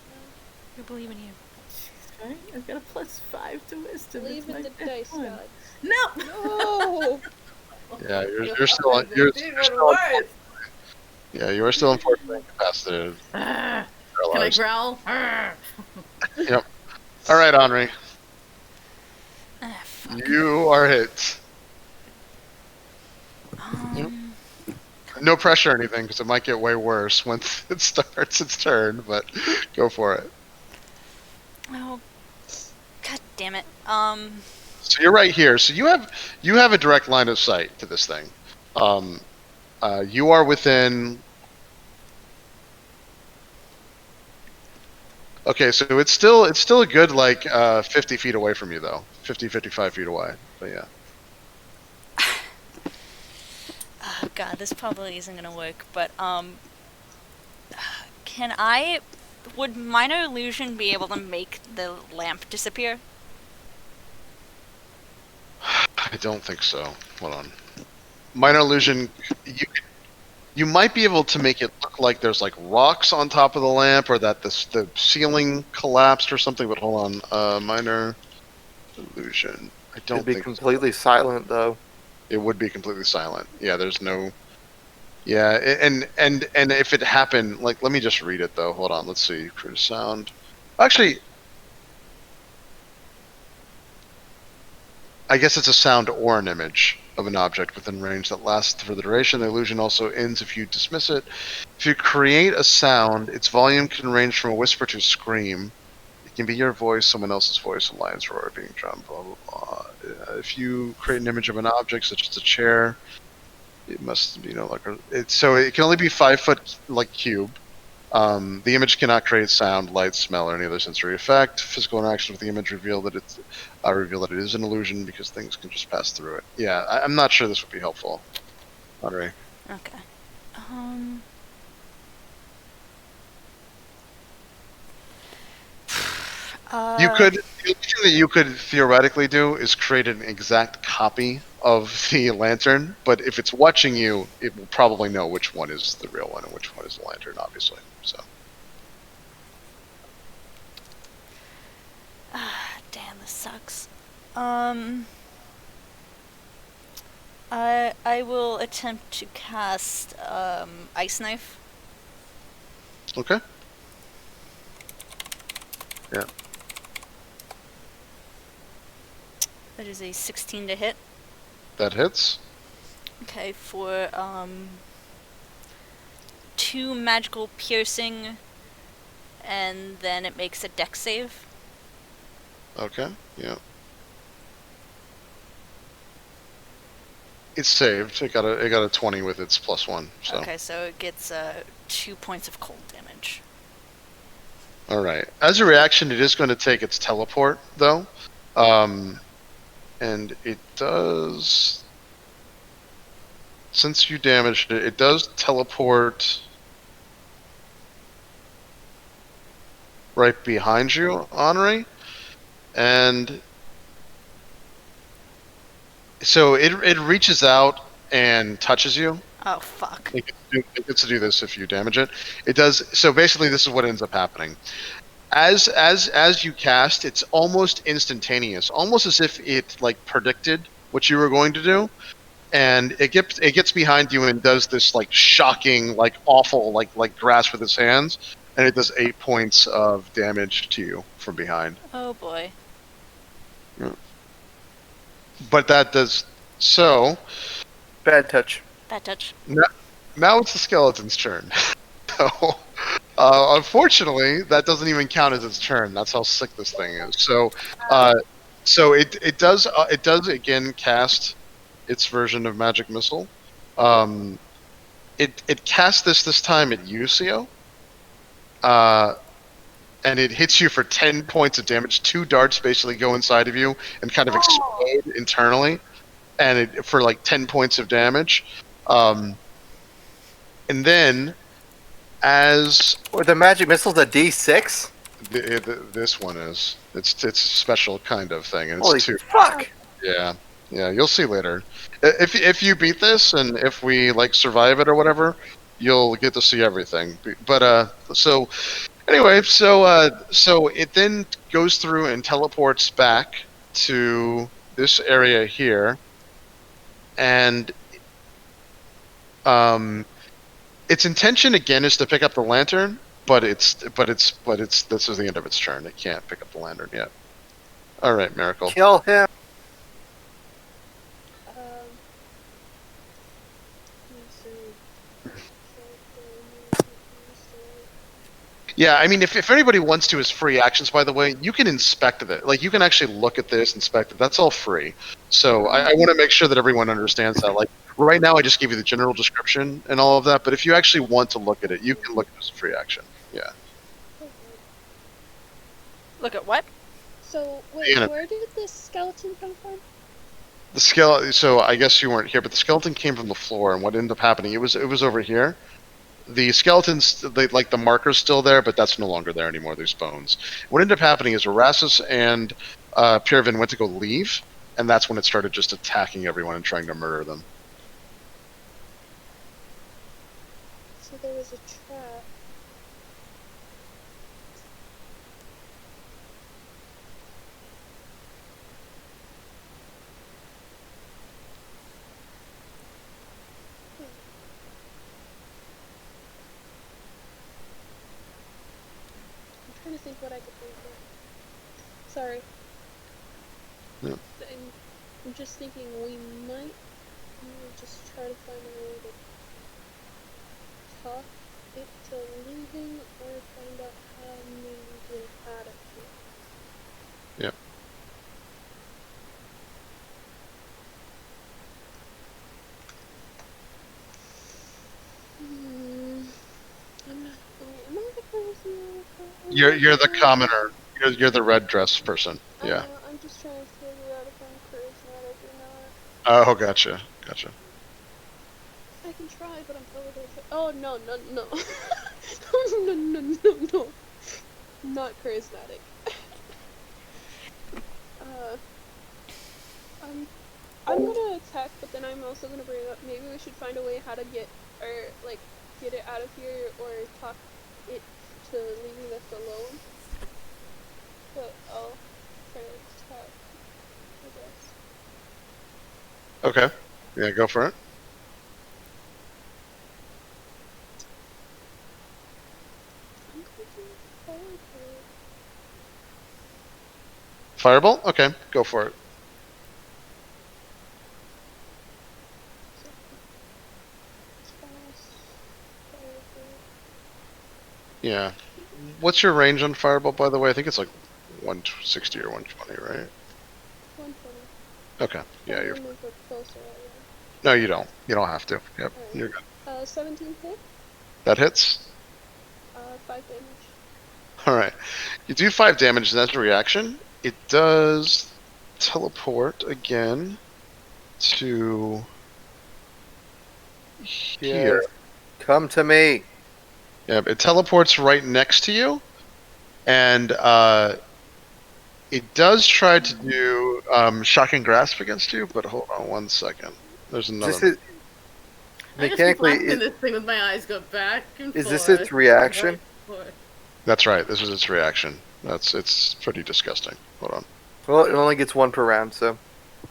We believe in you. Jeez, right? I've got a +5 to wisdom. Believe It's in my the fifth dice one. gods. No. No! Yeah, you're still yeah, you are still unfortunately incapacitated. Can I Paralyzed. growl? Yep. All right, Henri, Ah, fuck. you are hit. No pressure or anything, because it might get way worse once it starts its turn. But go for it. Oh, god damn it. So you're right here. So you have a direct line of sight to this thing. You are within. Okay, so it's still a good like 50 feet away from you though. 55 feet away. But yeah. Oh god, this probably isn't gonna work, but, would Minor Illusion be able to make the lamp disappear? I don't think so. Hold on. Minor illusion. You might be able to make it look like there's like rocks on top of the lamp, or that the ceiling collapsed or something. But hold on. Minor illusion. I don't It'd be think completely silent though. it would be completely silent. Yeah, there's no. Yeah, and if it happened, like, let me just read it though. Hold on. Let's see. Create sound. Actually. I guess it's a sound or an image of an object within range that lasts for the duration. The illusion also ends if you dismiss it. If you create a sound, its volume can range from a whisper to a scream. It can be your voice, someone else's voice, a lion's roar being drummed, blah, blah, blah. If you create an image of an object, such as a chair, it must be so it can only be 5 foot like cube. The image cannot create sound, light, smell, or any other sensory effect. Physical interactions with the image reveal that it is an illusion because things can just pass through it. Yeah, I'm not sure this would be helpful, Andre. Okay. The only thing that you could theoretically do is create an exact copy of the lantern, but if it's watching you, it will probably know which one is the real one and which one is the lantern, obviously. So. Damn, this sucks. I will attempt to cast Ice Knife. Okay. Yeah. That is a 16 to hit. That hits. Okay, for 2 magical piercing, and then it makes a dex save. Okay. Yeah. It's saved. It got a 20 with its +1. So. Okay, so it gets 2 points of cold damage. All right. As a reaction, it is going to take its teleport, though, and it does. Since you damaged it, it does teleport right behind you, Henri, and so it reaches out and touches you. Oh, fuck. It gets to do this if you damage it. It does. So basically, this is what ends up happening. As you cast, it's almost instantaneous, almost as if it like predicted what you were going to do, and it gets behind you and does this like shocking, like awful, like grasp with its hands, and it does 8 points of damage to you from behind. Oh boy. But that does so. Bad touch. Bad touch. Now it's the skeleton's turn. So, unfortunately, that doesn't even count as its turn. That's how sick this thing is. So, it does again cast its version of magic missile. It casts this time at you, Sio. And it hits you for 10 points of damage. 2 darts basically go inside of you and kind of explode internally, and for like 10 points of damage. And then, as Or the magic missile's a D6? this one is, it's a special kind of thing, and it's Holy 2. fuck! Yeah, you'll see later. If you beat this and if we like survive it or whatever, you'll get to see everything. But so anyway, so it then goes through and teleports back to this area here, and its intention again is to pick up the lantern, but it's this is the end of its turn. It can't pick up the lantern yet. All right, Miracle. Kill him. Yeah, I mean, if anybody wants to as free actions, by the way, you can inspect it. Like, you can actually look at this, inspect it. That's all free. So I want to make sure that everyone understands that. Like, right now I just gave you the general description and all of that, but if you actually want to look at it, you can look at it as a free action. Yeah. Look at what? So, wait, Anna. where did this skeleton come from? The skeleton. So I guess you weren't here, but the skeleton came from the floor, and what ended up happening? It was over here. The skeletons, like the marker's still there, but that's no longer there anymore. There's bones. What ended up happening is Erasmus and Pirvin went to go leave, and that's when it started just attacking everyone and trying to murder them. So there was a trap. I'm trying to think what I could do here. Sorry. Yeah. I'm just thinking we might just try to find a way to talk it to leaving or find out how maybe we get out of here. Yep. I'm not. Wait, am I the person? You're the commoner. You're the red dress person. Yeah. I'm just trying to figure out if I'm charismatic or not. Oh, gotcha. I can try, but I'm probably gonna say, oh, no. no. Not charismatic. I'm gonna attack, but then I'm also gonna bring up, maybe we should find a way how to get it out of here, or talk it to leaving us alone. But I'll try to attack, I guess. Okay. Yeah, go for it. I'm gonna do Firebolt? Okay, go for it. Yeah. What's your range on Firebolt, by the way? I think it's like 160 or 120, right? 120. Okay. Yeah, you're. Move it closer, No, you don't. You don't have to. Yep, Alright. you're good. 17 hit, That hits. 5 damage. All right. You do 5 damage, and that's a reaction. It does teleport again to here. Come to me. Yeah, it teleports right next to you, and it does try to do shocking grasp against you. But hold on one second. There's another. Is this I just keep mechanically? laughing this thing with my eyes go back and Is forth. this its reaction? back and forth. That's right. This is its reaction. It's pretty disgusting. Hold on. Well, it only gets 1 per round, so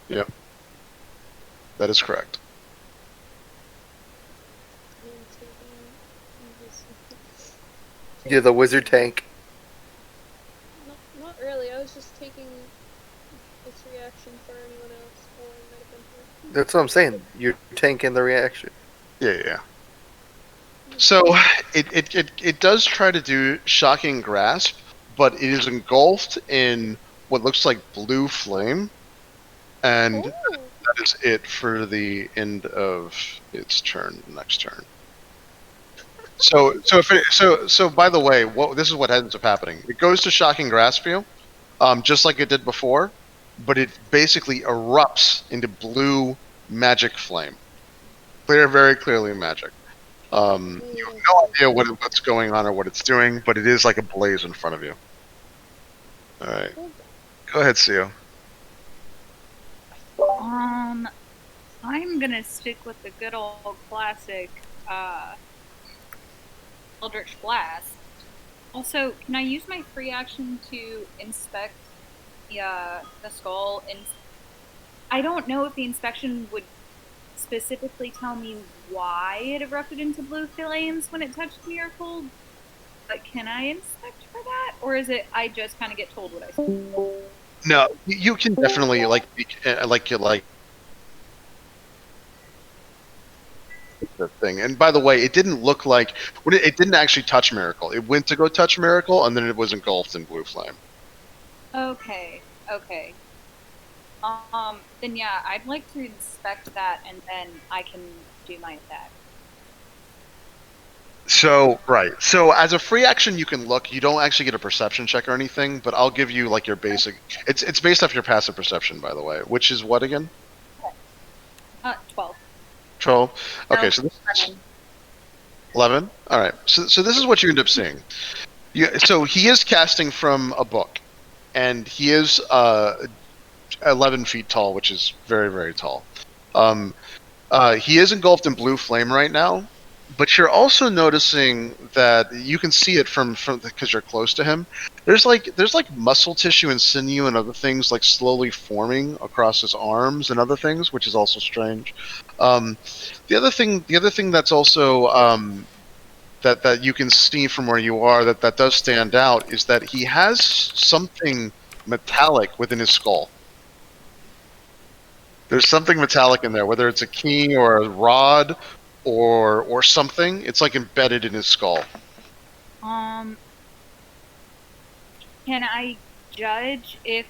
That is correct. you're the wizard tank. Not really, I was just taking its reaction for anyone else, or it might have been her. That's what I'm saying. You're tanking the reaction. Yeah. So it does try to do shocking grasp, but it is engulfed in what looks like blue flame, and Oh, that is it for the end of its turn. Next turn. So by the way, this is what ends up happening. It goes to shocking grasp you, just like it did before, but it basically erupts into blue magic flame. Very clearly magic. You have no idea what's going on or what it's doing, but it is like a blaze in front of you. All right, go ahead, Sio. I'm gonna stick with the good old classic, Eldritch Blast. Also, can I use my free action to inspect the skull? And I don't know if the inspection would specifically tell me why it erupted into blue flames when it touched Miracle, but can I inspect for that, or is it I just kind of get told what I see? No, you can definitely like the thing. And by the way, it didn't look like it didn't actually touch Miracle. It went to go touch Miracle, and then it was engulfed in blue flame. Okay. Then yeah, I'd like to inspect that, and then I can do my attack. So right. So as a free action, you can look. You don't actually get a perception check or anything, but I'll give you like your basic. It's based off your passive perception, by the way, which is what again? 12. 12. Okay, No, so this is 11. 11. All right. So this is what you end up seeing. So he is casting from a book, and he is 11 feet tall, which is very tall. He is engulfed in blue flame right now, but you're also noticing that you can see it from because you're close to him. There's like muscle tissue and sinew and other things like slowly forming across his arms and other things, which is also strange. The other thing that's also that you can see from where you are that does stand out is that he has something metallic within his skull. There's something metallic in there, whether it's a key or a rod or something. It's like embedded in his skull. Can I judge if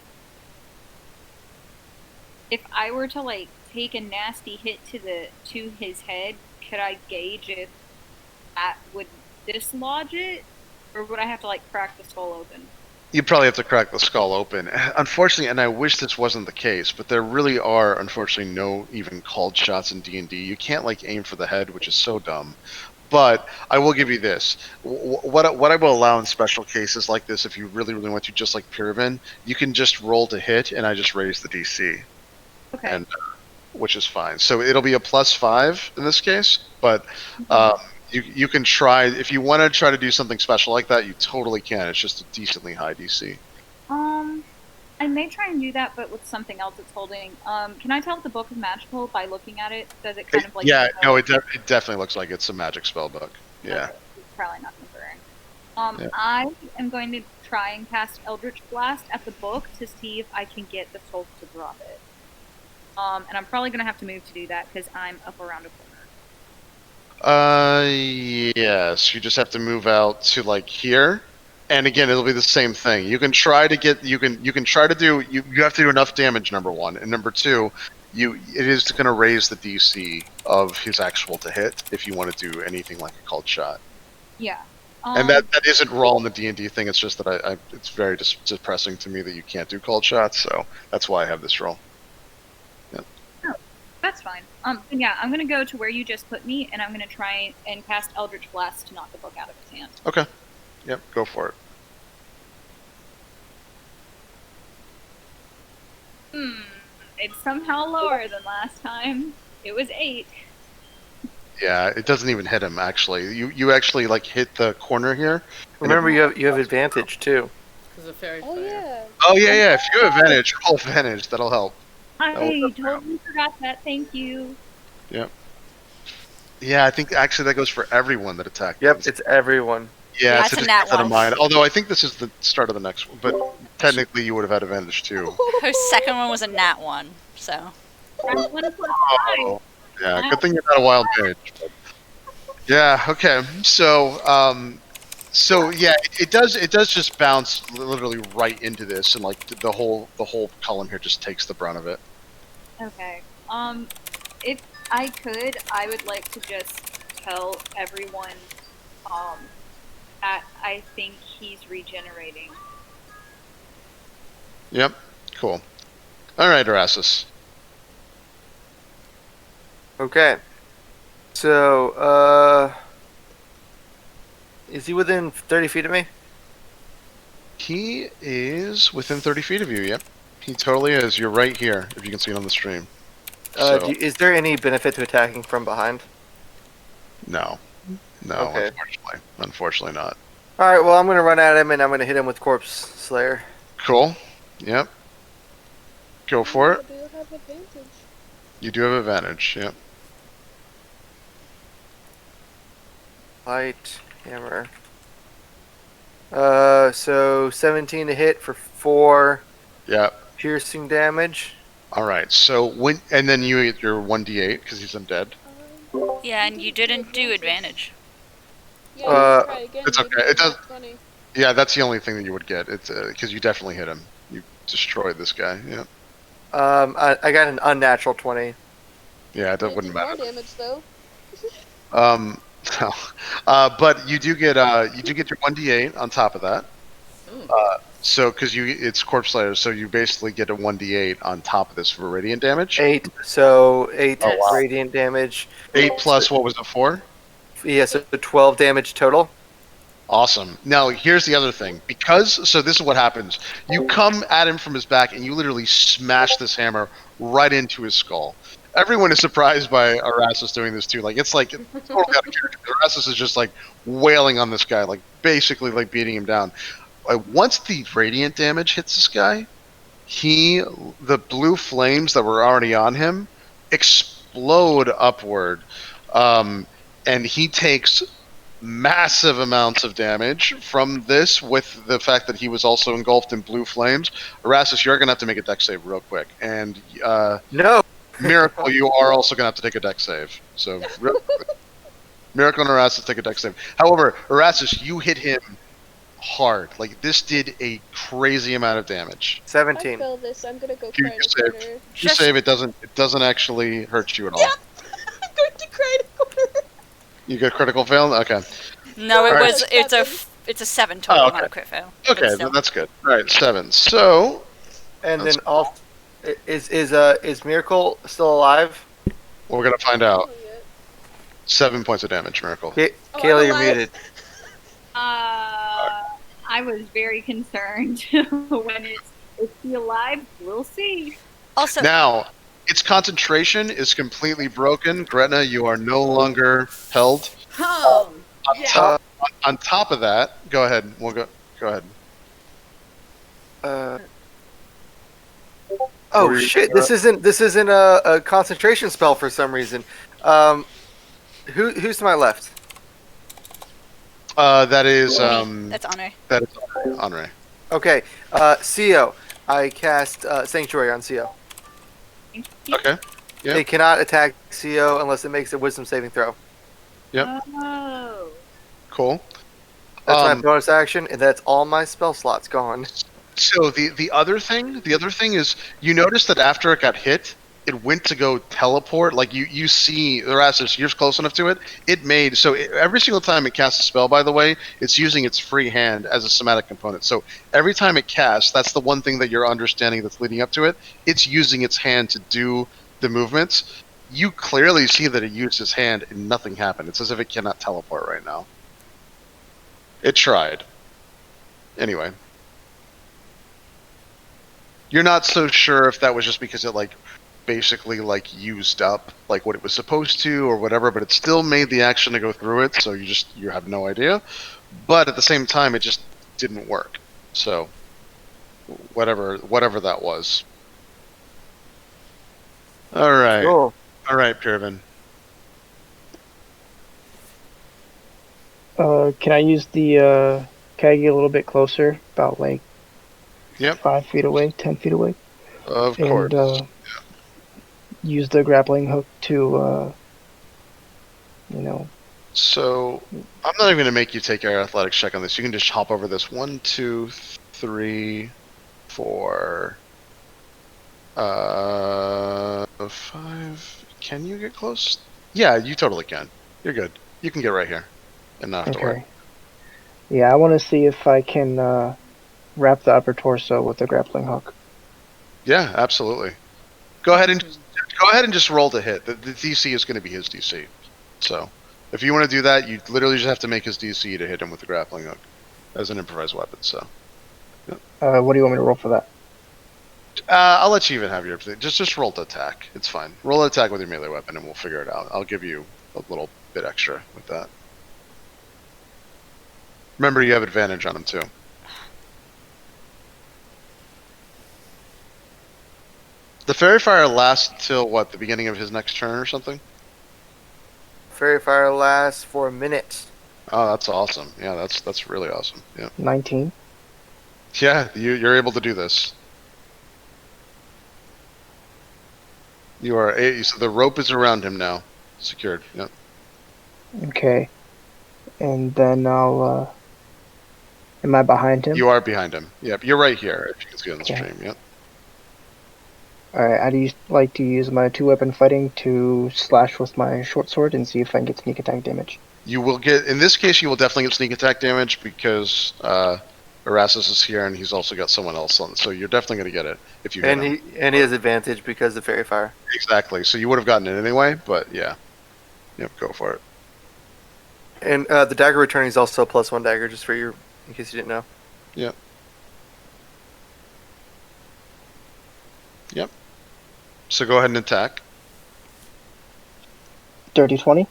I were to like take a nasty hit to his head, could I gauge if that would dislodge it, or would I have to like crack the skull open? You'd probably have to crack the skull open. Unfortunately, and I wish this wasn't the case, but there really are, unfortunately, no even called shots in D&D. You can't like aim for the head, which is so dumb. But I will give you this: what I will allow in special cases like this, if you really want to, just like Pyramid, you can just roll to hit, and I just raise the DC, Okay. and which is fine. So it'll be a +5 in this case, but you can try if you want to try to do something special like that. You totally can. It's just a decently high DC. I may try and do that, but with something else it's holding. Can I tell if the book is magical by looking at it? Does it kind of like? Yeah, no, it definitely looks like it's a magic spell book. Yeah. Okay, it's probably not gonna burn. I am going to try and cast Eldritch Blast at the book to see if I can get the soul to drop it. And I'm probably gonna have to move to do that because I'm up around a corner. Yes, you just have to move out to like here, and again, it'll be the same thing. You can try to get, you can try to do, you have to do enough damage, number one, and number two, it is going to raise the DC of his actual to hit if you want to do anything like a called shot. Yeah. And that isn't raw in the D&D thing. It's just that it's very depressing to me that you can't do called shots, so that's why I have this roll. That's fine. Yeah, I'm gonna go to where you just put me, and I'm gonna try and cast Eldritch Blast to knock the book out of his hand. Okay. Yep, go for it. It's somehow lower than last time. It was 8. Yeah, it doesn't even hit him, actually. You actually, like, hit the corner here. Remember, you have advantage, too. Because of fairy Oh fire. yeah. Oh, yeah, if you have advantage, roll advantage. That'll help. I totally forgot that. Thank you. Yep. Yeah, I think actually that goes for everyone that attacked. Yep, it's everyone. Yeah, That's so a just nat keep that in one. mind. Although I think this is the start of the next one, but technically you would have had advantage too. Her second one was a nat 1, so. Round 1 + 5. Oh, yeah, good thing you're not a wild mage. But... Yeah, okay. So yeah, it does just bounce literally right into this, and like the whole column here just takes the brunt of it. Okay. If I could, I would like to just tell everyone, that I think he's regenerating. Yep, cool. All right, Erasmus. Okay. So, is he within 30 feet of me? He is within 30 feet of you. Yep, he totally is. You're right here, if you can see it on the stream. So, Is there any benefit to attacking from behind? no, Okay. unfortunately not. Alright, well, I'm going to run at him and I'm going to hit him with Corpse Slayer. Cool. Yep. Go for it. I do have advantage. You do have advantage. Yep. Light hammer. So 17 to hit for 4 Yep. piercing damage. All right. So and then you get your 1d8 because he's undead. Yeah, and you didn't do advantage. Yeah, you can try again. it's maybe okay, it does- 20. Yeah, that's the only thing that you would get. It's because you definitely hit him. You destroyed this guy. Yeah. I got an unnatural 20. Yeah, that It's wouldn't more matter. damage though. But you do get your 1d8 on top of that. So because it's Corpse Slayer, so you basically get a 1d8 on top of this for radiant damage. 8, so 8 Oh, wow. radiant damage. 8 plus what was it for? Yeah, so 12 damage total. Awesome. Now, here's the other thing. So this is what happens. You come at him from his back, and you literally smash this hammer right into his skull. Everyone is surprised by Erasmus doing this, too. Like, it's totally out of character. Erasmus is just, like, wailing on this guy, like, basically, like, beating him down. Once the radiant damage hits this guy, the blue flames that were already on him explode upward. And he takes massive amounts of damage from this, with the fact that he was also engulfed in blue flames. Erasmus, you're going to have to make a dex save real quick. And No! Miracle, you are also gonna have to take a deck save. So Miracle and Erastus take a deck save. However, Erastus, you hit him hard. Like this did a crazy amount of damage. I 17. feel this. I'm gonna go You cry in a saved. corner. You Just- save it doesn't actually hurt you at all. Yeah. I'm going to cry in a corner. You get critical fail? Okay. No, it Alright. was. It's a 7 total, Oh, okay. not a crit fail. Okay, But still. then that's good. Alright, 7. So And That's then off. Is Miracle still alive? we're gonna find out. Oh, yeah. 7 points of damage, Miracle. Ka- Oh, Kayla, I'm you're alive. muted. I was very concerned when is he alive? We'll see. Also, Now, its concentration is completely broken. Gretna, you are no longer held. Oh, yeah. On top of that, go ahead. We'll go ahead. Oh Were you shit! gonna- This isn't a concentration spell for some reason. Who's to my left? That is that's honor. that is Henri. Okay, Co. I cast Sanctuary on Co. Thank you. Okay. Yeah. It cannot attack Co unless it makes a Wisdom saving throw. Oh. Cool. That's my bonus action, and that's all my spell slots gone. So the other thing is you notice that after it got hit, it went to go teleport. Like you see Erastus, you're close enough to it. It made every single time it casts a spell. By the way, it's using its free hand as a somatic component. So every time it casts, that's the one thing that you're understanding that's leading up to it. It's using its hand to do the movements. You clearly see that it used its hand and nothing happened. It's as if it cannot teleport right now. It tried. Anyway. You're not so sure if that was just because it basically used up what it was supposed to or whatever, but it still made the action to go through it, so you have no idea. But at the same time, it just didn't work. So whatever that was. All right. Cool. All right, Pyravin. Can I use the can I get a little bit closer? About Yep. 5 feet away, 10 feet away. Of course. And use the grappling hook to So I'm not even going to make you take your athletics check on this. You can just hop over this. 1, 2, 3, 4, 5. Can you get close? Yeah, you totally can. You're good. You can get right here and not have to worry. okay. Yeah, I want to see if I can wrap the upper torso with the grappling hook. Yeah, absolutely. Go ahead and just roll to hit. The DC is going to be his DC. So if you want to do that, you literally just have to make his DC to hit him with the grappling hook as an improvised weapon. So What do you want me to roll for that? I'll let you even have your just roll to attack. It's fine. Roll to attack with your melee weapon, and we'll figure it out. I'll give you a little bit extra with that. Remember, you have advantage on him too. The Fairy Fire lasts till what? The beginning of his next turn or something? Fairy Fire lasts for a minute. Oh, that's awesome. Yeah, that's really awesome. Yeah. 19. Yeah, you're able to do this. You are. So the rope is around him now, secured. Yep. Okay. And then I'll. Am I behind him? You are behind him. Yep. You're right here. If you can see on the Okay. stream. Yep. Alright, I'd like to use my 2-weapon fighting to slash with my short sword and see if I can get sneak attack damage. You will get. In this case, you will definitely get sneak attack damage because Erastus is here and he's also got someone else on. So you're definitely going to get it if you hit And him. he has advantage because of Fairy Fire. Exactly. So you would have gotten it anyway. But yeah. Yep. Go for it. And the dagger returning is also a +1 dagger, just for your, in case you didn't know. Yep. Yep. So go ahead and attack. Dirty 20?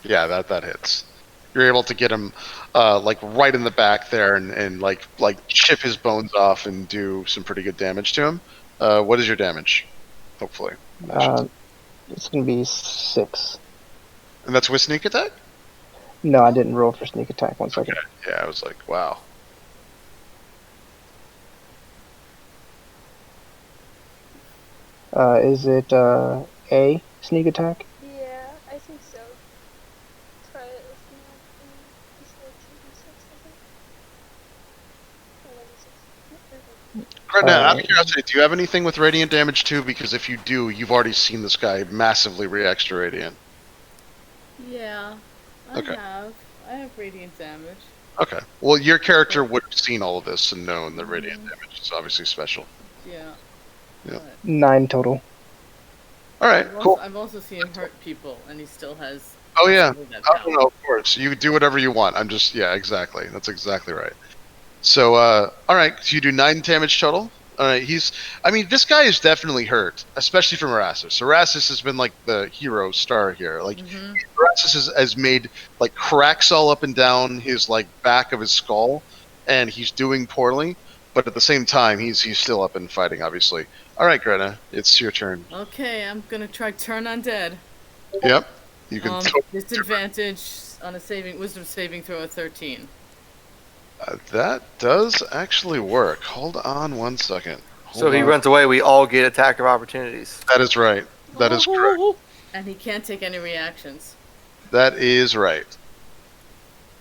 Yeah, that hits. You're able to get him right in the back there and chip his bones off and do some pretty good damage to him. What is your damage? Hopefully. It's gonna be 6. And that's with sneak attack? No, I didn't roll for sneak attack. 1 second. Yeah, I was like, wow. Is it A, sneak attack? Yeah, I think so. Try it with me. It's like 2d6, I think. 11d6. Gretna, out of Alright. curiosity, do you have anything with radiant damage too? Because if you do, you've already seen this guy massively react to radiant. Yeah, Okay. I have radiant damage. Okay. Well, your character would have seen all of this and known that radiant damage is obviously special. Yeah. Yeah. 9 total. All right. Cool. I've also seen him hurt people, and he still has. Oh yeah. that Oh power. no, of course. You do whatever you want. I'm just exactly. That's exactly right. So all right, so you do 9 damage total. All right, this guy is definitely hurt, especially from Erastus. Erastus has been like the hero star here. Like Erastus has made like cracks all up and down his like back of his skull, and he's doing poorly. But at the same time, he's still up and fighting, obviously. All right, Greta, it's your turn. Okay, I'm gonna try turn undead. Yep, you can. Disadvantage on a wisdom saving throw of 13. That does actually work. Hold on 1 second. So he runs away. We all get attack of opportunities. That is right. That is correct. And he can't take any reactions. That is right.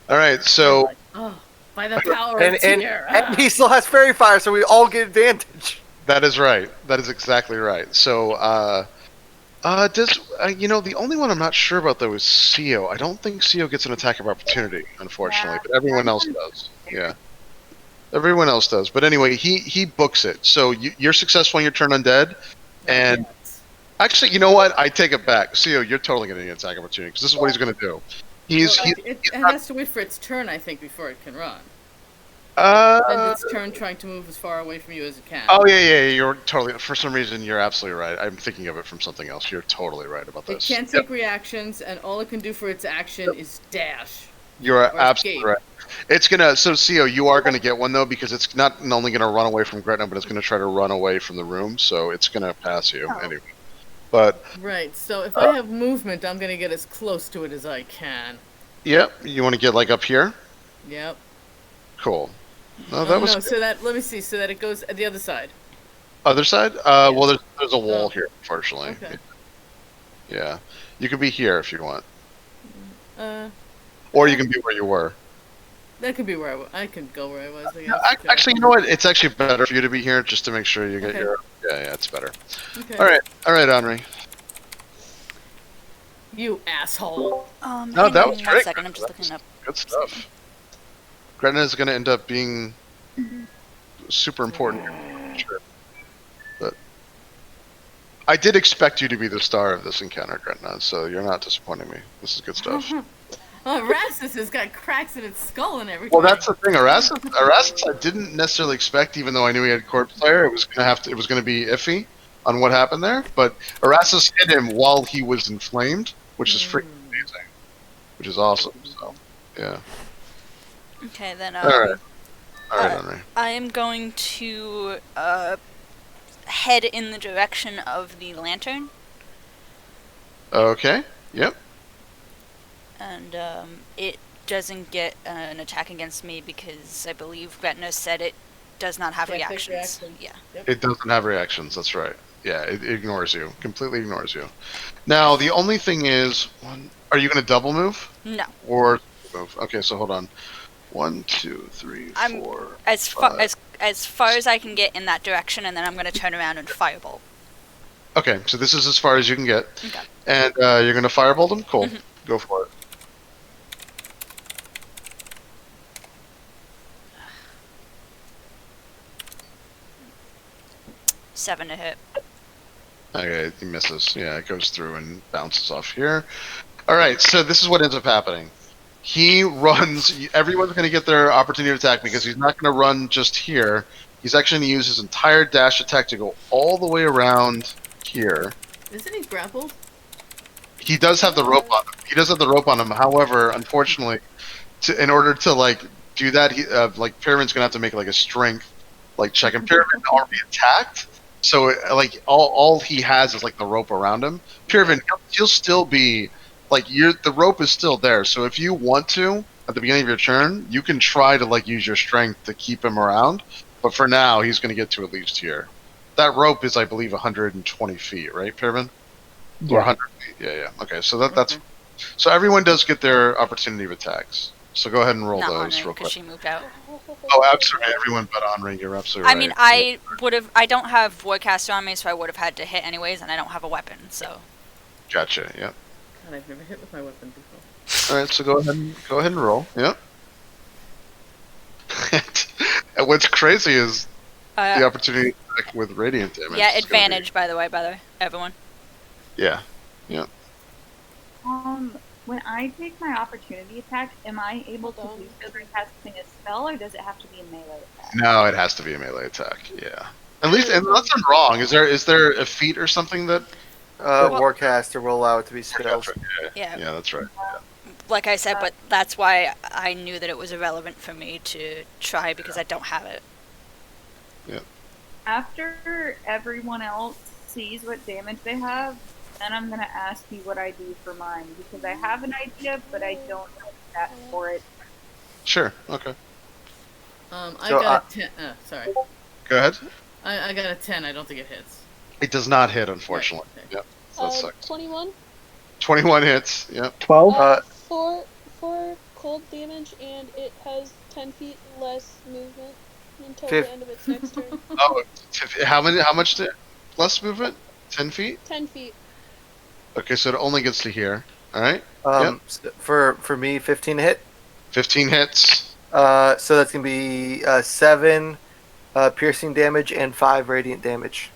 All right, so Oh, by the power And of Tyr. and he still has fairy fire, so we all get advantage. that is right. That is exactly right. So, the only one I'm not sure about though is Seo. I don't think Seo gets an attack of opportunity, unfortunately, but everyone else does. Yeah, everyone else does. But anyway, he books it. So you're successful on your turn undead, and actually, you know what? I take it back. Seo, you're totally going to get an attack of opportunity because this is what he's going to do. It has to wait for its turn, I think, before it can run. And its turn trying to move as far away from you as it can. Oh yeah. You're totally. For some reason, you're absolutely right. I'm thinking of it from something else. You're totally right about It this. can't take reactions, and all it can do for its action is dash. You're or absolutely escape. right. It's gonna. So, Seo, you are gonna get one though because it's not only gonna run away from Gretna, but it's gonna try to run away from the room. So it's gonna pass you anyway. But Right. So if I have movement, I'm gonna get as close to it as I can. yep, you want to get like up here? Yep. Cool. No, that was no. So that let me see. So that it goes at the other side. other side. Well, there's a wall Oh. here, unfortunately. Okay. Yeah, you could be here if you want, Uh, or you can be where you were. that could be where I could go where I was. I No, guess. Okay. actually, you know what? It's actually better for you to be here just to make sure you get Okay. your. Yeah, it's better. Okay. All right, Henri. You asshole. No, hang that on was 1 great. second, I'm just looking up. Good stuff. Gretna is going to end up being super important. Sure. But I did expect you to be the star of this encounter, Gretna, so you're not disappointing me. This is good stuff. Erastus has got cracks in its skull and everything. Well, that's the thing. Erastus, I didn't necessarily expect, even though I knew he had corpse slayer. It was going to be iffy on what happened there. But Erastus hit him while he was inflamed, which is freaking amazing, which is awesome. So, yeah. Okay, then All right, Henri. I am going to head in the direction of the lantern, Okay. Yep. and it doesn't get an attack against me because I believe Gretna said it does not have Can't take reactions. reactions. Yeah. It doesn't have reactions. That's right. Yeah, it ignores you. Completely ignores you. Now, the only thing is, are you going to double move No. or move? Okay, so hold on. 1, 2, 3, 4. As far as I can get in that direction, and then I'm going to turn around and firebolt. Okay, so this is as far as you can get. Okay. And you're going to firebolt him? Cool. Go for it. Seven to hit. Okay, he misses. Yeah, it goes through and bounces off here. All right, so this is what ends up happening. He runs. Everyone's going to get their opportunity to attack because he's not going to run just here. He's actually going to use his entire dash attack to go all the way around here. Isn't he grappled? He does have the rope on him. He does have the rope on him. However, unfortunately, in order to like do that, Pyramin's gonna have to make like a strength check. And Pyramin already attacked, so all he has is like the rope around him. Pyramin, he'll still be the rope is still there. So if you want to, at the beginning of your turn, you can try to use your strength to keep him around. But for now, he's gonna get to at least here. that rope is, I believe, 120 feet, right, Fairman? Or Yeah. 100 feet. Yeah. Okay, so that's so everyone does get their opportunity of attacks. So go ahead and roll Not those Henri real because quick. she moved out. Oh, absolutely, everyone but Henri. You're absolutely I right. mean, I would have. I don't have Warcaster on me, so I would have had to hit anyways, and I don't have a weapon, so. Gotcha. Yeah. God, I've never hit with my weapon before. All right, so go ahead and roll. Yep. And what's crazy is the opportunity to attack with radiant damage. Yeah, is gonna advantage, by the way, everyone. be- yeah. Yeah. When I take my opportunity attack, am I able to Hold on. do so by casting a spell, or does it have to be a melee attack? No, it has to be a melee attack. Yeah. At least, unless I'm wrong, is there a feat or something that? Warcaster will allow it to be spells. Yeah. Yeah, that's right. Like I said, but that's why I knew that it was irrelevant for me to try because I don't have it. After everyone else sees what damage they have, then I'm gonna ask you what I do for mine, because I have an idea, but I don't know that for it. Sure. Okay. I So, got a 10. Sorry. Go ahead. I got a 10. I don't think it hits. It does not hit, unfortunately. Okay. Yep. So that sucks. 21. 21 hits. Yep. 12? For cold damage, and it has 10 feet less movement until Fif- the end of its next turn. Oh, how much less movement? 10 feet? 10 feet. Okay, so it only gets to here. All right. For me, 15 to hit. 15 hits. So that's gonna be 7 piercing damage and 5 radiant damage.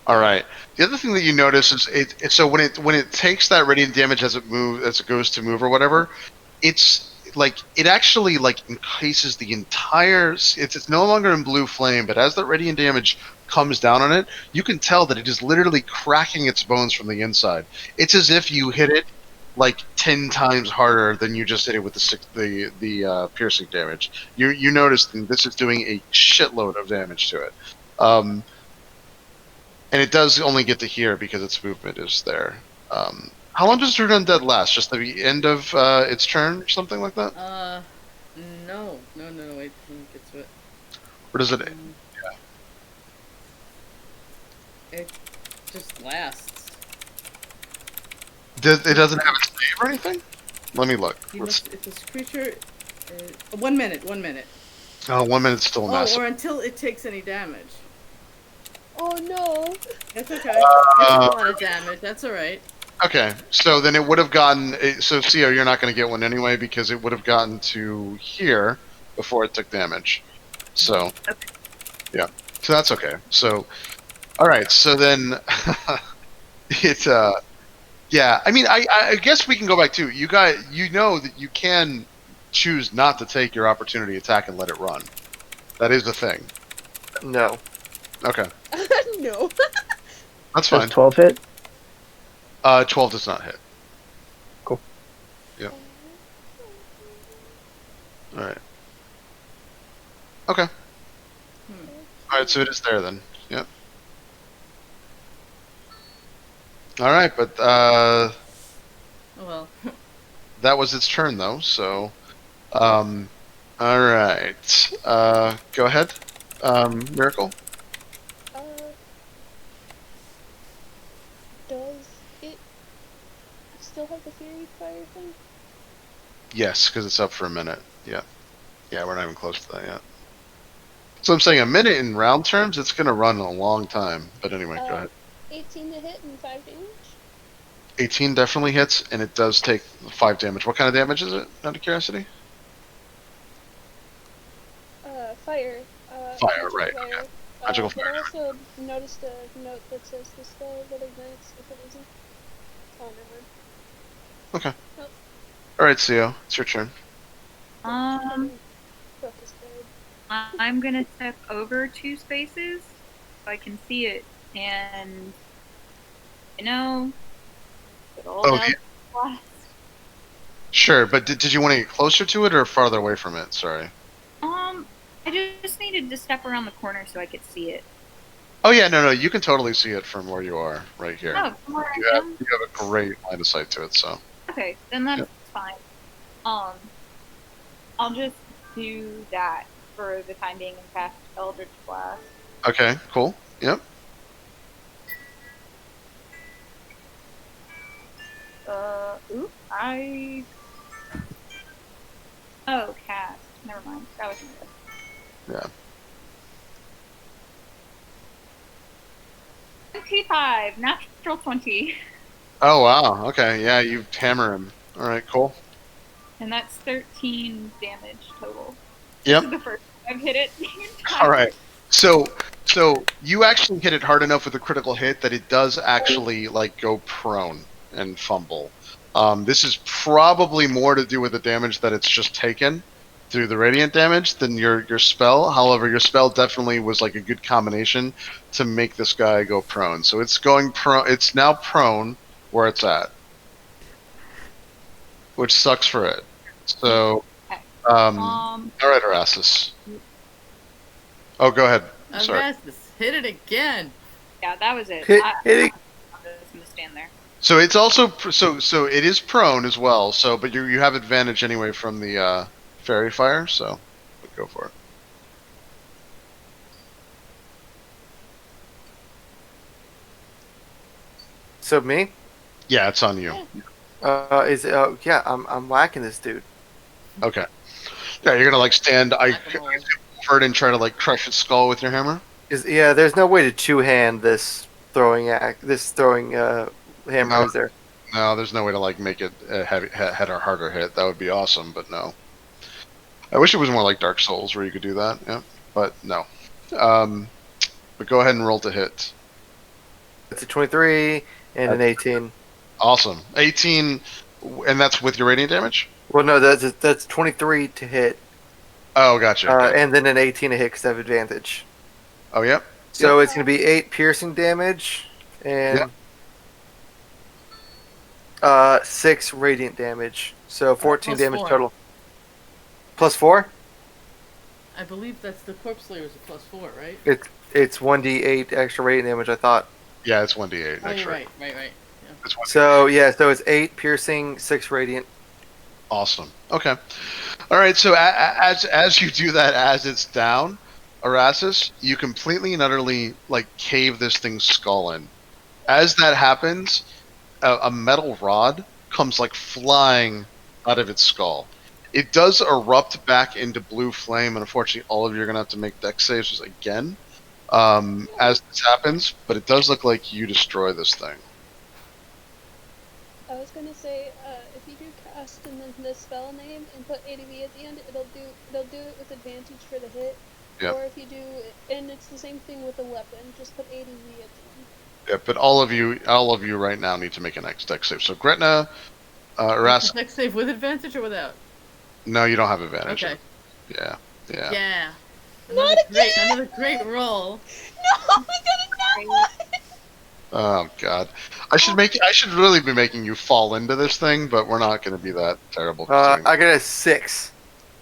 All right. The other thing that you notice is so when it takes that radiant damage as it goes to move or whatever, it's like it actually like encases the entire. It's no longer in blue flame, but as that radiant damage comes down on it, you can tell that it is literally cracking its bones from the inside. It's as if you hit it like 10 times harder than you just hit it with the piercing damage. You notice that this is doing a shitload of damage to it. And it does only get to here because its movement is there. How long does Turn Undead last? Just the end of its turn or something like that? No, wait, let me get to it. Or does it? It just lasts. It doesn't have a save or anything? Let me look. You must, if this creature... 1 minute. Oh, 1 minute's still Oh, massive. or until it takes any damage. Oh no! That's okay. That's a lot of damage. That's alright. Okay, so then it would have gotten. So, Theo, you're not going to get one anyway because it would have gotten to here before it took damage. So, yeah. So that's okay. So, all right. So then, it's yeah. I mean, I guess we can go back to you guys. You know that you can choose not to take your opportunity attack and let it run. That is the thing. No. Okay, No. that's fine. Does 12 hit? 12 does not hit. Cool. Yep. All right. Okay. All right, so it is there then. Yep. All right, but Oh well. that was its turn though. So, all right. Go ahead, Miracle. Does it still have the Fury Fire thing? Yes, because it's up for a minute. Yeah. Yeah, we're not even close to that yet. So I'm saying a minute in round terms, it's gonna run a long time. But anyway, go ahead. 18 to hit and 5 damage? 18 definitely hits, and it does take 5 damage. What kind of damage is it, out of curiosity? Fire. Fire, right, Fire. okay. Magical but fire. I also noticed a note that says the spell that ignites if it isn't. Oh, never mind. Okay. Alright, Theo, it's your turn. Focus code. I'm gonna step over 2 spaces so I can see it, and good old Oh, Eldritch yeah. Blast. Sure, but did you want to get closer to it or farther away from it? Sorry. I just needed to step around the corner so I could see it. Oh yeah, no, you can totally see it from where you are, right here. Oh, from where You I have, am? you have a great line of sight to it, so. Okay, then that's Yep. fine. I'll just do that for the time being and cast Eldritch Blast. Okay, cool. Yep. I. Oh, cast. Never mind. That was good. Yeah. 25, natural 20. Oh wow. Okay. Yeah, you hammer him. All right. Cool. And that's 13 damage total. Yep. This is the first time I've hit it. the entire- All right. So you actually hit it hard enough with a critical hit that it does actually like go prone and fumble. This is probably more to do with the damage that it's just taken through the radiant damage than your spell. However, your spell definitely was like a good combination to make this guy go prone. So it's going prone. It's now prone where it's at, which sucks for it. So, all right, Erasmus. Oh, go ahead. Sorry. Erasmus, hit it again. Yeah, that was it. Hit it. I'm just gonna stand there. So it's also so it is prone as well. So, but you have advantage anyway from the fairy fire. So, go for it. So me? Yeah, it's on you. Yeah, I'm whacking this dude. Okay. Yeah, you're gonna like stand over it and try to like crush its skull with your hammer. Yeah, there's no way to two-hand this throwing hammer, No. is there? No, there's no way to like make it a head or harder hit. That would be awesome, but no. I wish it was more like Dark Souls where you could do that. Yeah, but no. But go ahead and roll to hit. It's a 23 and an 18. Awesome. 18, and that's with your radiant damage? Well, no, that's 23 to hit, Oh, gotcha. Okay. and then an 18 to hit because I have advantage. Oh, yep. So it's going to be 8 piercing damage and 6 radiant damage. So 14 Plus damage 4. total. Plus 4? I believe that's the Corpse Slayer is a +4, right? It's 1d8 extra radiant damage, I thought. Yeah, it's 1d8. Oh, That's you're right. right. It's 1d8. So it's 8 piercing, 6 radiant. Awesome. Okay. All right. So as you do that, as it's down, Erasmus, you completely and utterly like cave this thing's skull in. As that happens, a metal rod comes like flying out of its skull. It does erupt back into blue flame, and unfortunately, all of you are gonna have to make dex saves again as this happens. But it does look like you destroy this thing. I was gonna say, if you do cast and then the spell name and put ADV at the end, they'll do it with advantage for the hit. Yep. Or if you do, and it's the same thing with the weapon, just put ADV at the end. Yeah, but all of you right now need to make an dex save. So Gretna, Erasmus. Next save with advantage or without? No, you don't have advantage. Okay. Yeah. Yeah. Not Another great roll. No, we got a nat one! Oh God, I should really be making you fall into this thing, but we're not going to be that terrible. I got a 6.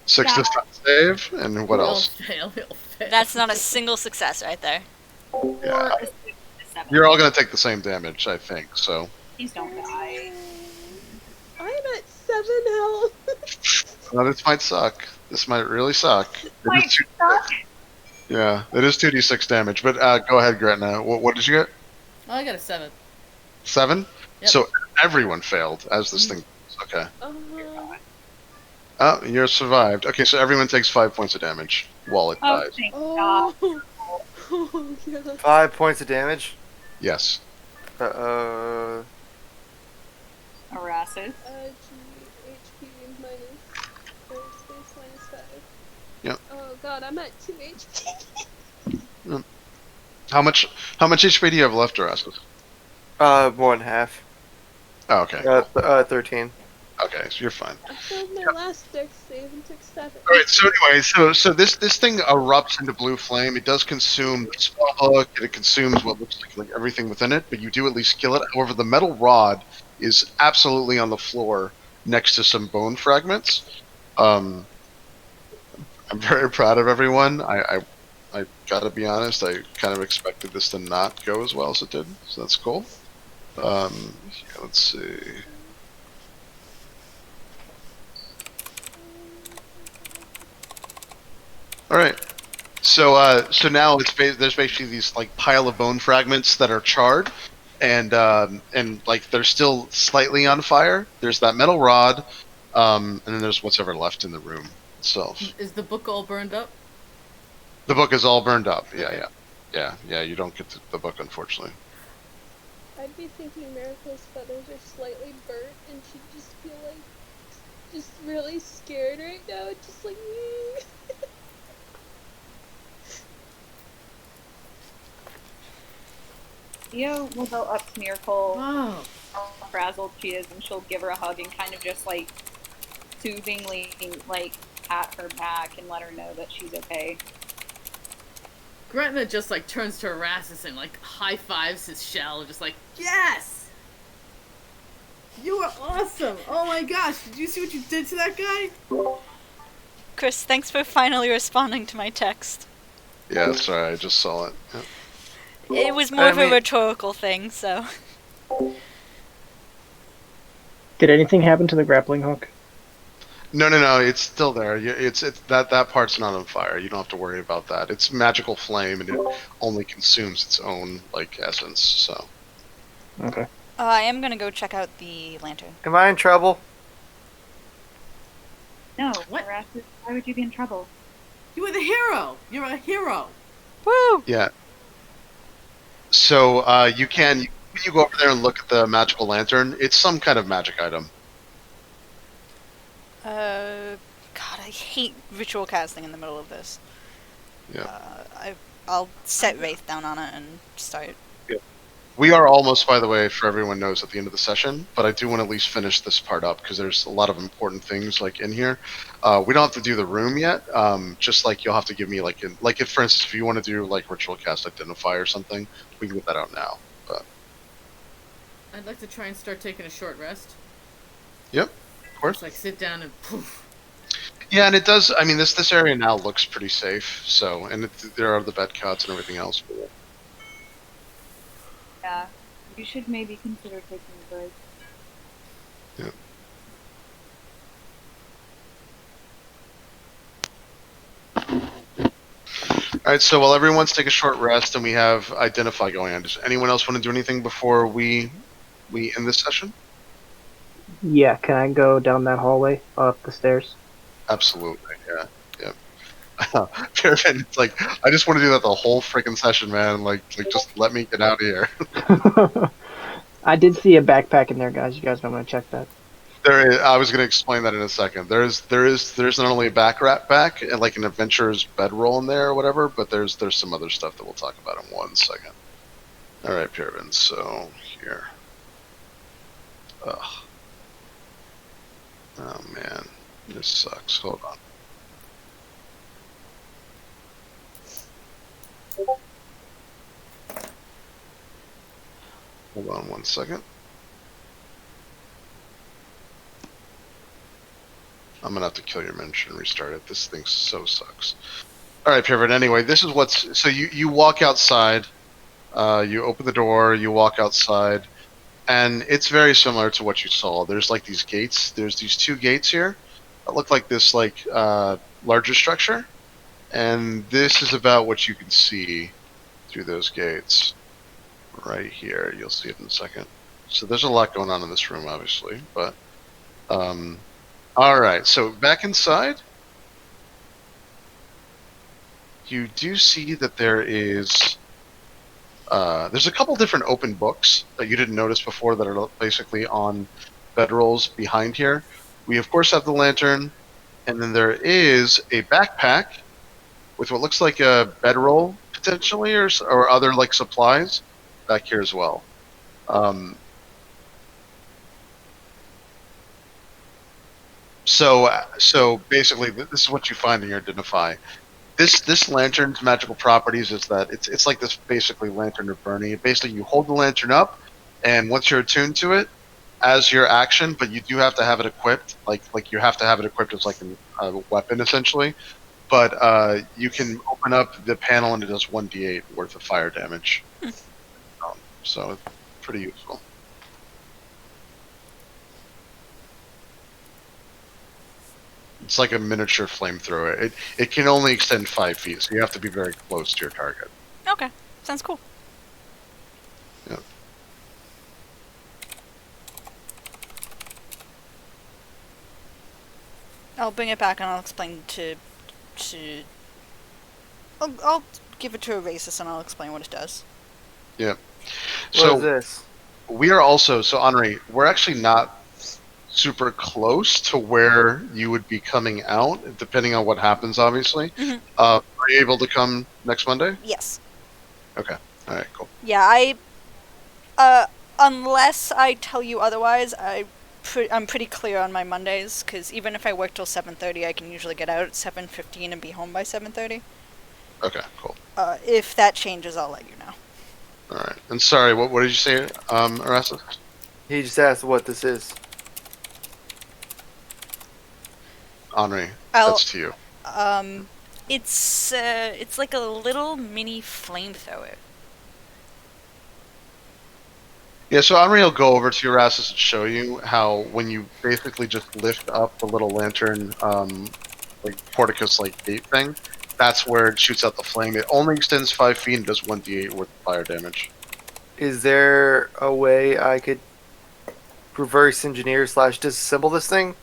6 to save, and what else? He'll fail. That's not a single success right there. Yeah, Or a 6 to 7. you're all going to take the same damage, I think. So Please don't die. I'm at 7 health. this might suck. This might really suck. Might suck. Yeah, it is 2d6 damage. But go ahead, Gretna. What did you get? Oh, I got a 7. 7. Yep. So everyone failed as this thing. Okay. Oh, you're survived. Okay, so everyone takes 5 points of damage while it Oh, dies. thank God. Oh, yeah. 5 points of damage. Yes. Uh-oh. Erasmus. HP minus, or space minus 5. Yep. Oh god, I'm at 2 HP. How much HP do you have left, Erasmus? More than half. Oh, okay. 13. Okay, so you're fine. I failed my last dex save and took 7. All right. So anyway, so this thing erupts into blue flame. It does consume the spell book. It consumes what looks like everything within it, but you do at least kill it. However, the metal rod is absolutely on the floor next to some bone fragments. I'm very proud of everyone. I gotta be honest. I kind of expected this to not go as well as it did, so that's cool. Yeah, let's see. All right. So now there's basically these like pile of bone fragments that are charred, and like they're still slightly on fire. There's that metal rod, and then there's what's ever left in the room itself. Is the book all burned up? The book is all burned up. Yeah. You don't get the book, unfortunately. I'd be thinking Miracle's feathers are slightly burnt, and she'd just feel like just really scared right now, just like. Theo will go up to Miracle, Wow. how frazzled she is, and she'll give her a hug and kind of just like soothingly like pat her back and let her know that she's okay. Gretna just like turns to Erasmus and like high fives his shell, just like, yes! You are awesome! Oh my gosh, did you see what you did to that guy? Chris, thanks for finally responding to my text. Yeah, sorry, I just saw it. Yeah. It was more of a rhetorical thing, so. Did anything happen to the grappling hook? No, it's still there. It's that part's not on fire. You don't have to worry about that. It's magical flame, and it only consumes its own like essence. So. Okay. I am gonna go check out the lantern. Am I in trouble? No, What? Erasmus, why would you be in trouble? You were the hero! You're a hero! Woo! Yeah. So you go over there and look at the magical lantern. It's some kind of magic item. God, I hate ritual casting in the middle of this. Yeah. I'll set Wraith down on it and start. We are almost, by the way, for everyone knows, at the end of the session, but I do want to at least finish this part up because there's a lot of important things like in here. We don't have to do the room yet. Just like you'll have to give me like if for instance if you want to do like ritual cast identify or something, we can get that out now. But I'd like to try and start taking a short rest. yep, of course. Just like sit down and poof. Yeah, and it does. I mean, this area now looks pretty safe. So, and there are the bed cots and everything else. But Yeah, you should maybe consider taking a break. yeah. All right. So while everyone's take a short rest and we have identify going on, does anyone else want to do anything before we end this session? Yeah, can I go down that hallway up the stairs? Absolutely. Yeah. Paraffin, it's like I just want to do that the whole freaking session, man. Like just let me get out of here. I did see a backpack in there, guys. You guys might want to check that. There is, I was going to explain that in a second. There's not only a back and like an adventurer's bedroll in there or whatever, but there's some other stuff that we'll talk about in 1 second. All right, Paraffin. So here. Ugh. Oh man, this sucks. Hold on. Hold on 1 second. I'm gonna have to kill your mention and restart it. This thing so sucks. All right, Pivot. Anyway, this is what's so you walk outside. You open the door. You walk outside, and it's very similar to what you saw. There's like these gates. There's these 2 gates here that look like this larger structure, and this is about what you can see through those gates. Right here, you'll see it in a second. So there's a lot going on in this room, obviously, but all right. So back inside, you do see that there is there's a couple different open books that you didn't notice before that are basically on bedrolls behind here. We of course have the lantern, and then there is a backpack with what looks like a bedroll potentially, or other like supplies back here as well. So basically, this is what you find in your identify. This lantern's magical properties is that it's like this basically lantern of burning. Basically, you hold the lantern up, and once you're attuned to it, as your action, but you do have to have it equipped. Like you have to have it equipped as like a weapon essentially. But you can open up the panel and it does 1d8 worth of fire damage. So it's pretty useful. It's like a miniature flamethrower. It can only extend 5 feet, so you have to be very close to your target. Okay, sounds cool. Yeah. I'll bring it back and I'll explain I'll give it to Erasus and I'll explain what it does. What So is this? we are also Henri. We're actually not super close to where you would be coming out, depending on what happens. Obviously, Mhm. are you able to come next Monday? Yes. Okay. All right. Cool. Yeah, unless I tell you otherwise, I'm pretty clear on my Mondays, because even if I work till 7:30, I can usually get out at 7:15 and be home by 7:30. Okay. Cool. If that changes, I'll let you know. All right. And sorry, what did you say, Erasmus? He just asked what this is. Henri, I'll, that's to you. it's like a little mini flamethrower. Yeah, so Henri will go over to Erasmus and show you how when you basically just lift up the little lantern, like porticus like gate thing, that's where it shoots out the flame. It only extends 5 feet and does 1d8 worth of fire damage. Is there a way I could reverse engineer / disassemble this thing?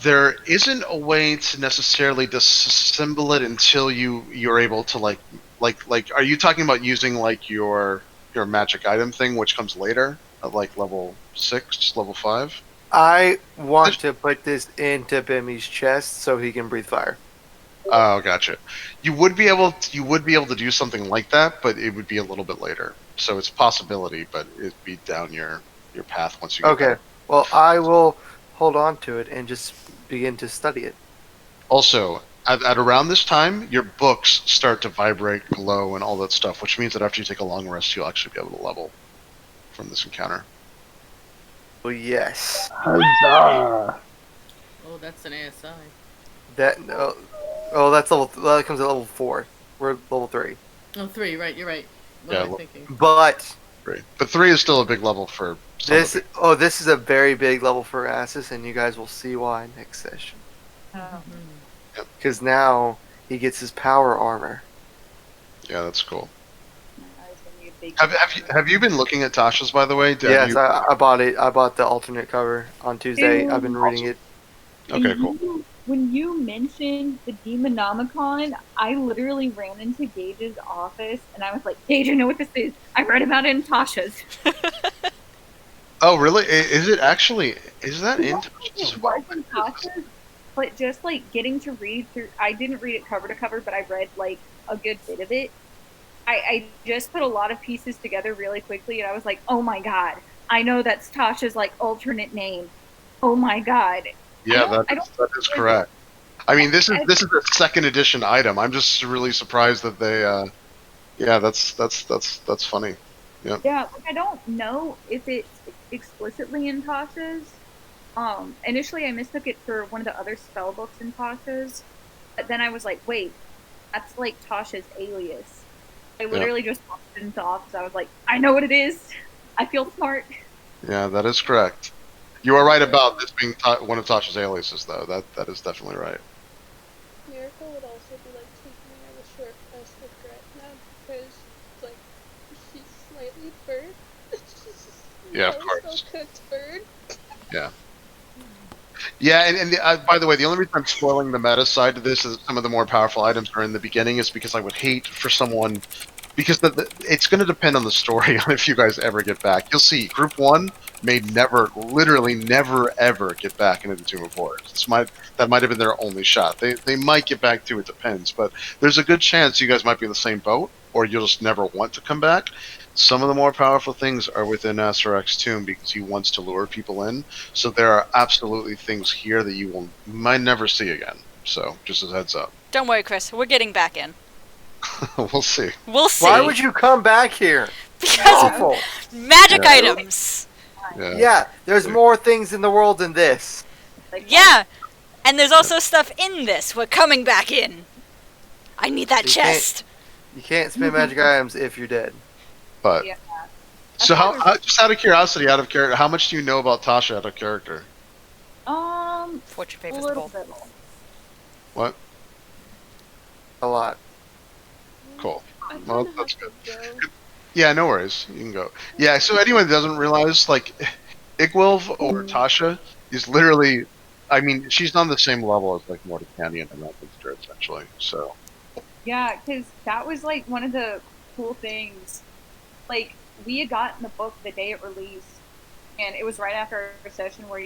There isn't a way to necessarily disassemble it until you're able to like are you talking about using like your magic item thing, which comes later at like level 6, level 5? I want to put this into Bimi's chest so he can breathe fire. Oh, gotcha. You would be able to do something like that, but it would be a little bit later. So it's a possibility, but it'd be down your path once you get Okay. there. Well, I will hold on to it and just begin to study it. Also, at around this time, your books start to vibrate, glow, and all that stuff, which means that after you take a long rest, you'll actually be able to level from this encounter. Well, yes. Huzzah! Oh, that's an ASI. That that's level. That comes at level 4. We're at level 3. Oh, 3, right, you're right. What Yeah, am I look- thinking? But Great. But 3 is still a big level for some of it. this is a very big level for Assus, and you guys will see why next session. Because now he gets his power armor. Yeah, that's cool. I was gonna be a big- Have you been looking at Tasha's, by the way? Yes, I bought it. I bought the alternate cover on Tuesday. Ew. I've been reading it. Okay, cool. When you mentioned the Demonomicon, I literally ran into Gage's office and I was like, Gage, I know what this is. I read about it in Tasha's. Oh, really? Is it actually? Is that in? It was in Tasha's, but just like getting to read through, I didn't read it cover to cover, but I read like a good bit of it. I just put a lot of pieces together really quickly and I was like, oh my god, I know that's Tasha's like alternate name. Oh my god. Yeah, I that is correct. I mean, this is a second edition item. I'm just really surprised that they. Yeah, that's funny. Yeah. Yeah, like I don't know if it's explicitly in Tasha's. Initially I mistook it for one of the other spell books in Tasha's, but then I was like, wait, that's like Tasha's alias. I literally just walked into the office. I was like, I know what it is. I feel smart. Yeah, that is correct. You are right about this being one of Tasha's aliases, though. That is definitely right. Miracle would also be like taking a short rest with Gretna because like she's slightly burnt. Yeah, of Not course. So cooked bird. Yeah, and by the way, the only reason I'm spoiling the meta side to this is some of the more powerful items are in the beginning is because I would hate for someone, because it's going to depend on the story on if you guys ever get back. You'll see, Group 1 may literally never ever get back into the Tomb of Horrors. That might have been their only shot. They might get back to it, depends, but there's a good chance you guys might be in the same boat, or you'll just never want to come back. Some of the more powerful things are within Asarak's tomb because he wants to lure people in. So there are absolutely things here that you might never see again. So just as a heads up. Don't worry, Chris. We're getting back in. We'll see. We'll see. Why would you come back here? Because Awful. magic Yeah. items. Yeah. Yeah, there's more things in the world than this. Like, Yeah, and there's also stuff in this. We're coming back in. I need that You can't- chest. You can't spend magic items if you're dead. But Yeah. so just out of curiosity, out of character, how much do you know about Tasha out of character? What's your A favorite little bowl? bit. What? A lot. Cool. I Well, kinda that's have to go. Yeah, no worries. You can go. Yeah, so anyone that doesn't realize, like, Igwilv or Tasha, He's literally, I mean, she's on the same level as like Mordecanian and Elminster, essentially. So Yeah, because that was like one of the cool things. Like we had gotten the book the day it released, and it was right after our session where